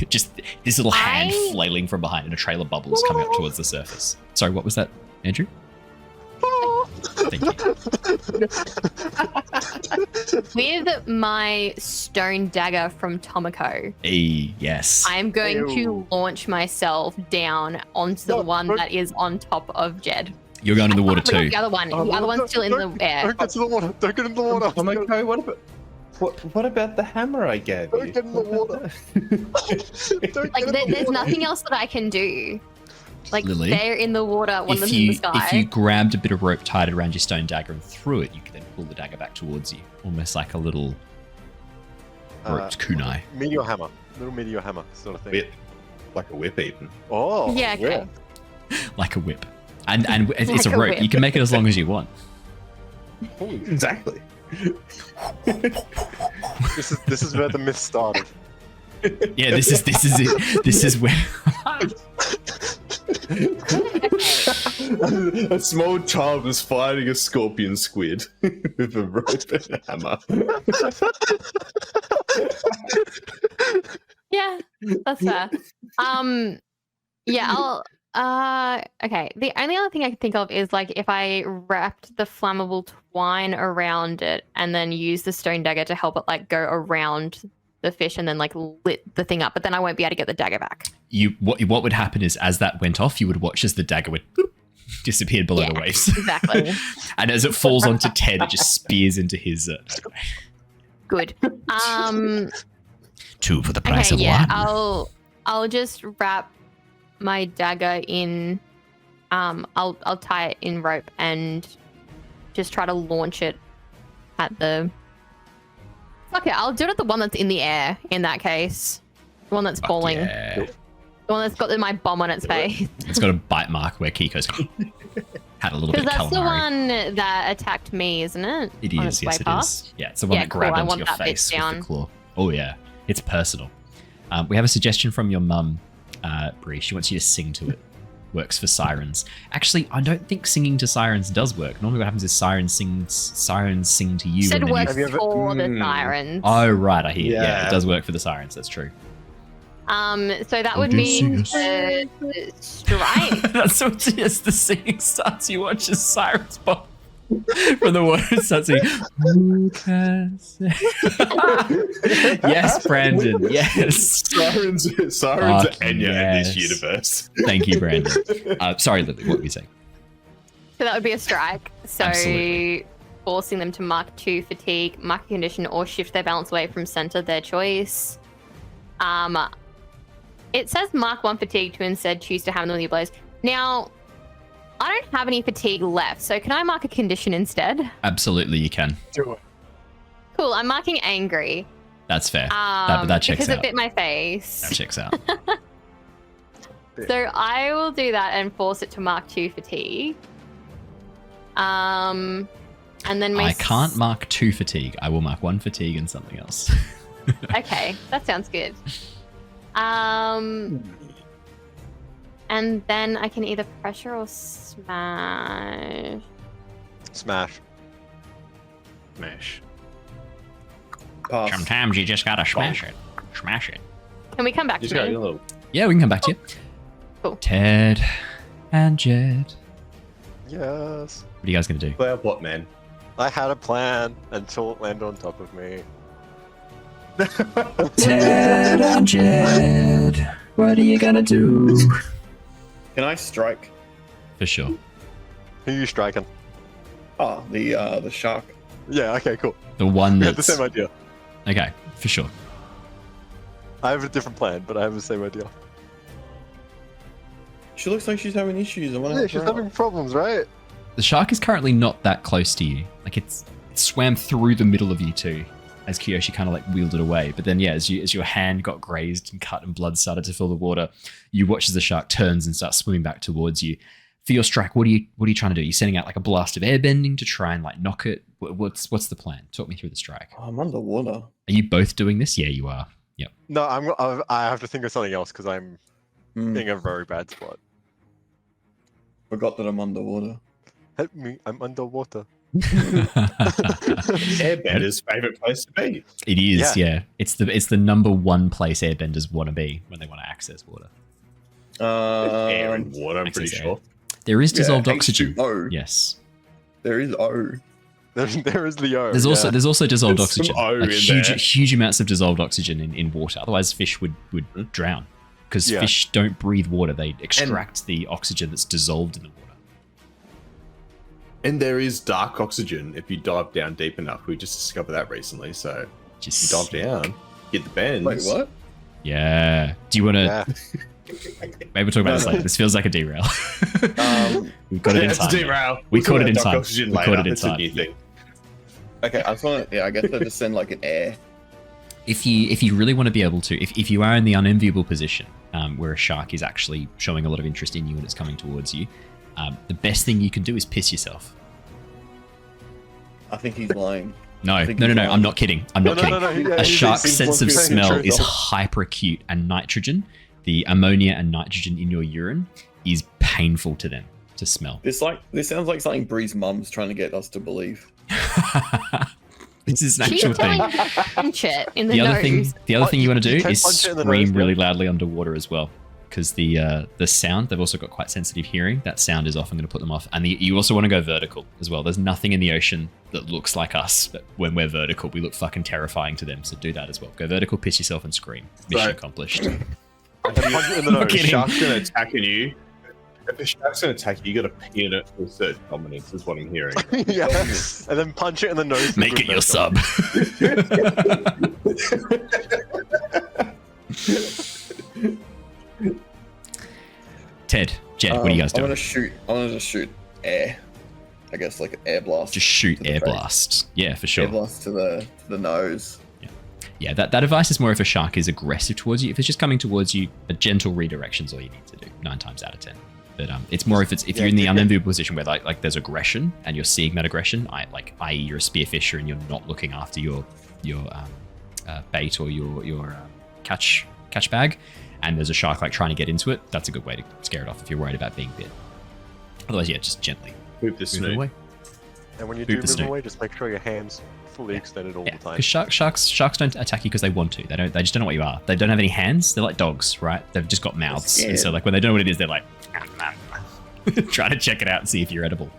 Just this little hand flailing from behind, and a trail of bubbles coming up towards the surface. Sorry, what was that, Andrew? Thank you. With my stone dagger from Tomoko, Yes. I'm going to launch myself down onto the one that is on top of Jedd. You're going in the water too. The other one. The other one's still in the air. Don't get to the water. Don't get in the water. Oh my god, what about the hammer I gave Don't you? get in the water. Don't Like, get in the there's water. nothing else that I can do. Like, Lily, they're in the water, one of them's in the sky. If you grabbed a bit of rope, tied it around your stone dagger and threw it, you could then pull the dagger back towards you. Almost like a little roped kunai. Meteor hammer. Little meteor hammer sort of thing. Whip. Like a whip even. Oh, Yeah, okay. Like a whip. And it's Like a a rope. whip. You can make it as long as you want. Exactly. This is where the myth started. Yeah, this is it. This is where A small child was fighting a scorpion squid with a rope and a hammer. That's fair. Yeah, okay. The only other thing I can think of is like if I wrapped the flammable twine around it and then used the stone dagger to help it like go around the fish and then like lit the thing up, but then I won't be able to get the dagger back. What would happen is as that went off, you would watch as the dagger would disappear below the waves. Exactly. And as it falls onto Ted, it just spears into his. Good. 2 for the price Okay, of yeah, 1. I'll just wrap my dagger in. I'll tie it in rope and just try to launch it at the. Okay, I'll do it at the one that's in the air. In that case, the one that's falling. Yeah. The one that's got my bomb on its face. It's got a bite mark where Keeko's had a little bit Because of that's the calamari. one that attacked me, isn't it? It On is, its yes, way it past? is. Yeah, it's the one Yeah, that cool, grabbed I onto want your that bit face with down. the claw. Oh yeah, it's personal. We have a suggestion from your mum, Bree. She wants you to sing to it. Works for sirens. Actually, I don't think singing to sirens does work. Normally what happens is sirens sing to you. Said and then works you... for the sirens. Oh, right, I hear. Yeah, Yeah. it does work for the sirens. That's true. So that Oh, would do mean sing the strike. That's what it is. The singing starts. You watch as sirens pop from the water and start singing. Who can say? Yes, Brandon. Yes. Sirens are Enya in yes. this universe. Thank you, Brandon. Sorry, Lily. What were you saying? So that would be a strike. So Absolutely. forcing them to mark 2 fatigue, mark a condition, or shift their balance away from center, their choice. It says mark 1 fatigue to instead choose to have them with your blows. Now, I don't have any fatigue left, so can I mark a condition instead? Absolutely, you can. Do it. Cool, I'm marking angry. That's fair. That checks because out. it bit my face. That checks out. So I will do that and force it to mark 2 fatigue. And then I can't mark 2 fatigue. I will mark 1 fatigue and something else. Okay, that sounds good. And then I can either pressure or smash. Smash. Smash. Pass. Sometimes you just gotta smash it. Smash it. Can we come back Just to got me? a little. Yeah, we can come back to you. Cool. Ted and Jedd. Yes. What are you guys gonna do? Play up what, man? I had a plan until it landed on top of me. Ted and Jedd. What are you gonna do? Can I strike? For sure. Who are you striking? Oh, the shark. Yeah, okay, cool. The one We had the that's same idea. okay. For sure. I have a different plan, but I have the same idea. She looks like she's having issues. I want to Yeah, help she's her out. having problems, right? The shark is currently not that close to you. Like it swam through the middle of you two, as Kyoshi kind of like wheeled it away. But then yeah, as your hand got grazed and cut and blood started to fill the water, you watch as the shark turns and starts swimming back towards you. For your strike, what are you trying to do? Are you sending out like a blast of airbending to try and like knock it? What's the plan? Talk me through the strike. Oh, I'm underwater. Are you both doing this? Yeah, you are. Yep. No, I have to think of something else because I'm Hmm. in a very bad spot. Forgot that I'm underwater. Help me, I'm underwater. Airbender's favorite place to be. It is, Yeah. yeah. It's the number one place airbenders want to be when they want to access water. Air and water, I'm pretty access air. sure. There is dissolved oxygen. H2O. Yes. There is O. There is the O. There's also dissolved There's some oxygen. O Like in huge there. huge amounts of dissolved oxygen in water. Otherwise fish would drown. Because Yeah. fish don't breathe water. They extract the oxygen that's dissolved in the water. And there is dark oxygen if you dive down deep enough. We just discovered that recently. So Just you dive down, hit the bends. Wait, what? Yeah. Do you want to? Yeah. Maybe we'll talk about this No. later. This feels like a derail. Um, We've got it in It's a time. derail. We We'll caught talk it in about dark time. oxygen We later. caught it in It's a time. new thing. okay, I just want to. Yeah, I guess I just send like an air. If you really want to be able to, if you are in the unenviable position where a shark is actually showing a lot of interest in you and it's coming towards you, the best thing you can do is piss yourself. I think he's lying. No, I think no, he's I'm lying. not kidding. I'm not kidding. A shark's sense of he's smell saying the is truth. hyper acute, and nitrogen, the ammonia and nitrogen in your urine, is painful to them to smell. This sounds like something Bree's mum's trying to get us to believe. This is an She's actual thing. telling you to punch it in the, The other nose. thing you want to You do can is punch it in the scream nose, really yeah. loudly underwater as well, because the sound, they've also got quite sensitive hearing. That sound is often going to put them off. And you also want to go vertical as well. There's nothing in the ocean that looks like us, but when we're vertical, we look fucking terrifying to them. So do that as well. Go vertical, piss yourself, and scream. Mission Right. accomplished. And punch it in the nose. Look at him. Shark's gonna attack you. If the shark's gonna attack you, you gotta pee in it to assert dominance, is what I'm hearing. Yeah. And then punch it in the nose. Make it your sub. Ted, Jedd, what are you guys I doing? want to shoot air. I guess like an air blast. Just shoot to the air face. blasts. Yeah, for sure. Air blast to the nose. Yeah, that advice is more if a shark is aggressive towards you. If it's just coming towards you, a gentle redirection is all you need to do, 9 times out of 10. But it's more if you're in the unenviable position where like there's aggression and you're seeing that aggression, i.e. you're a spearfisher and you're not looking after your bait or your catch bag, and there's a shark like trying to get into it. That's a good way to scare it off if you're worried about being bit. Otherwise, yeah, just gently Move the move it snoot. away. And when you Boot do the move snoot. away, just make sure your hands fully extended all Yeah, the time. because sharks don't attack you because they want to. They just don't know what you are. They don't have any hands. They're like dogs, right? They've just got mouths, and so like when they don't know what it is, they're like trying to check it out and see if you're edible.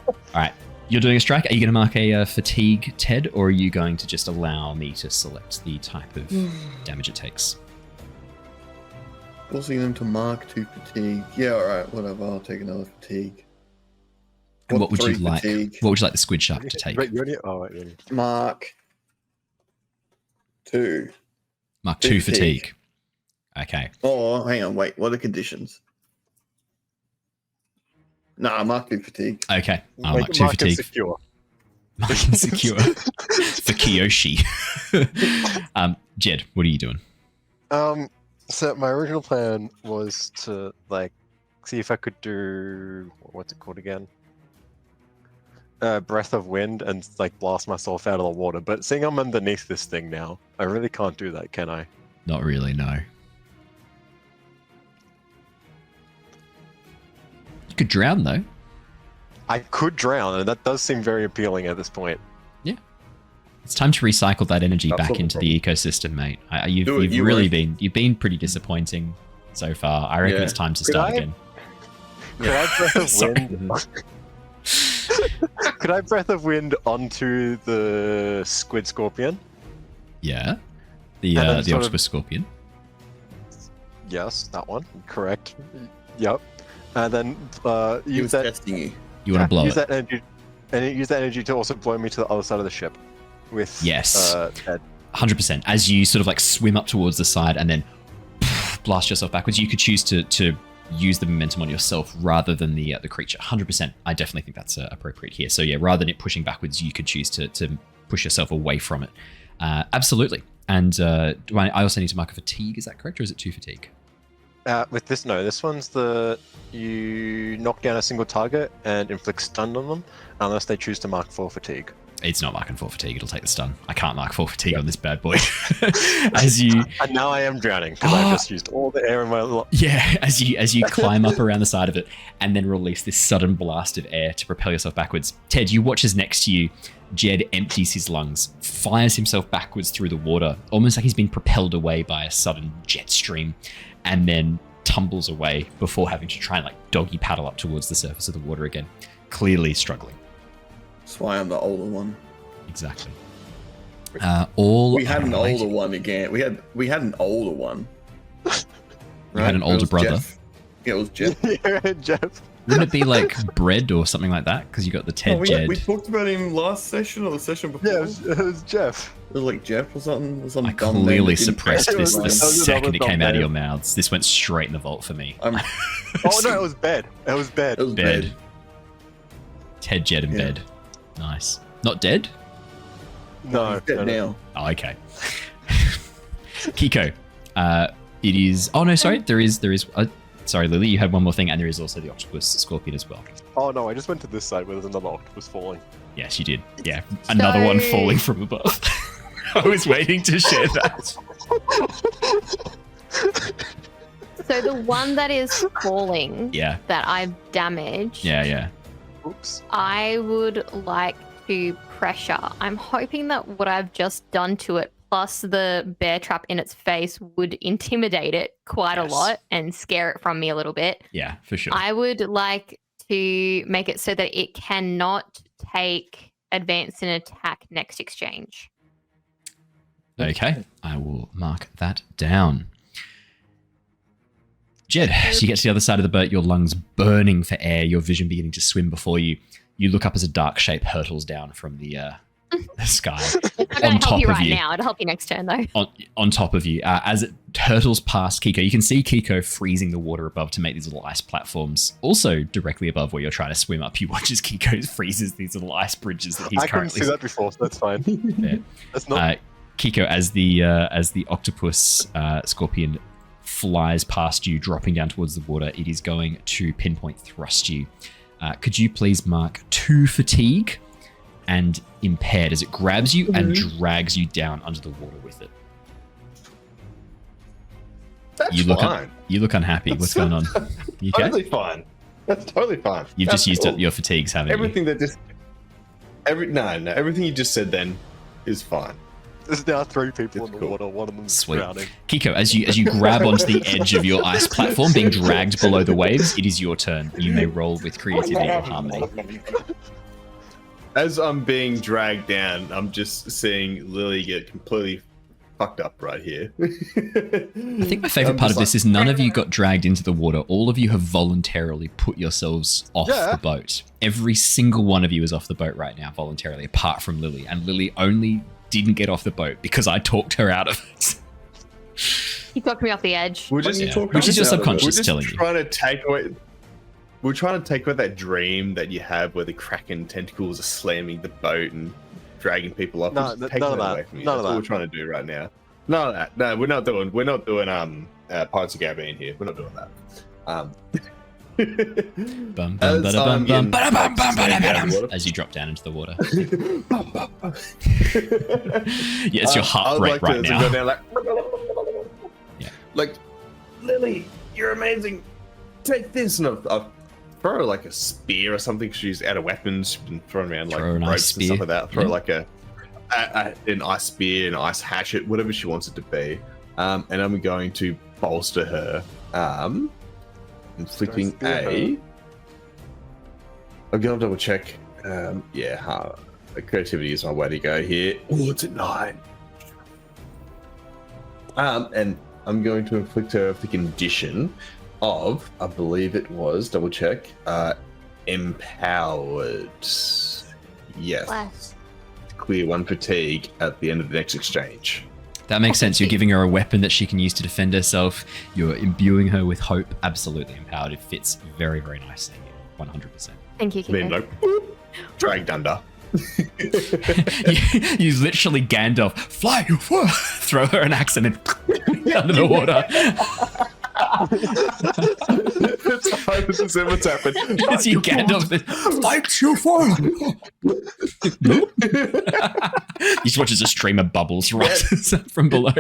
All right, you're doing a strike. Are you going to mark a fatigue, Ted, or are you going to just allow me to select the type of damage it takes? Forcing them to mark 2 fatigue. Yeah, alright, whatever. I'll take another fatigue. And what would you 3 like? fatigue. What would you like the squid shark to take? Wait, you already? Oh, wait, really? Mark 2. Mark 2 2 fatigue. fatigue. Okay. Oh, hang on, wait. What are the conditions? Nah, mark 2 fatigue. Okay. I'll Make mark it 2 mark and fatigue. secure. Mark and secure for Kyoshi. Jedd, what are you doing? So my original plan was to like see if I could do what's it called again? Breath of wind and like blast myself out of the water. But seeing I'm underneath this thing now, I really can't do that, can I? Not really, no. You could drown though. I could drown, and that does seem very appealing at this point. It's time to recycle that energy That's back not the into the ecosystem, mate. You've Do it, you really won't. you've been pretty disappointing so far. I reckon Yeah. it's time to Could start I? again. Could I breath of Sorry. wind? Could I breath of wind onto the squid scorpion? Yeah. The And then the sort of- octopus scorpion. Yes, that one. Correct. Yep. And then He use was that. testing you. You want to blow use it? that energy, and use that energy to also blow me to the other side of the ship. With Yes. Jedd. 100%. As you sort of like swim up towards the side and then blast yourself backwards, you could choose to use the momentum on yourself rather than the creature. 100%. I definitely think that's appropriate here. So yeah, rather than it pushing backwards, you could choose to push yourself away from it. Absolutely. And do I also need to mark a fatigue? Is that correct, or is it 2 fatigue? With this, no. This one's you knock down a single target and inflict stun on them, unless they choose to mark 4 fatigue. It's not marking 4 fatigue. It'll take the stun. I can't mark 4 fatigue on this bad boy. As you And now I am drowning because I've just used all the air in my. Yeah, as you climb up around the side of it and then release this sudden blast of air to propel yourself backwards. Ted, you watch as next to you, Jedd empties his lungs, fires himself backwards through the water, almost like he's been propelled away by a sudden jet stream, and then tumbles away before having to try and like doggy paddle up towards the surface of the water again, clearly struggling. That's why I'm the older one. Exactly. We had an right. older one again. We had an older one. You had an It older was brother. Jeff. Yeah, it was Jeff. Yeah, Jeff. Wouldn't it be like bread or something like that? Because you got the Ted Oh, Jedd. we talked about him last session or the session before. Yeah, it was Jeff. It was like Jeff or something. Some I dumb name clearly that didn't suppressed fit this the the line. second it dumb came out of name. your mouths. This went straight in the vault for me. I'm- Oh no, it was bed. It was bed. It was Bed. bed. Ted Jedd in Yeah. bed. Nice. Not dead? No, He's dead no, no. now. Oh, okay. Keeko. It is. Oh no, sorry. There is. Sorry, Lilly. You had one more thing, and there is also the octopus scorpion as well. Oh no, I just went to this side where there's another octopus falling. Yes, you did. Yeah, another one falling from above. I was waiting to share that. So the one that is falling Yeah. that I've damaged, Yeah. Oops. I would like to pressure. I'm hoping that what I've just done to it, plus the bear trap in its face, would intimidate it quite a lot and scare it from me a little bit. Yeah, for sure. I would like to make it so that it cannot take advance and attack next exchange. Okay, I will mark that down. Jedd, as you get to the other side of the boat, your lungs burning for air, your vision beginning to swim before you. You look up as a dark shape hurtles down from the sky. I'm going to help you right now. It'll help you next turn, though. On top of you, as it hurtles past Keeko, you can see Keeko freezing the water above to make these little ice platforms. Also, directly above where you're trying to swim up, you watch as Keeko freezes these little ice bridges that he's currently... I couldn't see that before, so that's fine. Yeah. That's not... Keeko, as the octopus scorpion flies past you, dropping down towards the water, it is going to pinpoint thrust you. Could you please mark 2 fatigue and impaired as it grabs you and drags you down under the water with it? That's fine. You look unhappy. What's going on? You okay? Totally fine. That's totally fine. You've just used up your fatigues, haven't everything you? That just everything you just said then is fine. There's now 3 people in the water. One of them's drowning. Keeko, as you grab onto the edge of your ice platform, being dragged below the waves, it is your turn. You may roll with creativity or harmony. As I'm being dragged down, I'm just seeing Lilly get completely fucked up right here. I think my favorite part of this is none of you got dragged into the water. All of you have voluntarily put yourselves off the boat. Every single one of you is off the boat right now voluntarily, apart from Lilly. And Lilly only didn't get off the boat because I talked her out of it. You talked me off the edge. Which is your subconscious telling you. We're trying to take away that dream that you have where the kraken tentacles are slamming the boat and dragging people up. None of that. That's what we're trying to do right now. None of that. No, we're not doing Pirates of the Caribbean here. We're not doing that. As you drop down into the water. Yeah, it's your heart rate right now. Go down like, Lilly, you're amazing. Take this, and I'll throw her like a spear or something. Cause she's out of weapons. She's been throwing around like ropes and stuff like that. Throw like an ice spear, an ice hatchet, whatever she wants it to be. And I'm going to bolster her. Inflicting a. I'm gonna double check. Creativity is my way to go here. Oh, it's a 9. And I'm going to inflict her with the condition of, I believe it was, double check, empowered. Yes. Bless. Clear 1 fatigue at the end of the next exchange. That makes sense. You're giving her a weapon that she can use to defend herself. You're imbuing her with hope. Absolutely empowered. It fits very, very nicely here. 100%. Thank you, Keeko. Then like, dragged under. you literally Gandalf, fly, throw her an axe and then under the water. That's 100% what's happened. As you Gandalf, fight you for. You just watch as a stream of bubbles rises up from below,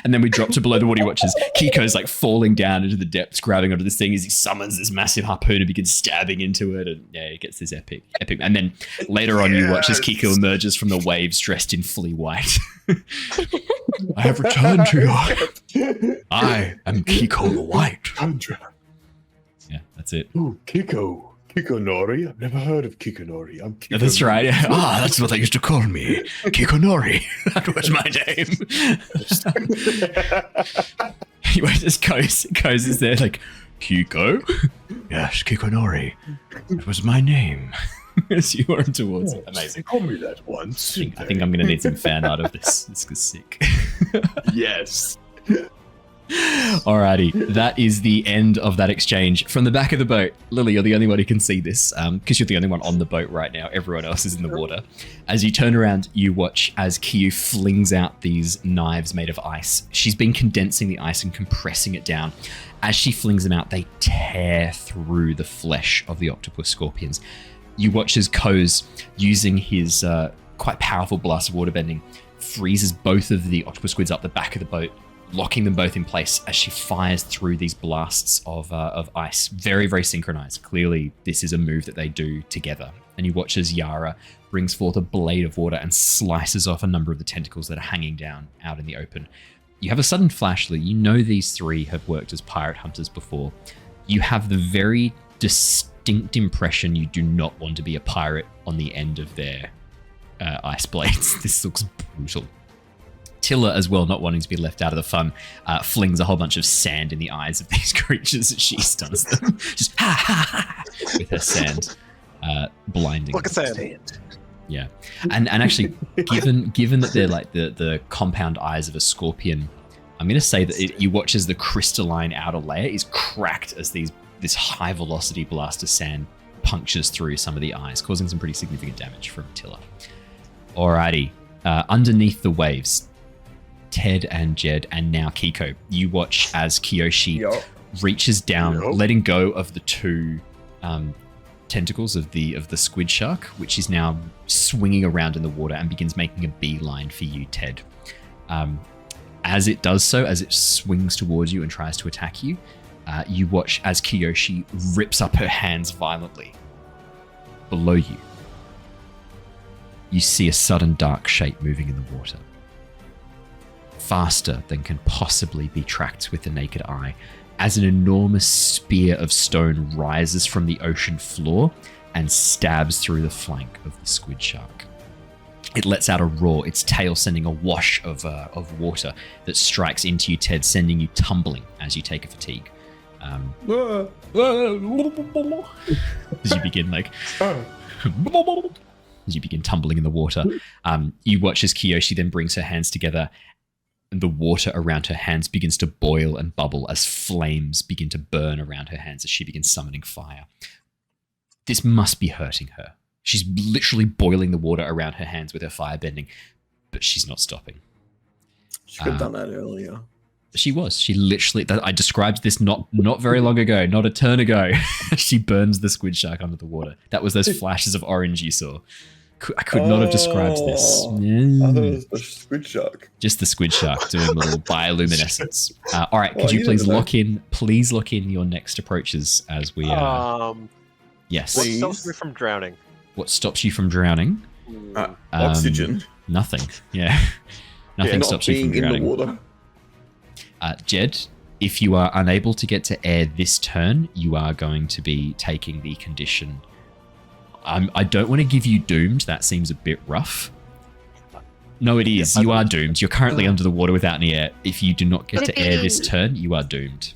and then we drop to below the water. You watch as Keeko's like falling down into the depths, grabbing onto this thing as he summons this massive harpoon and begins stabbing into it, and yeah, it gets this epic. And then later on, you watch as Keeko emerges from the waves dressed in fully white. I have returned to you. I am Keeko the White. Yeah, that's it. Ooh, Keeko. Keeko Nori? I've never heard of Keeko Nori. I'm Keeko. That's right. Yeah. That's what they used to call me. Keeko Nori. That was my name. Anyway, just Koz is there like, Keeko? Yes, Keeko Nori. That was my name. As you run towards it. Amazing. Call me that once. I think I'm going to need some fan art of this. This is sick. Yes. Alrighty, that is the end of that exchange. From the back of the boat, Lilly, you're the only one who can see this because you're the only one on the boat right now. Everyone else is in the water. As you turn around, you watch as Kyu flings out these knives made of ice. She's been condensing the ice and compressing it down. As she flings them out, they tear through the flesh of the octopus scorpions. You watch as Koz, using his quite powerful blast of waterbending, freezes both of the octopus squids up the back of the boat, locking them both in place as she fires through these blasts of ice. Very, very synchronized. Clearly, this is a move that they do together. and you watch as Yara brings forth a blade of water and slices off a number of the tentacles that are hanging down out in the open. You have a sudden flash that you know these three have worked as pirate hunters before. You have the very distinct impression you do not want to be a pirate on the end of their ice blades. This looks brutal. Tilla, as well, not wanting to be left out of the fun, flings a whole bunch of sand in the eyes of these creatures as she stuns them. Just ha ha ha with her sand, blinding. Look at sand. Yeah, and actually, given that they're like the compound eyes of a scorpion, I'm going to say that you watch as the crystalline outer layer is cracked as this high velocity blast of sand punctures through some of the eyes, causing some pretty significant damage from Tilla. Alrighty, underneath the waves, Ted and Jedd and now Keeko, you watch as Kyoshi reaches down, letting go of the two tentacles of the squid shark, which is now swinging around in the water and begins making a beeline for you, Ted. As it does so, as it swings towards you and tries to attack you, you watch as Kyoshi rips up her hands violently. Below you, you see a sudden dark shape moving in the water. Faster than can possibly be tracked with the naked eye, as an enormous spear of stone rises from the ocean floor and stabs through the flank of the squid shark. It lets out a roar, its tail sending a wash of water that strikes into you, Ted, sending you tumbling as you take a fatigue. As you begin as you begin tumbling in the water, you watch as Kyoshi then brings her hands together, and the water around her hands begins to boil and bubble as flames begin to burn around her hands as she begins summoning fire. This must be hurting her. She's literally boiling the water around her hands with her fire bending, but she's not stopping. She could have done that earlier. She was. She literally... I described this not very long ago, not a turn ago. She burns the squid shark under the water. That was those flashes of orange you saw. I could not have described this. I thought it was the squid shark. Just the squid shark doing a little bioluminescence. All right, could you please lock in your next approaches as we... yes. What stops me from drowning? What stops you from drowning? Oxygen. Nothing. Yeah. Nothing stops you from drowning. In the water. Jedd, if you are unable to get to air this turn, you are going to be taking the condition. I don't want to give you doomed. That seems a bit rough. No, it is. You are doomed. You're currently under the water without any air. If you do not get to air this turn, you are doomed.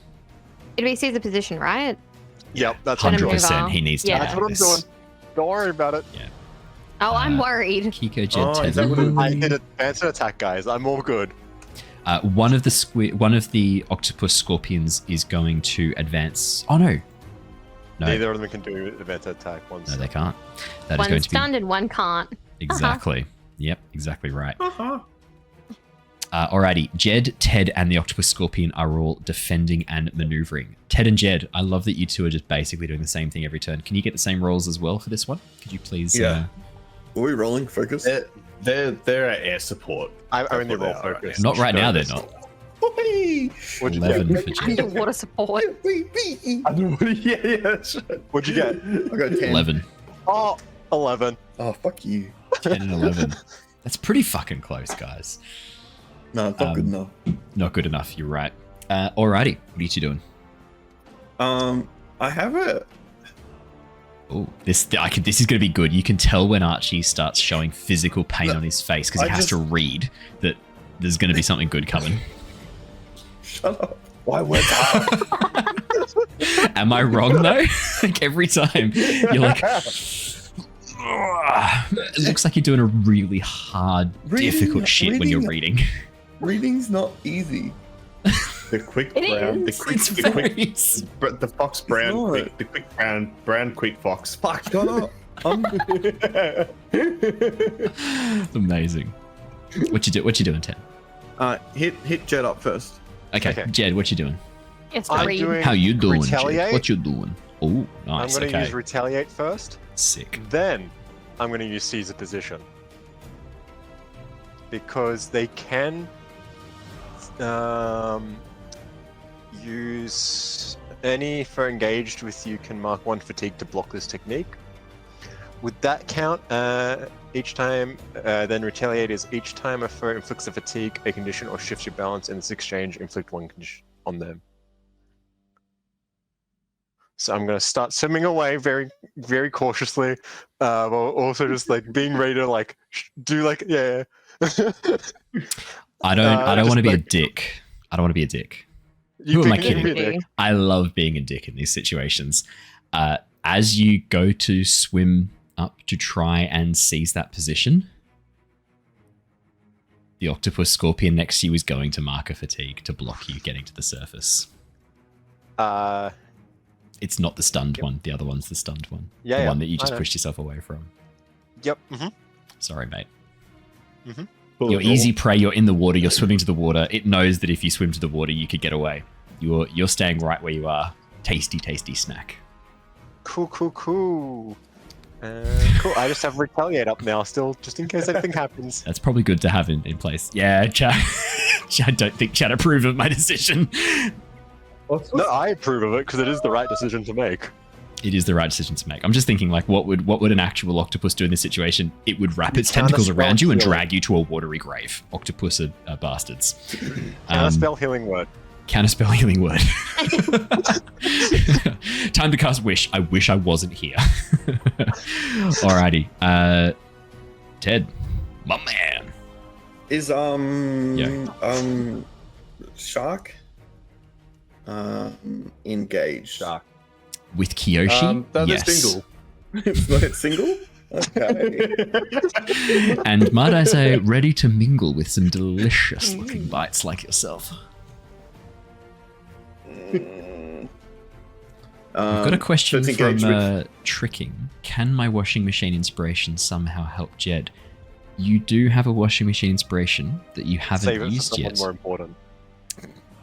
It'd be Caesar position, right? Yep, that's what I'm doing. 100% he needs to Yeah. have That's what I'm this. doing. Don't worry about it. Yeah. Oh, I'm worried. Keeko, Jedd, is that what Ted. I did advance an attack, guys. I'm all good. One of the octopus scorpions is going to advance. Oh no. No. Neither of them can do advance attack once. No, they can't. That is One's going to be stunned and one can't. exactly. Yep, exactly right. Alrighty, Jedd, Ted, and the octopus scorpion are all defending and maneuvering. Ted and Jedd, I love that you two are just basically doing the same thing every turn. Can you get the same rolls as well for this one? Could you please? Yeah. Are we rolling focus? They're our air support. I'm in the That's what roll they are, focus. Not right now. They're not. What'd you 11 get? for I Jedd. need water support. yeah, that's right. What'd you get? I got 10. 11. Oh, 11. Oh, fuck you. 10 and 11. That's pretty fucking close, guys. No, it's not good enough. Not good enough. You're right. Alrighty, what are you two doing? I have a... Oh, this is going to be good. You can tell when Archie starts showing physical pain on his face because he has to read that there's going to be something good coming. Shut up. Why work hard? Am I wrong though? Like every time you're like, it looks like you're doing a really hard, difficult shit when you're reading. Reading's not easy. The quick It brown, the is. quick, It's the very quick, the fox brown, not. quick, the quick brown quick fox. Fuck. Shut up. amazing. What you doing, Ted? Hit Jedd up first. Okay, Okay. Jedd, what you doing? It's I'm read. doing How you doing, Jedd? retaliate. What you doing? Oh, nice. I'm going to Okay, use retaliate first. sick. Then I'm going to use Caesar position. Because they can use any for engaged with you can mark 1 fatigue to block this technique. Would that count? Each time, then retaliate is each time a foe inflicts a fatigue, a condition, or shifts your balance in this exchange, inflict one condition on them. So I'm gonna start swimming away very, very cautiously, while also just like being ready to like do like I don't want to be a like- dick. I don't want to be a dick. You Who am I can be a kidding? dick. I love being a dick in these situations. As you go to swim up to try and seize that position, the octopus scorpion next to you is going to mark a fatigue to block you getting to the surface. It's not the stunned one. The other one's the stunned one. Yeah, the yeah, one that you I just know. pushed yourself away from. Yep. Sorry, mate. Cool, You're cool. easy prey. You're in the water. You're swimming to the water. It knows that if you swim to the water, you could get away. You're staying right where you are. Tasty, tasty snack. Cool. Cool. I just have retaliate up now, still, just in case anything happens. That's probably good to have in place. Yeah, Chad. I don't think Chad approved of my decision. No, I approve of it because it is the right decision to make. It is the right decision to make. I'm just thinking, like, what would an actual octopus do in this situation? It would wrap its tentacles around you and drag you to a watery grave. Octopus are bastards. Counterspell healing word. Counterspell healing word. Time to cast wish. I wish I wasn't here. Alrighty. Ted, my man. Is Shark engaged? Shark. With Kyoshi, That is yes. single. It's not single? Okay. And might I say, ready to mingle with some delicious-looking bites like yourself. I've got a question so it's from engaged with- Tricking. Can my washing machine inspiration somehow help Jedd? You do have a washing machine inspiration that you haven't Save it for used someone yet. more important.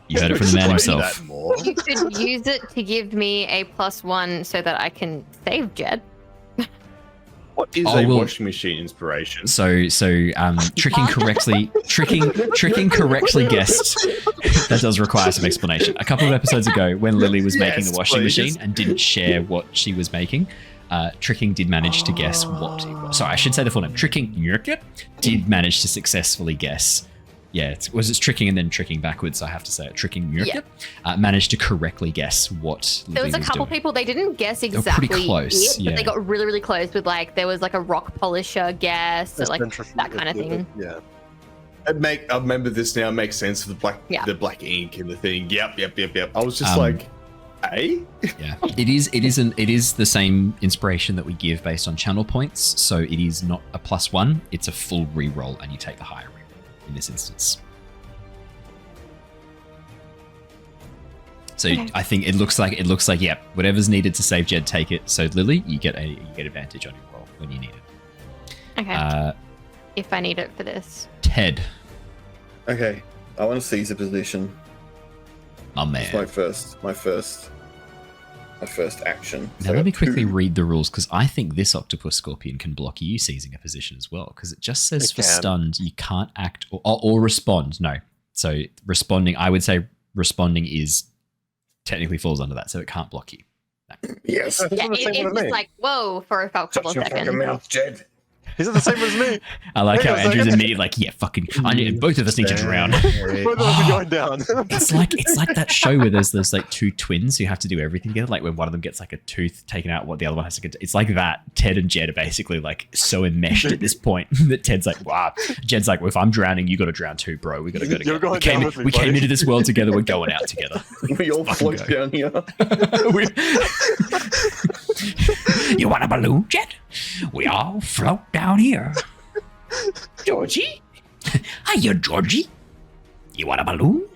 You heard it from the man Explain himself. that more. You could use it to give me a +1 so that I can save Jedd. What is Oh, a well- washing machine inspiration? So, tricking correctly guessed. That does require some explanation. A couple of episodes ago, when Lilly was making the washing please. machine and didn't share what she was making, Tricking did manage to guess what it was. Sorry, I should say the full name. Tricking did manage to successfully guess. Yeah, it's Tricking and then Tricking backwards. I have to say it. Tricking managed to correctly guess what Lilly There was a couple doing. people, they didn't guess were exactly pretty close, it, yeah. but they got really, really close with like, there was like a rock polisher guess, or like that kind of thing. Yeah. I remember this now. It makes sense for the black ink and the thing. Yep. I was just like, eh? Yeah, it is the same inspiration that we give based on channel points. So it is not a +1; it's a full reroll, and you take the higher reroll in this instance. So Okay. I think it looks like yeah, whatever's needed to save Jedd, take it. So Lilly, you get advantage on your roll when you need it. Okay. If I need it for this. Ted, Okay. I want to seize a position. my It's my man. first action. Now So let me quickly 2. read the rules because I think this octopus scorpion can block you seizing a position as well because it just says It for can. stunned you can't act or respond. No, so responding. I would say responding is technically falls under that, so it can't block you. Yes. That's Yeah, the same it's one as just me. like, whoa, for a couple of Shut your fucking seconds. mouth, Jedd. Is it the same as me? I like Wait how a Andrew's second. immediately like, yeah, fucking, both of us need to drown. Both of us are going down. It's like that show where there's those like two twins who have to do everything together. Like when one of them gets like a tooth taken out, what the other one has to get. It's like that. Ted and Jedd are basically like so enmeshed at this point that Ted's like, wow. Jedd's like, well, if I'm drowning, you got to drown too, bro. We got to go You're together. going down with me, We came buddy. into this world together. We're going out together. We all Fucking float go. down here. You want a balloon, Jedd? We all float down here. Georgie? Hiya, Georgie. You want a balloon?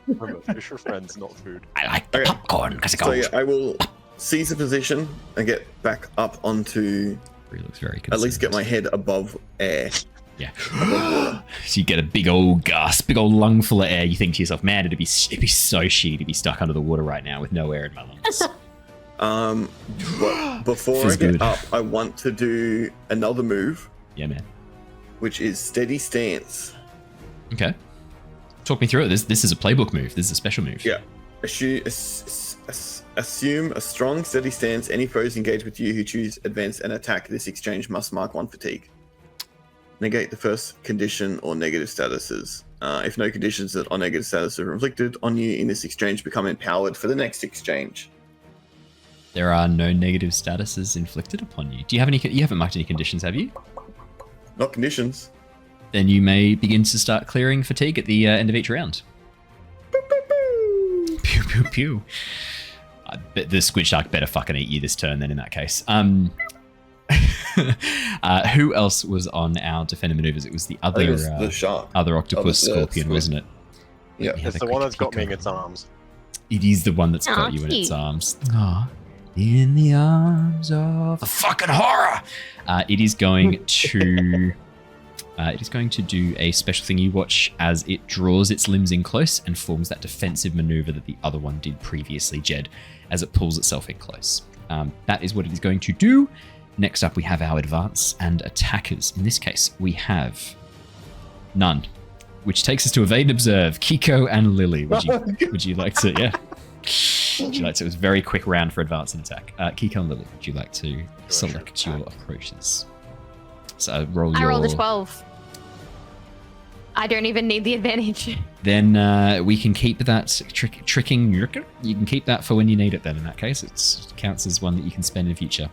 Remember, fish are friends, not food. I like the Okay. popcorn because it So goes. yeah, I will seize a position and get back up onto, Bree looks very at least get concerned. my head above air. Yeah. So you get a big old gasp, big old lung full of air. You think to yourself, man, it'd be so shitty to be stuck under the water right now with no air in my lungs. But before Feels I get good. up, I want to do another move, Yeah, man. which is steady stance. Okay. Talk me through it. This is a playbook move. This is a special move. Yeah. Assume a strong, steady stance. Any foes engaged with you who choose advance and attack this exchange must mark 1 fatigue. Negate the first condition or negative statuses. If no conditions or negative status are inflicted on you in this exchange, become empowered for the next exchange. There are no negative statuses inflicted upon you. Do you have any? You haven't marked any conditions, have you? Not conditions. Then you may begin to start clearing fatigue at the end of each round. Pew pew pew. I bet the squid shark better fucking eat you this turn. Then in that case, who else was on our defender maneuvers? It was the other the shark, other octopus scorpion, wasn't it? Yeah, It's the one that's got me in its arms. It is the one that's got you in its arms. Aw. In the arms of the fucking horror. It is going to do a special thing. You watch as it draws its limbs in close and forms that defensive maneuver that the other one did previously, Jedd, as it pulls itself in close. That is what it is going to do. Next up, we have our advance and attackers. In this case, we have none, which takes us to evade and observe. Keeko and Lilly. Would you like to? Yeah. Would you like to? It was a very quick round for advance and attack. Keeko and Lilly, would you like to select your approaches? So I rolled a 12. I don't even need the advantage. Then we can keep that tricking. You can keep that for when you need it. Then in that case, it counts as one that you can spend in future.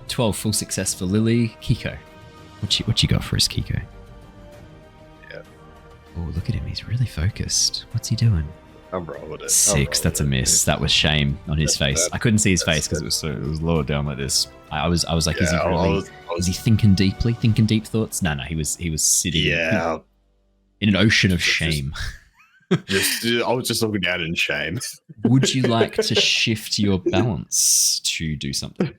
12 full success for Lilly. Keeko, what you got for us, Keeko? Yeah. Oh, look at him. He's really focused. What's he doing? I'm rolling it. 6. That's a miss. That was shame on his face. I couldn't see his face because it was lowered down like this. I was like, is he really? Is he thinking deeply? Thinking deep thoughts? No, he was sitting in an ocean of shame. I was just looking down in shame. Would you like to shift your balance to do something?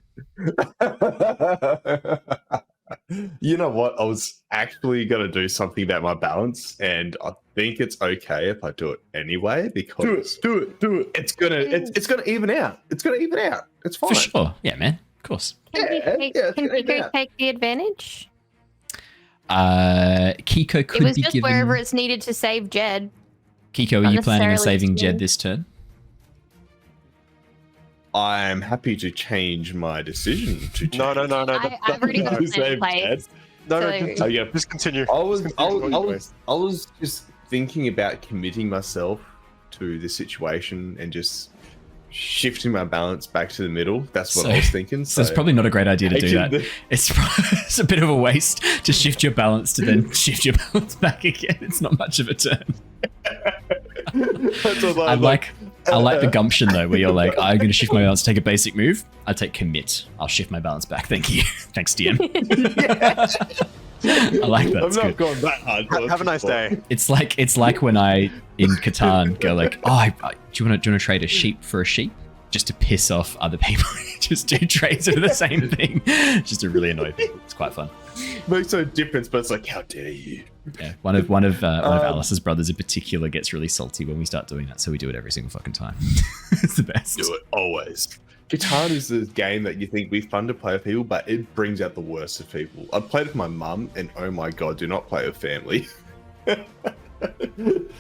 You know what? I was actually going to do something about my balance, and I think it's okay if I do it anyway because Do it. it's gonna even out. It's gonna even out. It's fine. For sure. Yeah, man. Of course. Can Keeko take the advantage? Keeko could It was be just given... wherever it's needed to save Jedd. Keeko, are Not you planning on necessarily saving to- Jedd this turn? I'm happy to change my decision to change. No. I've already got a plan Save in place. No, So- just continue. I was just thinking about committing myself to the situation and just shifting my balance back to the middle. That's what I was thinking. So it's probably not a great idea to do that. taking It's a bit of a waste to shift your balance to then shift your balance back again. It's not much of a turn. I like the gumption though, where you're like, I'm going to shift my balance, take a basic move. I take commit. I'll shift my balance back. Thank you. Thanks, DM. I like that. I'm It's not good. going that hard. Have a nice day. It's like when I in Catan go like, do you want to trade a sheep for a sheep? Just to piss off other people. Just do trades of the same thing. Just to really annoy people. It's quite fun. Makes no difference, but it's like, how dare you? Yeah, one of Alice's brothers in particular gets really salty when we start doing that, so we do it every single fucking time. It's the best. Do it always. Catan is the game that you think we're fun to play with people, but it brings out the worst of people. I played with my mum, and oh my god, do not play with family.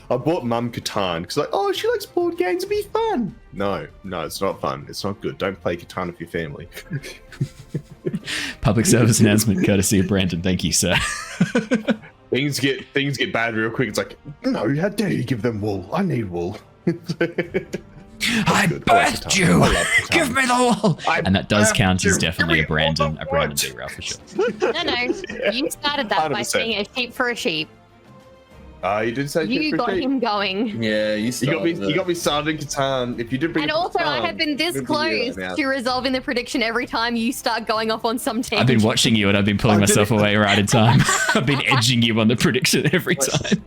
I bought mum Catan because like, oh, she likes board games, it'd be fun. No, it's not fun. It's not good. Don't play Catan with your family. Public service announcement courtesy of Brandon. Thank you, sir. Things get bad real quick. It's like, no, how dare you give them wool? I need wool. I birthed you. I love Catan. Give me the wool. And that does count as definitely a Give me Brandon all I want. derail for sure. No, you started that by 100%. saying a sheep for a sheep. You did say You got him going. Yeah, You got me started in Catan. If you did bring And up also, I Catan, have been this we'd be here close right now. to resolving the prediction every time you start going off on some tangent. I've been watching you and I've been pulling myself away right in time. I've been edging you on the prediction every time.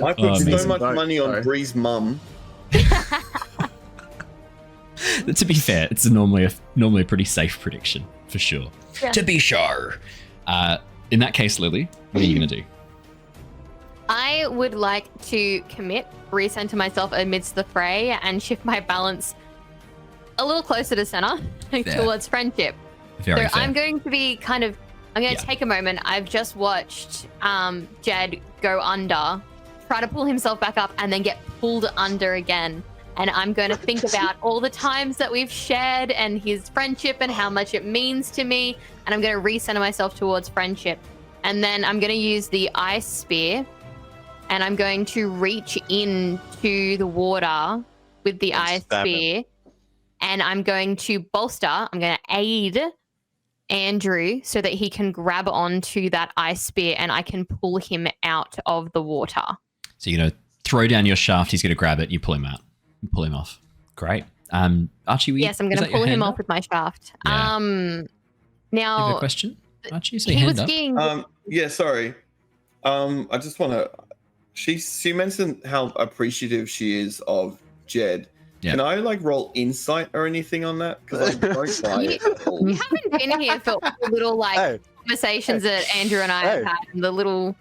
I put so amazing. much money on Bree's mum. To be fair, it's normally a pretty safe prediction for sure. Yeah. To be sure. In that case, Lilly, what are you going to do? I would like to commit, recenter myself amidst the fray, and shift my balance a little closer to center towards friendship. Very fair. I'm going to be I'm going to take a moment. I've just watched Jedd go under, try to pull himself back up, and then get pulled under again. And I'm going to think about all the times that we've shared and his friendship and how much it means to me. And I'm going to recenter myself towards friendship. And then I'm going to use the ice spear. And I'm going to reach into the water with the ice spear. And I'm going to bolster. I'm going to aid Andrew so that he can grab onto that ice spear and I can pull him out of the water. So you're going to throw down your shaft. He's going to grab it. You pull him out. You pull him off. Great. Archie, yes, I'm going to pull him off with my shaft. Yeah. Now, you have a question, Archie? So he was skiing. Yeah, sorry. I just want to. She mentioned how appreciative she is of Jedd. Yeah. Can I roll insight or anything on that? Because I don't buy it at all. You haven't been here for the little conversations that Andrew and I have had, and the little.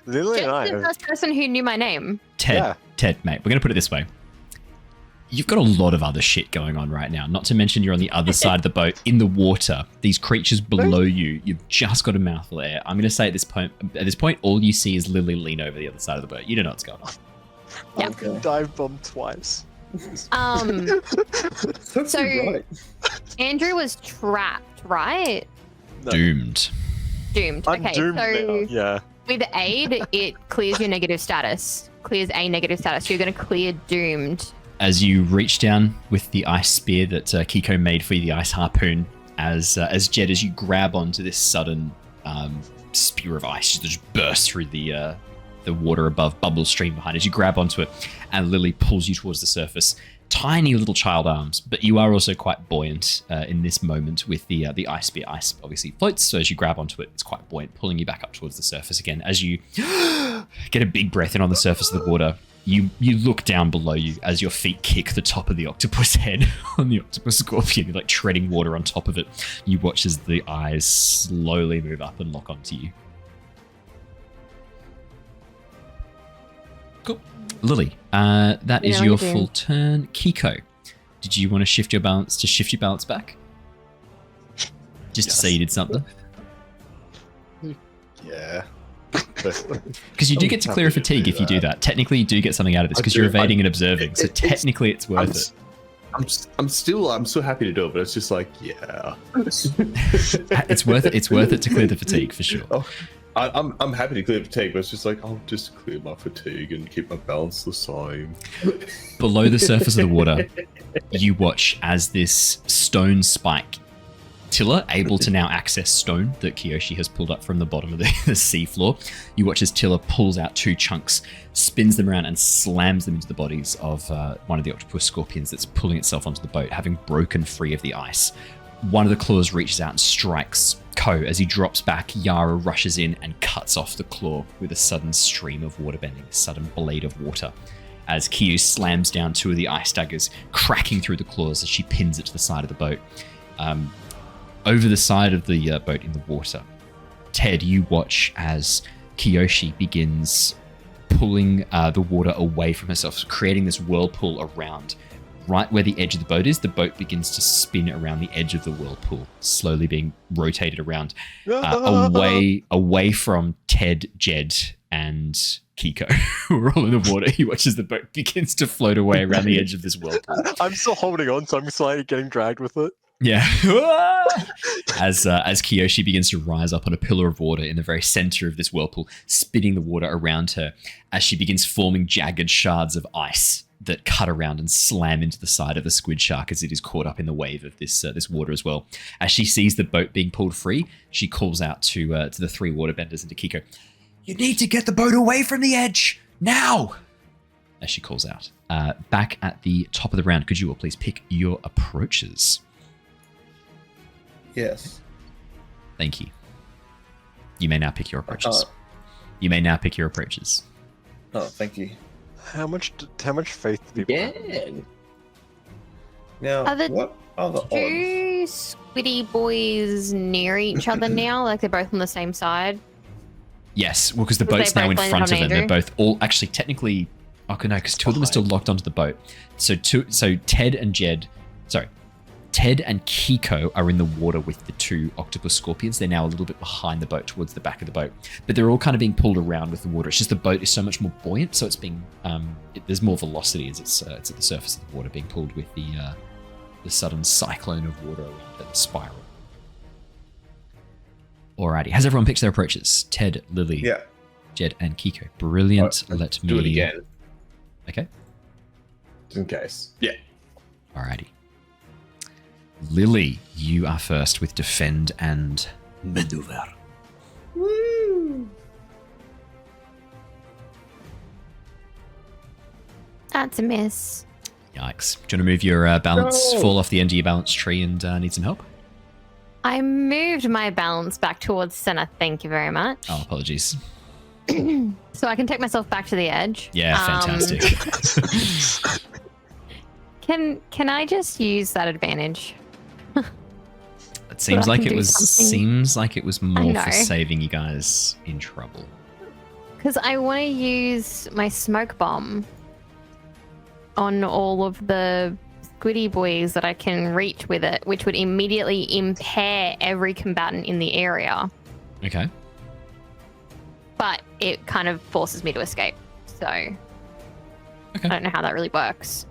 Lilly and I. The first person who knew my name. Ted, mate. We're going to put it this way. You've got a lot of other shit going on right now. Not to mention you're on the other side of the boat in the water. These creatures below you. You've just got a mouthful of air. I'm going to say at this point, all you see is Lilly lean over the other side of the boat. You don't know what's going on. Yeah. I've been dive bombed twice. So right. Andrew was trapped, right? No. Doomed. I'm okay, doomed so now. Yeah. with aid, it clears your negative status. Clears a negative status. So you're going to clear doomed. As you reach down with the ice spear that Keeko made for you, the ice harpoon, as Jedd, as you grab onto this sudden spear of ice, just bursts through the water above, bubble stream behind. As you grab onto it, and Lilly pulls you towards the surface. Tiny little child arms, but you are also quite buoyant in this moment with the ice spear. Ice obviously floats, so as you grab onto it, it's quite buoyant, pulling you back up towards the surface again. As you get a big breath in on the surface of the water, you look down below you as your feet kick the top of the octopus head on the octopus scorpion. You're treading water on top of it. You watch as the eyes slowly move up and lock onto you. Cool. Lilly, that is your full turn. Keeko, did you want to shift your balance back? Just to say you did something? Yeah. Because you do get to clear a fatigue if you do that. Technically, you do get something out of this because you're evading and observing. So technically, it's worth it. I'm still happy to do it, but it's just yeah. It's worth it. It's worth it to clear the fatigue for sure. I'm happy to clear fatigue, but it's just I'll just clear my fatigue and keep my balance the same. Below the surface of the water, you watch as this stone spike, Tilla, able to now access stone that Kyoshi has pulled up from the bottom of the seafloor. You watch as Tilla pulls out two chunks, spins them around and slams them into the bodies of one of the octopus scorpions that's pulling itself onto the boat, having broken free of the ice. One of the claws reaches out and strikes Ko. As he drops back, Yara rushes in and cuts off the claw with a sudden stream of waterbending, a sudden blade of water. As Kyu slams down two of the ice daggers, cracking through the claws as she pins it to the side of the boat. Over the side of the boat in the water, Ted, you watch as Kyoshi begins pulling the water away from herself, creating this whirlpool around. Right where the edge of the boat is, the boat begins to spin around the edge of the whirlpool, slowly being rotated around away from Ted, Jedd, and Keeko, who are all in the water. He watches the boat begins to float away around the edge of this whirlpool. I'm still holding on, so I'm slightly getting dragged with it. Yeah. As Kyoshi begins to rise up on a pillar of water in the very center of this whirlpool, spinning the water around her as she begins forming jagged shards of ice that cut around and slam into the side of the squid shark as it is caught up in the wave of this water as well. As she sees the boat being pulled free, she calls out to the three waterbenders and to Keeko, "You need to get the boat away from the edge, now!" As she calls out. Back at the top of the round, could you all please pick your approaches? Yes. Thank you. You may now pick your approaches. You may now pick your approaches. Oh, thank you. How much faith do people have? Now, what are the two odds? squiddy boys near each other now? Like they're both on the same side? Yes, well, because the boat's now in front of them. They're both all actually technically. Oh no, because two of them are still locked onto the boat. So Ted and Jedd. Sorry, Ted and Keeko are in the water with the two octopus scorpions. They're now a little bit behind the boat, towards the back of the boat, but they're all kind of being pulled around with the water. It's just the boat is so much more buoyant, so it's being there's more velocity as it's at the surface of the water, being pulled with the sudden cyclone of water around it, the spiral. Alrighty, has everyone picked their approaches? Ted, Lilly, Yeah. Jedd, and Keeko. Brilliant. Let me do it again, Okay. just in case. Yeah. Alrighty. Lilly, you are first with defend and maneuver. That's a miss. Yikes. Do you want to move your balance, No. fall off the end of your balance tree and need some help? I moved my balance back towards center. Thank you very much. Oh, apologies. So I can take myself back to the edge. Yeah, fantastic. Can I just use that advantage? It seems I like can it do was something. more know. for saving you guys in trouble. Because I want to use my smoke bomb on all of the squiddy boys that I can reach with it, which would immediately impair every combatant in the area. Okay. But it kind of forces me to escape. So I don't know how that really works.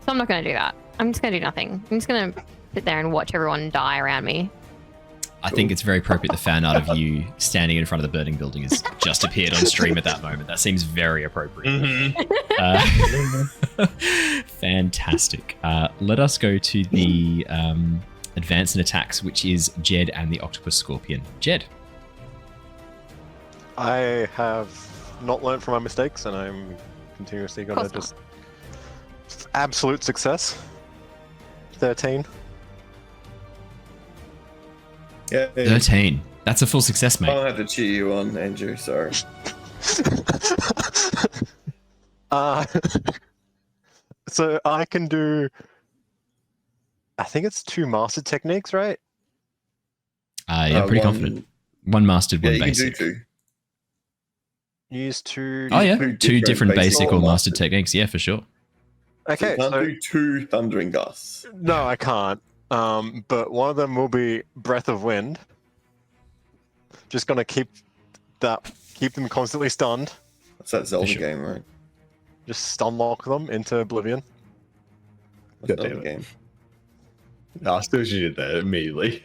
So I'm not going to do that. I'm just going to do nothing. I'm just going to sit there and watch everyone die around me. I think it's very appropriate the fan art of you standing in front of the burning building has just appeared on stream at that moment. That seems very appropriate. Fantastic. Let us go to the advance and attacks, which is Jedd and the octopus scorpion. Jedd. I have not learned from my mistakes, and I'm continuously going to course just absolute success. 13. Yeah. 13. That's a full success, mate. I'll have to cheer you on, Andrew. Sorry. So I can do. I think it's 2 mastered techniques, right? Yeah, pretty confident. One mastered, Yeah, one you can basic. do 2. Use 2. Oh yeah, Two two different basic basic or or mastered mastered. techniques. Yeah, for sure. Okay, You can't so do 2 thundering gusts. no, I can't. But one of them will be breath of wind. Just gonna keep them constantly stunned. That's that Zelda sure. game, right? Just stun lock them into oblivion. That's God Zelda damn it. game. I still wish you did that immediately.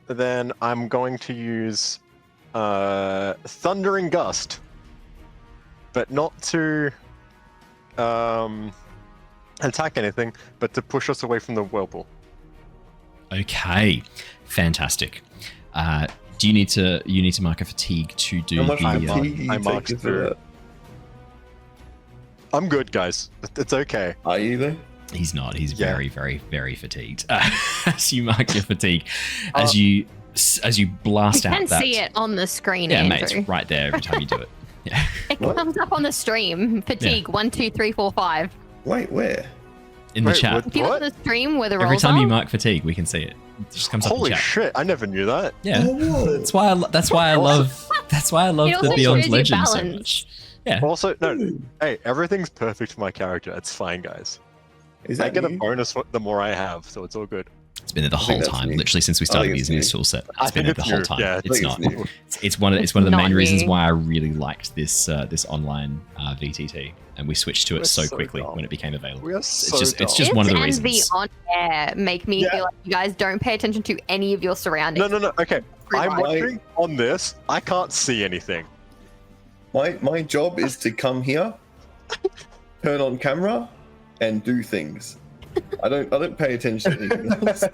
Then I'm going to use thundering gust, but not to attack anything, but to push us away from the whirlpool. Okay, fantastic. Do you need to mark a fatigue to do How much the? fatigue are you I marked taking for through. that? I'm good, guys. It's okay. Are you though? He's not. He's Yeah. very, very, very fatigued. As you mark your fatigue, as you blast You out can that. see it on the screen, Yeah, mate, Andrew. it's right there every time you do it. Yeah, It What? comes up on the stream. Fatigue 1, 2, 3, 4, 5. Wait, where? in the Wait, chat. what? If you look at the stream where the Every rolls time you are, mark fatigue, we can see it. It just comes up in Holy chat. shit! I never knew that. Yeah, Oh, that's why I love It also the Beyond shows your Legend so balance. much. Yeah, Also, no. Hey, everything's perfect for my character. It's fine, guys. Is I that get a new? bonus the more I have, so it's all good. it's been there the think whole that's time, new. literally since we I started think it's using this new. toolset. I It's been think there the it's whole new, time. yeah. I It's think not. it's new. It's one of the Not main reasons new. why I really liked this online VTT, and we switched to it We're so so quickly dumb. when it became available. We are so it's dumb. just one of the and reasons. the on air make me Yeah. feel like you guys don't pay attention to any of your surroundings. No. Okay, I'm Rewind. watching on this. I can't see anything. My job is to come here, turn on camera, and do things. I don't pay attention to anything else.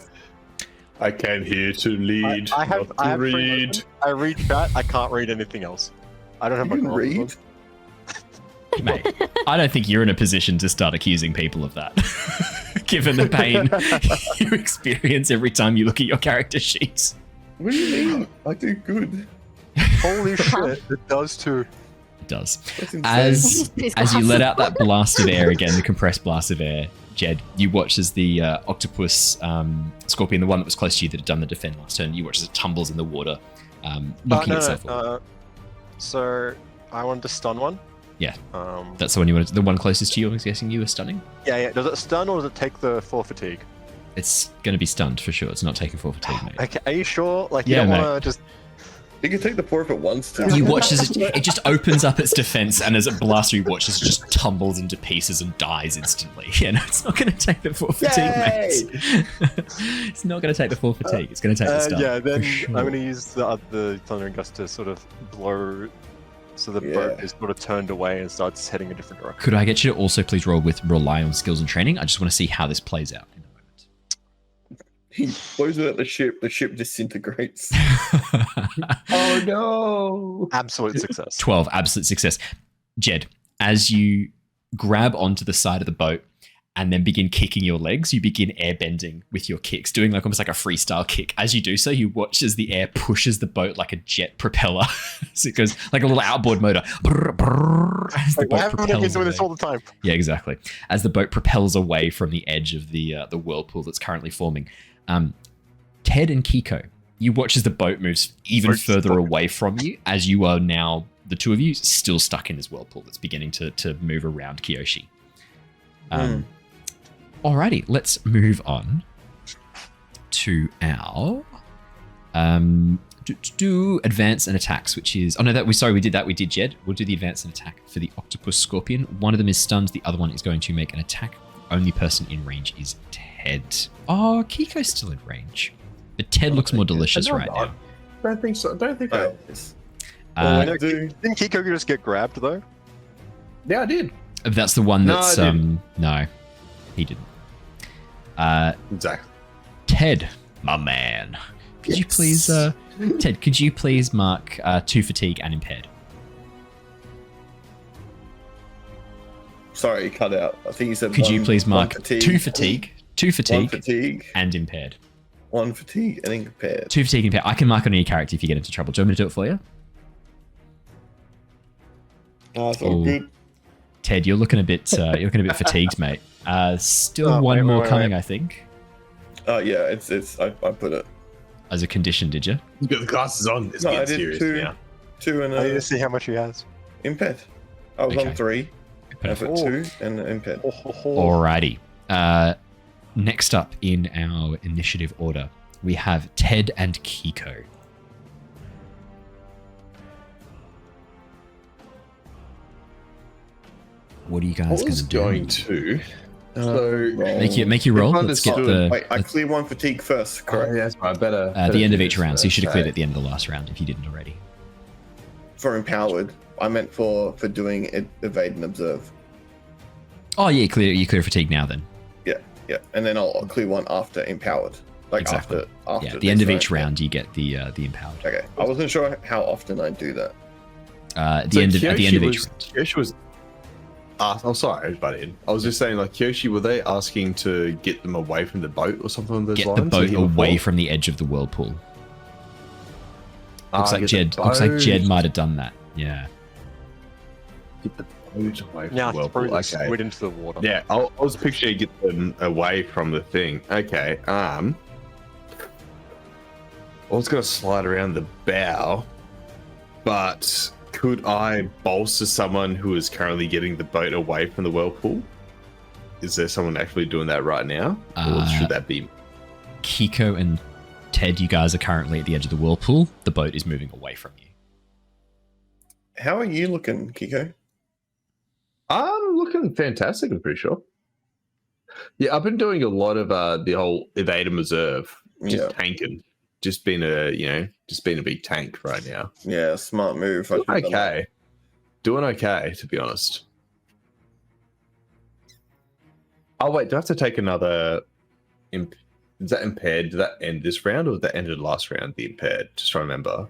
I came here to lead, I have not to free read. motion. I read chat. I can't read anything else. I don't have You my can glasses read. on. Mate, I don't think you're in a position to start accusing people of that, given the pain you experience every time you look at your character sheets. What do you mean? I do good. Holy shit! It does too. It does. That's insane. As you let out that blast of air again, the compressed blast of air, Jedd, you watch as the octopus scorpion, the one that was close to you that had done the defend last turn, you watch as it tumbles in the water, knocking itself away. So I wanted to stun one. Yeah. Um, That's the one you wanted. The one closest to you. I'm guessing you were stunning. yeah. Does it stun or does it take the 4 fatigue? It's going to be stunned for sure. It's not taking 4 fatigue, mate. Okay, are you sure? Like, Yeah, you don't mate. want to just. You can take the 4 if it wants to. You watch as it just opens up its defense, and as it blasts, you watch as it just tumbles into pieces and dies instantly. Yeah, no, it's not going to take the 4 fatigue, mate. It's not going to take the 4 fatigue. It's going to take the stun. Yeah, then for sure. I'm going to use the Thundering Gust to sort of blow, so the boat is sort of turned away and starts heading a different direction. Could I get you to also please roll with rely on skills and training? I just want to see how this plays out in a moment. He blows it at the ship disintegrates. Oh no! Absolute success. 12, absolute success. Jedd, as you grab onto the side of the boat and then begin kicking your legs, you begin airbending with your kicks, doing like almost like a freestyle kick. As you do so, you watch as the air pushes the boat like a jet propeller. So it goes like a little outboard motor. Brrr, brrr, as the Why boat haven't I been propels doing this away. all the time? Yeah, exactly. As the boat propels away from the edge of the whirlpool that's currently forming. Ted and Keeko, you watch as the boat moves even further away from you, as you are now, the two of you, still stuck in this whirlpool that's beginning to move around Kyoshi. Alrighty, let's move on to our advance and attacks, which is... Oh no, we did that. We did Jedd. We'll do the advance and attack for the octopus scorpion. One of them is stunned. The other one is going to make an attack. Only person in range is Ted. Oh, Keeko's still in range. But Ted looks more delicious right now. Don't think so. Don't think I. Didn't Keeko just get grabbed though? Yeah, I did. That's the one No, that's... I didn't. No, he didn't. Exactly. Ted, my man. Could you please... Ted, could you please mark 2 fatigue and impaired? Sorry, cut out. I think you said. Could you please mark 2 1 fatigue, 1 fatigue, and impaired? 1 fatigue, and impaired. 2 fatigue and impaired. I can mark on your character if you get into trouble. Do you want me to do it for you? It's all good. Ted, you're looking a bit fatigued, mate. Still one more coming, I think. Oh yeah, it's. I put it. As a condition, did you? You got the glasses on. It's No, getting I did serious 2. now. 2 and I need to see how much he has. impaired. I was Okay. on 3. I put 2 and impaired. Alrighty. Next up in our initiative order, we have Ted and Keeko. What are you guys I was going to do? going to. So Make you roll. If Let's get understood- the Wait, I clear 1 fatigue first, correct? yes, I better. the end of do each this round. So you should have first, cleared at the end of the last round if you didn't already. For empowered. I meant for doing evade and observe. Oh yeah, you clear fatigue now then. Yeah, and then I'll clear 1 after empowered. Like Exactly. after Yeah, at the end of this, each right? round you get the empowered. Okay, I wasn't sure how often I do that. At the end of each round. Kyoshi was. Oh, sorry, I was butting in. I was just saying, like, Kyoshi, were they asking to get them away from the boat or something along those Get lines? the boat Did he away fall? from the edge of the whirlpool. Ah, Looks like get the Jedd boat. might have done that. Yeah. Get the boat away from Now the throw whirlpool. the Okay. squid into the water. Yeah, I was picturing get them away from the thing. Okay. I was gonna slide around the bow, but could I bolster someone who is currently getting the boat away from the whirlpool? Is there someone actually doing that right now, or should that be? Keeko and Ted, you guys are currently at the edge of the whirlpool. The boat is moving away from you. How are you looking, Keeko? I'm looking fantastic. I'm pretty sure. Yeah, I've been doing a lot of the whole evade and reserve, just tanking, just being a big tank right now. Yeah, smart move. I should've done that. Doing okay, to be honest. Oh wait, do I have to take another? Is that impaired? Did that end this round, or did that ended last round? The impaired. Just trying to remember.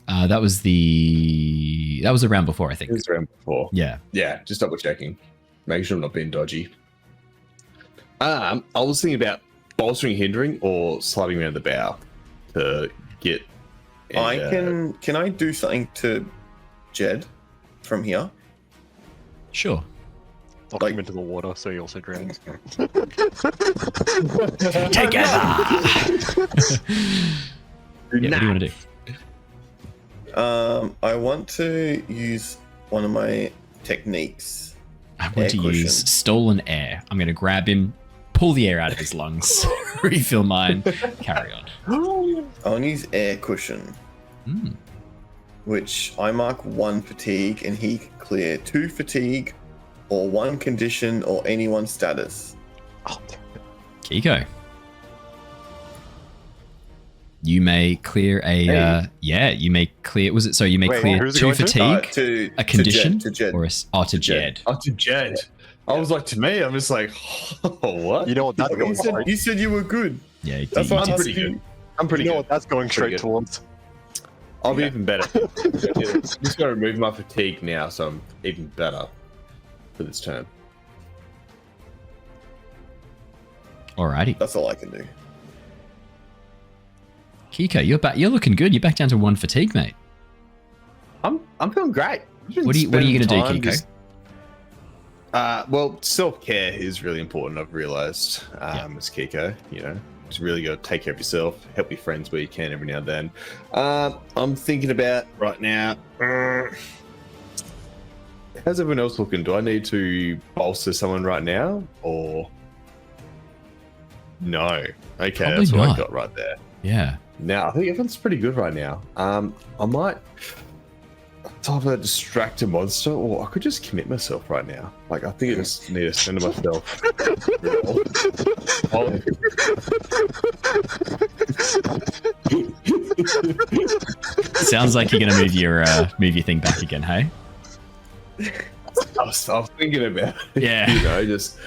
That was the round before, I think. It was the round before. Yeah. Yeah, just double checking, making sure I'm not being dodgy. I was thinking about bolstering, hindering, or sliding around the bow to get. Can I do something to Jedd from here? Sure. Knock him into the water so he also drowns. Together. Yeah, what do you want to do? I want to use one of my techniques. I want to use stolen air. I'm going to grab him, pull the air out of his lungs, refill mine, carry on. I want to use air cushion, which I mark 1 fatigue, and he can clear 2 fatigue, or 1 condition, or any 1 status. Oh, Keeko. You may clear a you may clear you may clear who's it 2 going to? fatigue, a condition, to Jedd. or to Jedd. Oh, to Jedd. I was like, to me, I'm just like, oh, what? You know what that's going straight. You said you were good. Yeah, That's why I'm pretty good. I'm pretty You know good. what that's going straight good. towards. I'll be even better. I'm just going to remove my fatigue now, so I'm even better for this turn. Alrighty. That's all I can do. Keeko, you're back. You're looking good. You're back down to 1 fatigue, mate. I'm feeling great. What are you going to do, Keeko? Well, self-care is really important, I've realized, as Keeko, you know. Just really got to take care of yourself, help your friends where you can every now and then. I'm thinking about right now, how's everyone else looking? Do I need to bolster someone right now, or no? Okay, Probably that's what not. I got right there. Yeah. Now, I think everyone's pretty good right now. I might either distract a monster, or I could just commit myself right now. Like, I think I just need to send myself. Sounds like you're going to move your thing back again, hey? I was thinking about it. Yeah. You know, just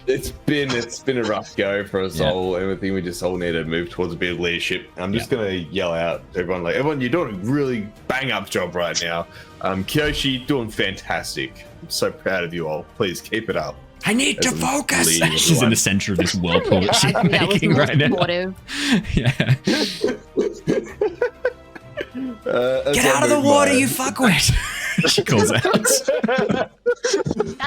it's been a rough go for us all. Everything, we just all need to move towards a bit of leadership. I'm just gonna yell out to everyone, like, everyone, you're doing a really bang up job right now. Kyoshi, doing fantastic. I'm so proud of you all. Please keep it up. I need to As I'm focus. leading She's in everyone. the center of this whirlpool that she's That was making more right now. supportive. Yeah. As Get I out of the move water, my- you fuckwit! She calls out.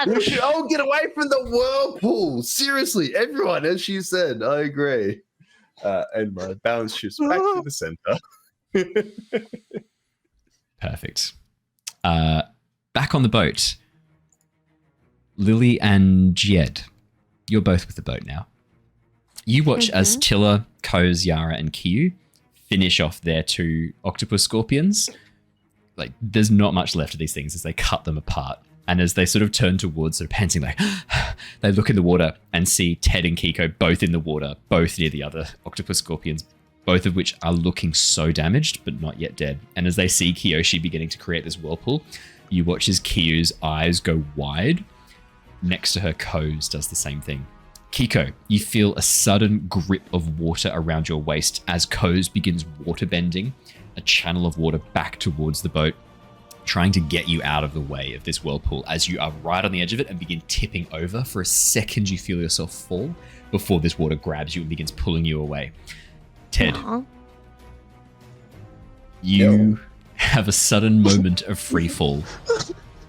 We should all get away from the whirlpool. Seriously, everyone, as she said, I agree. And my balance shifts back to the center. Perfect. Back on the boat. Lilly and Jedd, you're both with the boat now. You watch as Tilla, Koz, Yara, and Kyu finish off their 2 octopus scorpions. Like, there's not much left of these things as they cut them apart. And as they sort of turn towards, they're panting like, they look in the water and see Ted and Keeko both in the water, both near the other octopus scorpions, both of which are looking so damaged, but not yet dead. And as they see Kyoshi beginning to create this whirlpool, you watch as Kyu's eyes go wide. Next to her, Koz does the same thing. Keeko, you feel a sudden grip of water around your waist as Koz begins waterbending a channel of water back towards the boat, trying to get you out of the way of this whirlpool as you are right on the edge of it and begin tipping over. For a second, you feel yourself fall before this water grabs you and begins pulling you away. Ted, you have a sudden moment of free fall.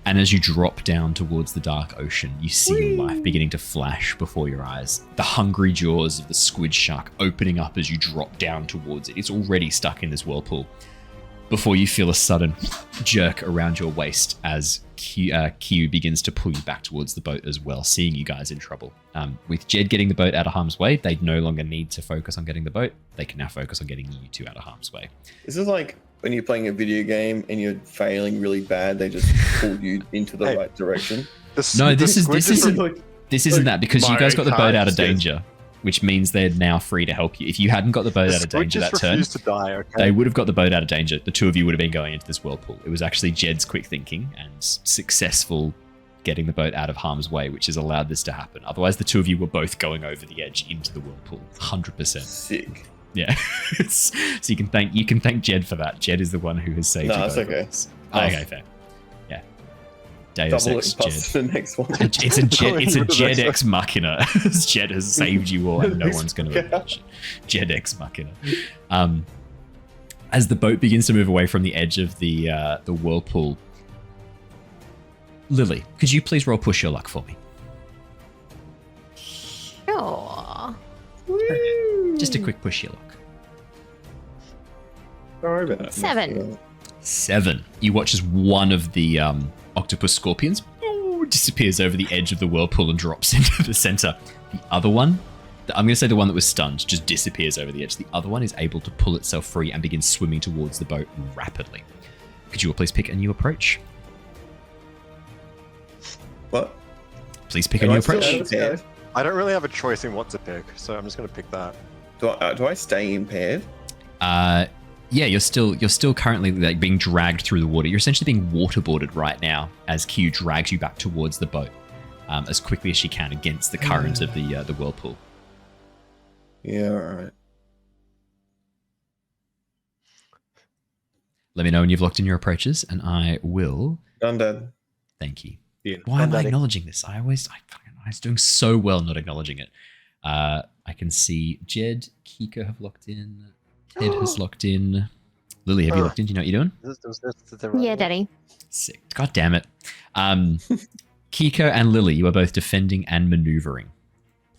And as you drop down towards the dark ocean, you see your life beginning to flash before your eyes. The hungry jaws of the squid shark opening up as you drop down towards it. It's already stuck in this whirlpool. Before you feel a sudden jerk around your waist as Q begins to pull you back towards the boat as well, seeing you guys in trouble. With Jedd getting the boat out of harm's way, they no longer need to focus on getting the boat. They can now focus on getting you 2 out of harm's way. This is like when you're playing a video game and you're failing really bad, they just pull you into the right direction. This isn't that, because you guys got the boat out of danger, which means they're now free to help you. If you hadn't got the boat out of danger that turn, they would have got the boat out of danger. The 2 of you would have been going into this whirlpool. It was actually Jedd's quick thinking and successful getting the boat out of harm's way, which has allowed this to happen. Otherwise, the 2 of you were both going over the edge into the whirlpool, 100%. Sick. Yeah. So you can thank Jedd for that. Jedd is the one who has saved you. No, it's okay. Okay, fair. Yeah. Deus Double Ex it plus Jedd. the next one. It's a Jedd Ex Machina. Jedd has saved you all, and no one's going to acknowledge it. Jedd Ex Machina. As the boat begins to move away from the edge of the whirlpool, Lilly, could you please roll push your luck for me? Sure. Just a quick push your luck. Sorry about that. 7. 7. You watch as one of the octopus scorpions disappears over the edge of the whirlpool and drops into the center. The other one, I'm going to say the one that was stunned, just disappears over the edge. The other one is able to pull itself free and begin swimming towards the boat rapidly. Could you all please pick a new approach? What? Please pick a new approach. Impaired? I don't really have a choice in what to pick, so I'm just gonna pick that. Do I stay impaired? Yeah, you're still currently like being dragged through the water. You're essentially being waterboarded right now as Q drags you back towards the boat as quickly as she can against the current of the whirlpool. Yeah, alright. Let me know when you've locked in your approaches, and I will. Done, Dad. Thank you. Yeah. Why am I acknowledging this? I was doing so well not acknowledging it. I can see Jedd, Keeko have locked in. Ted has locked in. Lily, have you locked in? Do you know what you're doing? Yeah, Daddy. Sick. God damn it. Keeko and Lily, you are both defending and maneuvering.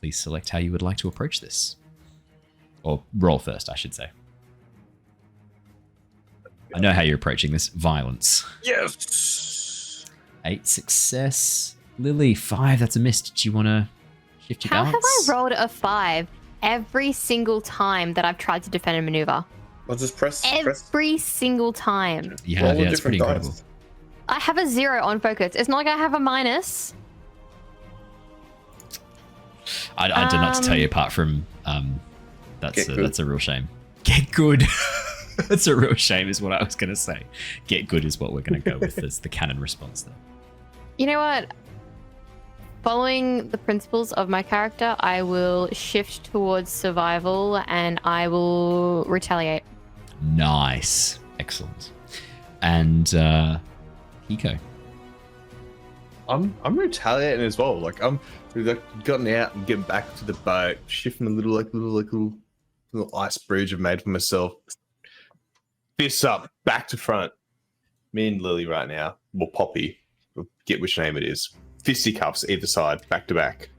Please select how you would like to approach this. Or roll first, I should say. I know how you're approaching this. Violence. Yes. 8 success. Lily, 5. That's a miss. Do you want to shift your How balance? have I rolled a 5 every single time that I've tried to defend a maneuver? I'll just press. Every single time. You Roll have, a yeah, it's pretty different incredible. dice. I have a 0 on focus. It's not like I have a minus. I don't know what to tell you apart from Get good. that's a real shame. Get good. That's a real shame is what I was going to say. Get good is what we're going to go with as the canon response there. You know what? Following the principles of my character, I will shift towards survival and I will retaliate. Nice. Excellent. And Keeko. I'm retaliating as well. Like we've like gotten out and getting back to the boat, shifting a little ice bridge I've made for myself. Fists up, back to front. Me and Lily right now. Well, Poppy. We'll get which name it is. Fisticuffs either side, back to back.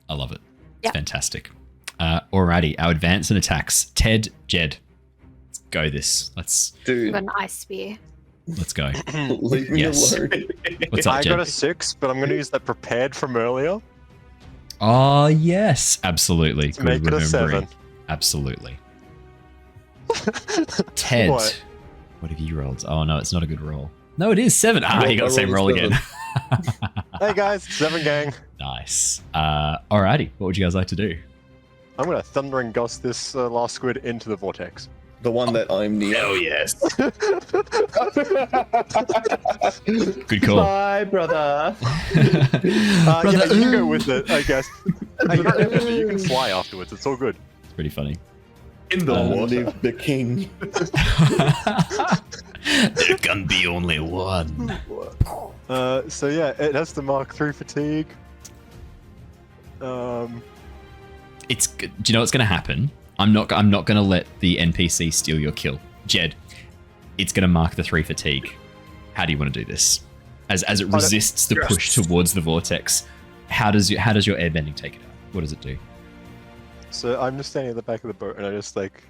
I love it. It's Yep. fantastic. Alrighty, our advance and attacks. Ted, Jedd. Let's go this. Let's I've Dude, got an ice spear. go. leave me Yes. alone. What's up, I Jedd? got a 6, but I'm gonna use that prepared from earlier Oh, yes. Absolutely. to make it a remembering. 7. Absolutely. Ted. What? What have you rolled? Oh, no, it's not a good roll. No, it is 7. Ah, you got the same roll again. Hey guys, 7 gang. Nice. Alrighty. What would you guys like to do? I'm gonna thunder and gust this last squid into the vortex. The one that I'm near. Oh yes. Good call. Bye, brother. Yeah, you can go with it, I guess. Hey, you're Airbender, you can fly afterwards. It's all good. It's pretty funny. In the Long water. live the king. There can be only one. So yeah, it has the Mark 3 fatigue. It's good. Do you know what's going to happen? I'm not going to let the NPC steal your kill. Jedd, it's going to mark the 3 fatigue. How do you want to do this? As it resists the push towards the vortex, how does your airbending take it out? What does it do? So I'm just standing at the back of the boat and I just like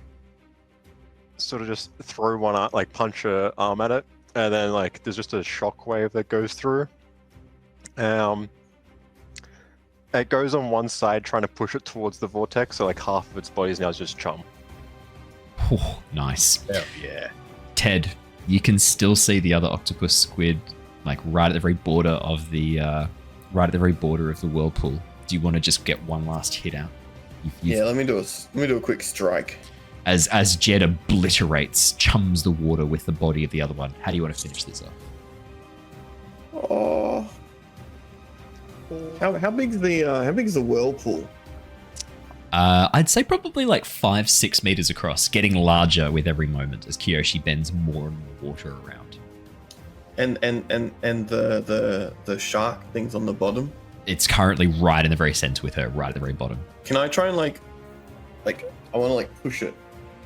sort of just throw one out, like punch a arm at it, and then like there's just a shock wave that goes through. It goes on one side trying to push it towards the vortex, so like half of its body is now just chum. Oh, nice. Hell yeah. Ted, you can still see the other octopus squid, like right at the very border of the whirlpool. Do you want to just get one last hit out? Yeah, let me do a quick strike. As Jedd obliterates, chums the water with the body of the other one. How do you want to finish this off? Oh. How big is the whirlpool? I'd say probably like 5-6 meters across, getting larger with every moment as Kyoshi bends more and more water around. And the shark things on the bottom? It's currently right in the very center with her, right at the very bottom. Can I try and like I want to like push it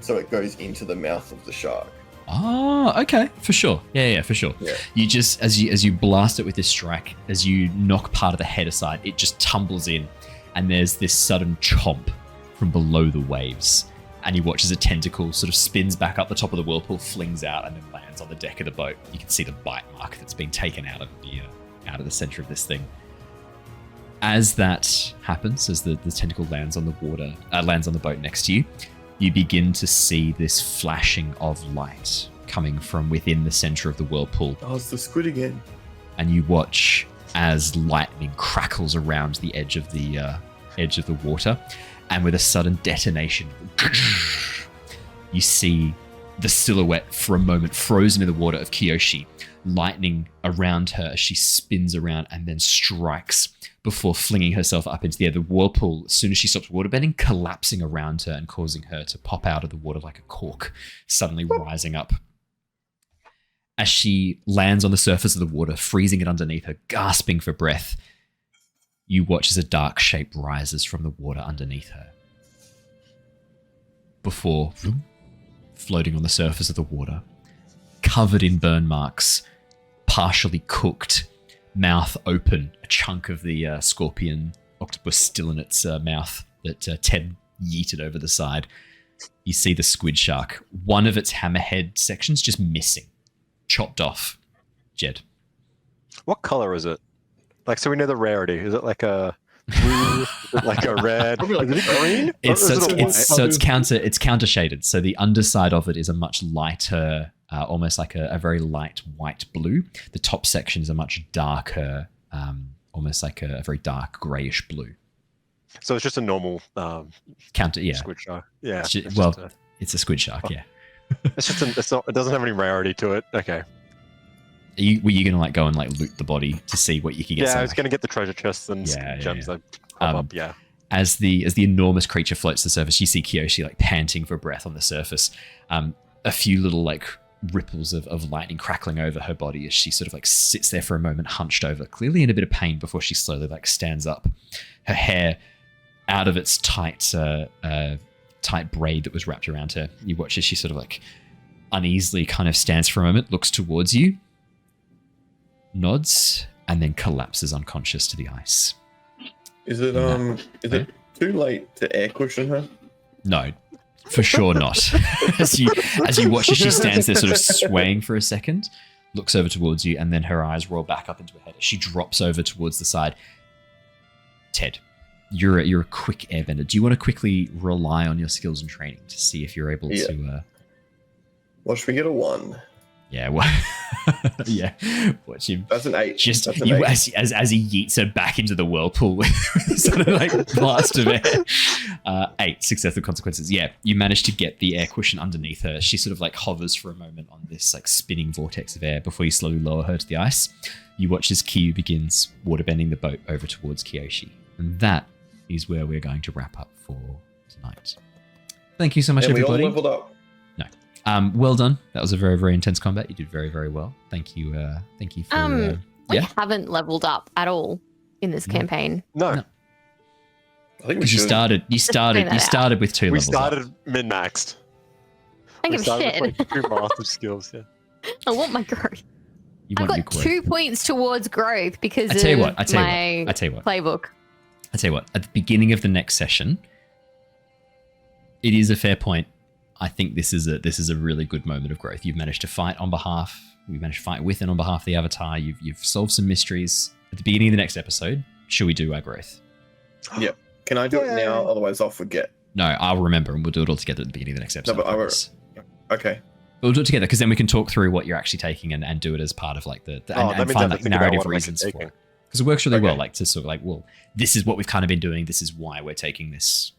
so it goes into the mouth of the shark? Oh, okay, for sure. Yeah, for sure. Yeah. You just as you blast it with this strike, as you knock part of the head aside, it just tumbles in, and there's this sudden chomp from below the waves and you watch as a tentacle sort of spins back up the top of the whirlpool, flings out, and then lands on the deck of the boat. You can see the bite mark that's been taken out of the center of this thing. As that happens, as the tentacle lands on the boat next to you, you begin to see this flashing of light coming from within the center of the whirlpool. Oh, it's the squid again. And you watch as lightning crackles around the edge of the water, and with a sudden detonation, you see the silhouette for a moment frozen in the water of Kyoshi, lightning around her as she spins around and then strikes before flinging herself up into the air. The whirlpool, as soon as she stops waterbending, collapsing around her and causing her to pop out of the water like a cork, suddenly rising up. As she lands on the surface of the water, freezing it underneath her, gasping for breath, you watch as a dark shape rises from the water underneath her, before floating on the surface of the water, covered in burn marks, partially cooked, mouth open, a chunk of the scorpion octopus still in its mouth that Ted yeeted over the side. You see the squid shark, one of its hammerhead sections just missing, chopped off. Jedd. What color is it? Like, so we know the rarity. Is it like a blue? Is it like a red? Is it green? It's counter shaded. So the underside of it is a much lighter, almost like a very light white blue. The top section is a much darker, almost like a very dark grayish blue. So it's just a normal squid shark. Yeah. It's a squid shark. Yeah. It's just it doesn't have any rarity to it. Okay. Were you gonna go and loot the body to see what you could get? Yeah, I was gonna get the treasure chests and gems that pop up. Yeah. As the enormous creature floats to the surface, you see Kyoshi panting for breath on the surface. A few little ripples of lightning crackling over her body as she sort of sits there for a moment, hunched over, clearly in a bit of pain before she slowly stands up. Her hair out of its tight braid that was wrapped around her. You watch as she sort of uneasily kind of stands for a moment, looks towards you, nods, and then collapses unconscious to the ice. Is it it too late to air cushion her? No, for sure not. as you watch as she stands there sort of swaying for a second, looks over towards you, and then her eyes roll back up into her head. She drops over towards the side. Ted, you're a quick airbender. Do you want to quickly rely on your skills and training to see if you're able to... What should we get, a 1? Yeah, well, yeah. Watch him. That's an 8. Just as he yeets her back into the whirlpool with sort of blast of air. 8 successive consequences. Yeah, you manage to get the air cushion underneath her. She sort of hovers for a moment on this spinning vortex of air before you slowly lower her to the ice. You watch as Kyu begins waterbending the boat over towards Kyoshi, and that is where we're going to wrap up for tonight. Thank you so much, everybody. We all leveled up. Well done. That was a very, very intense combat. You did very, very well. Thank you. Thank you for. We haven't leveled up at all in this campaign. No. I think we You started with 2 levels. We started min-maxed. I give a shit. With 2 master skills. Yeah. I want my growth. I got 2 points towards growth because I tell you of what. my playbook. I tell you what. At the beginning of the next session, it is a fair point. I think this is a really good moment of growth. You've managed to fight on behalf. We've managed to fight with and on behalf of the Avatar. You've solved some mysteries. At the beginning of the next episode, should we do our growth? Yep. Can I do it now? Otherwise, I'll forget. No, I'll remember, and we'll do it all together at the beginning of the next episode. No, but okay. We'll do it together because then we can talk through what you're actually taking and do it as part of and find narrative reasons for it. Because it works really well. To sort of well, this is what we've kind of been doing. This is why we're taking this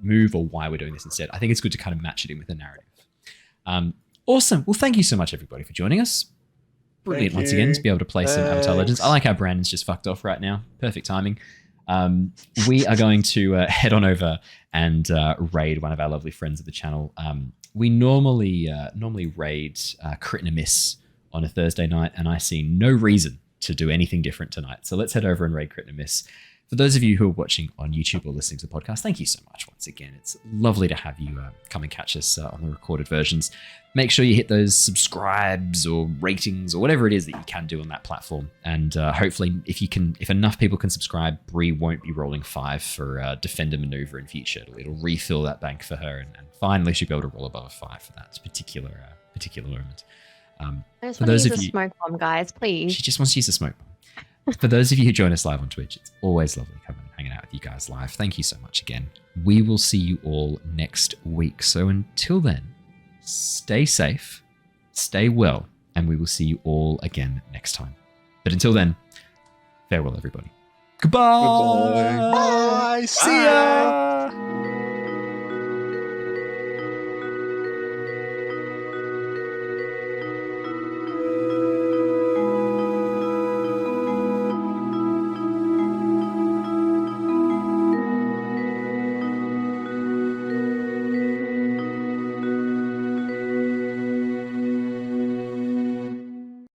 move or why we're doing this instead. I think it's good to kind of match it in with the narrative. Awesome. Well, thank you so much, everybody, for joining us. Brilliant once again to be able to play some Avatar Legends. I like how Brandon's just fucked off right now. Perfect timing. We are going to head on over and raid one of our lovely friends of the channel. We normally raid Crit and a Miss on a Thursday night, and I see no reason to do anything different tonight. So let's head over and raid Crit and a Miss. For those of you who are watching on YouTube or listening to the podcast, thank you so much once again. It's lovely to have you come and catch us on the recorded versions. Make sure you hit those subscribes or ratings or whatever it is that you can do on that platform. And hopefully, if enough people can subscribe, Bree won't be rolling 5 for Defender Maneuver in future. It'll refill that bank for her, and finally she'll be able to roll above a 5 for that particular moment. I just for want to those use of a you, smoke bomb, guys, please. she just wants to use a smoke bomb. For those of you who join us live on Twitch, it's always lovely coming and hanging out with you guys live. Thank you so much again. We will see you all next week. So until then, stay safe, stay well, and we will see you all again next time. But until then, farewell, everybody. Goodbye. Goodbye. Bye. See ya.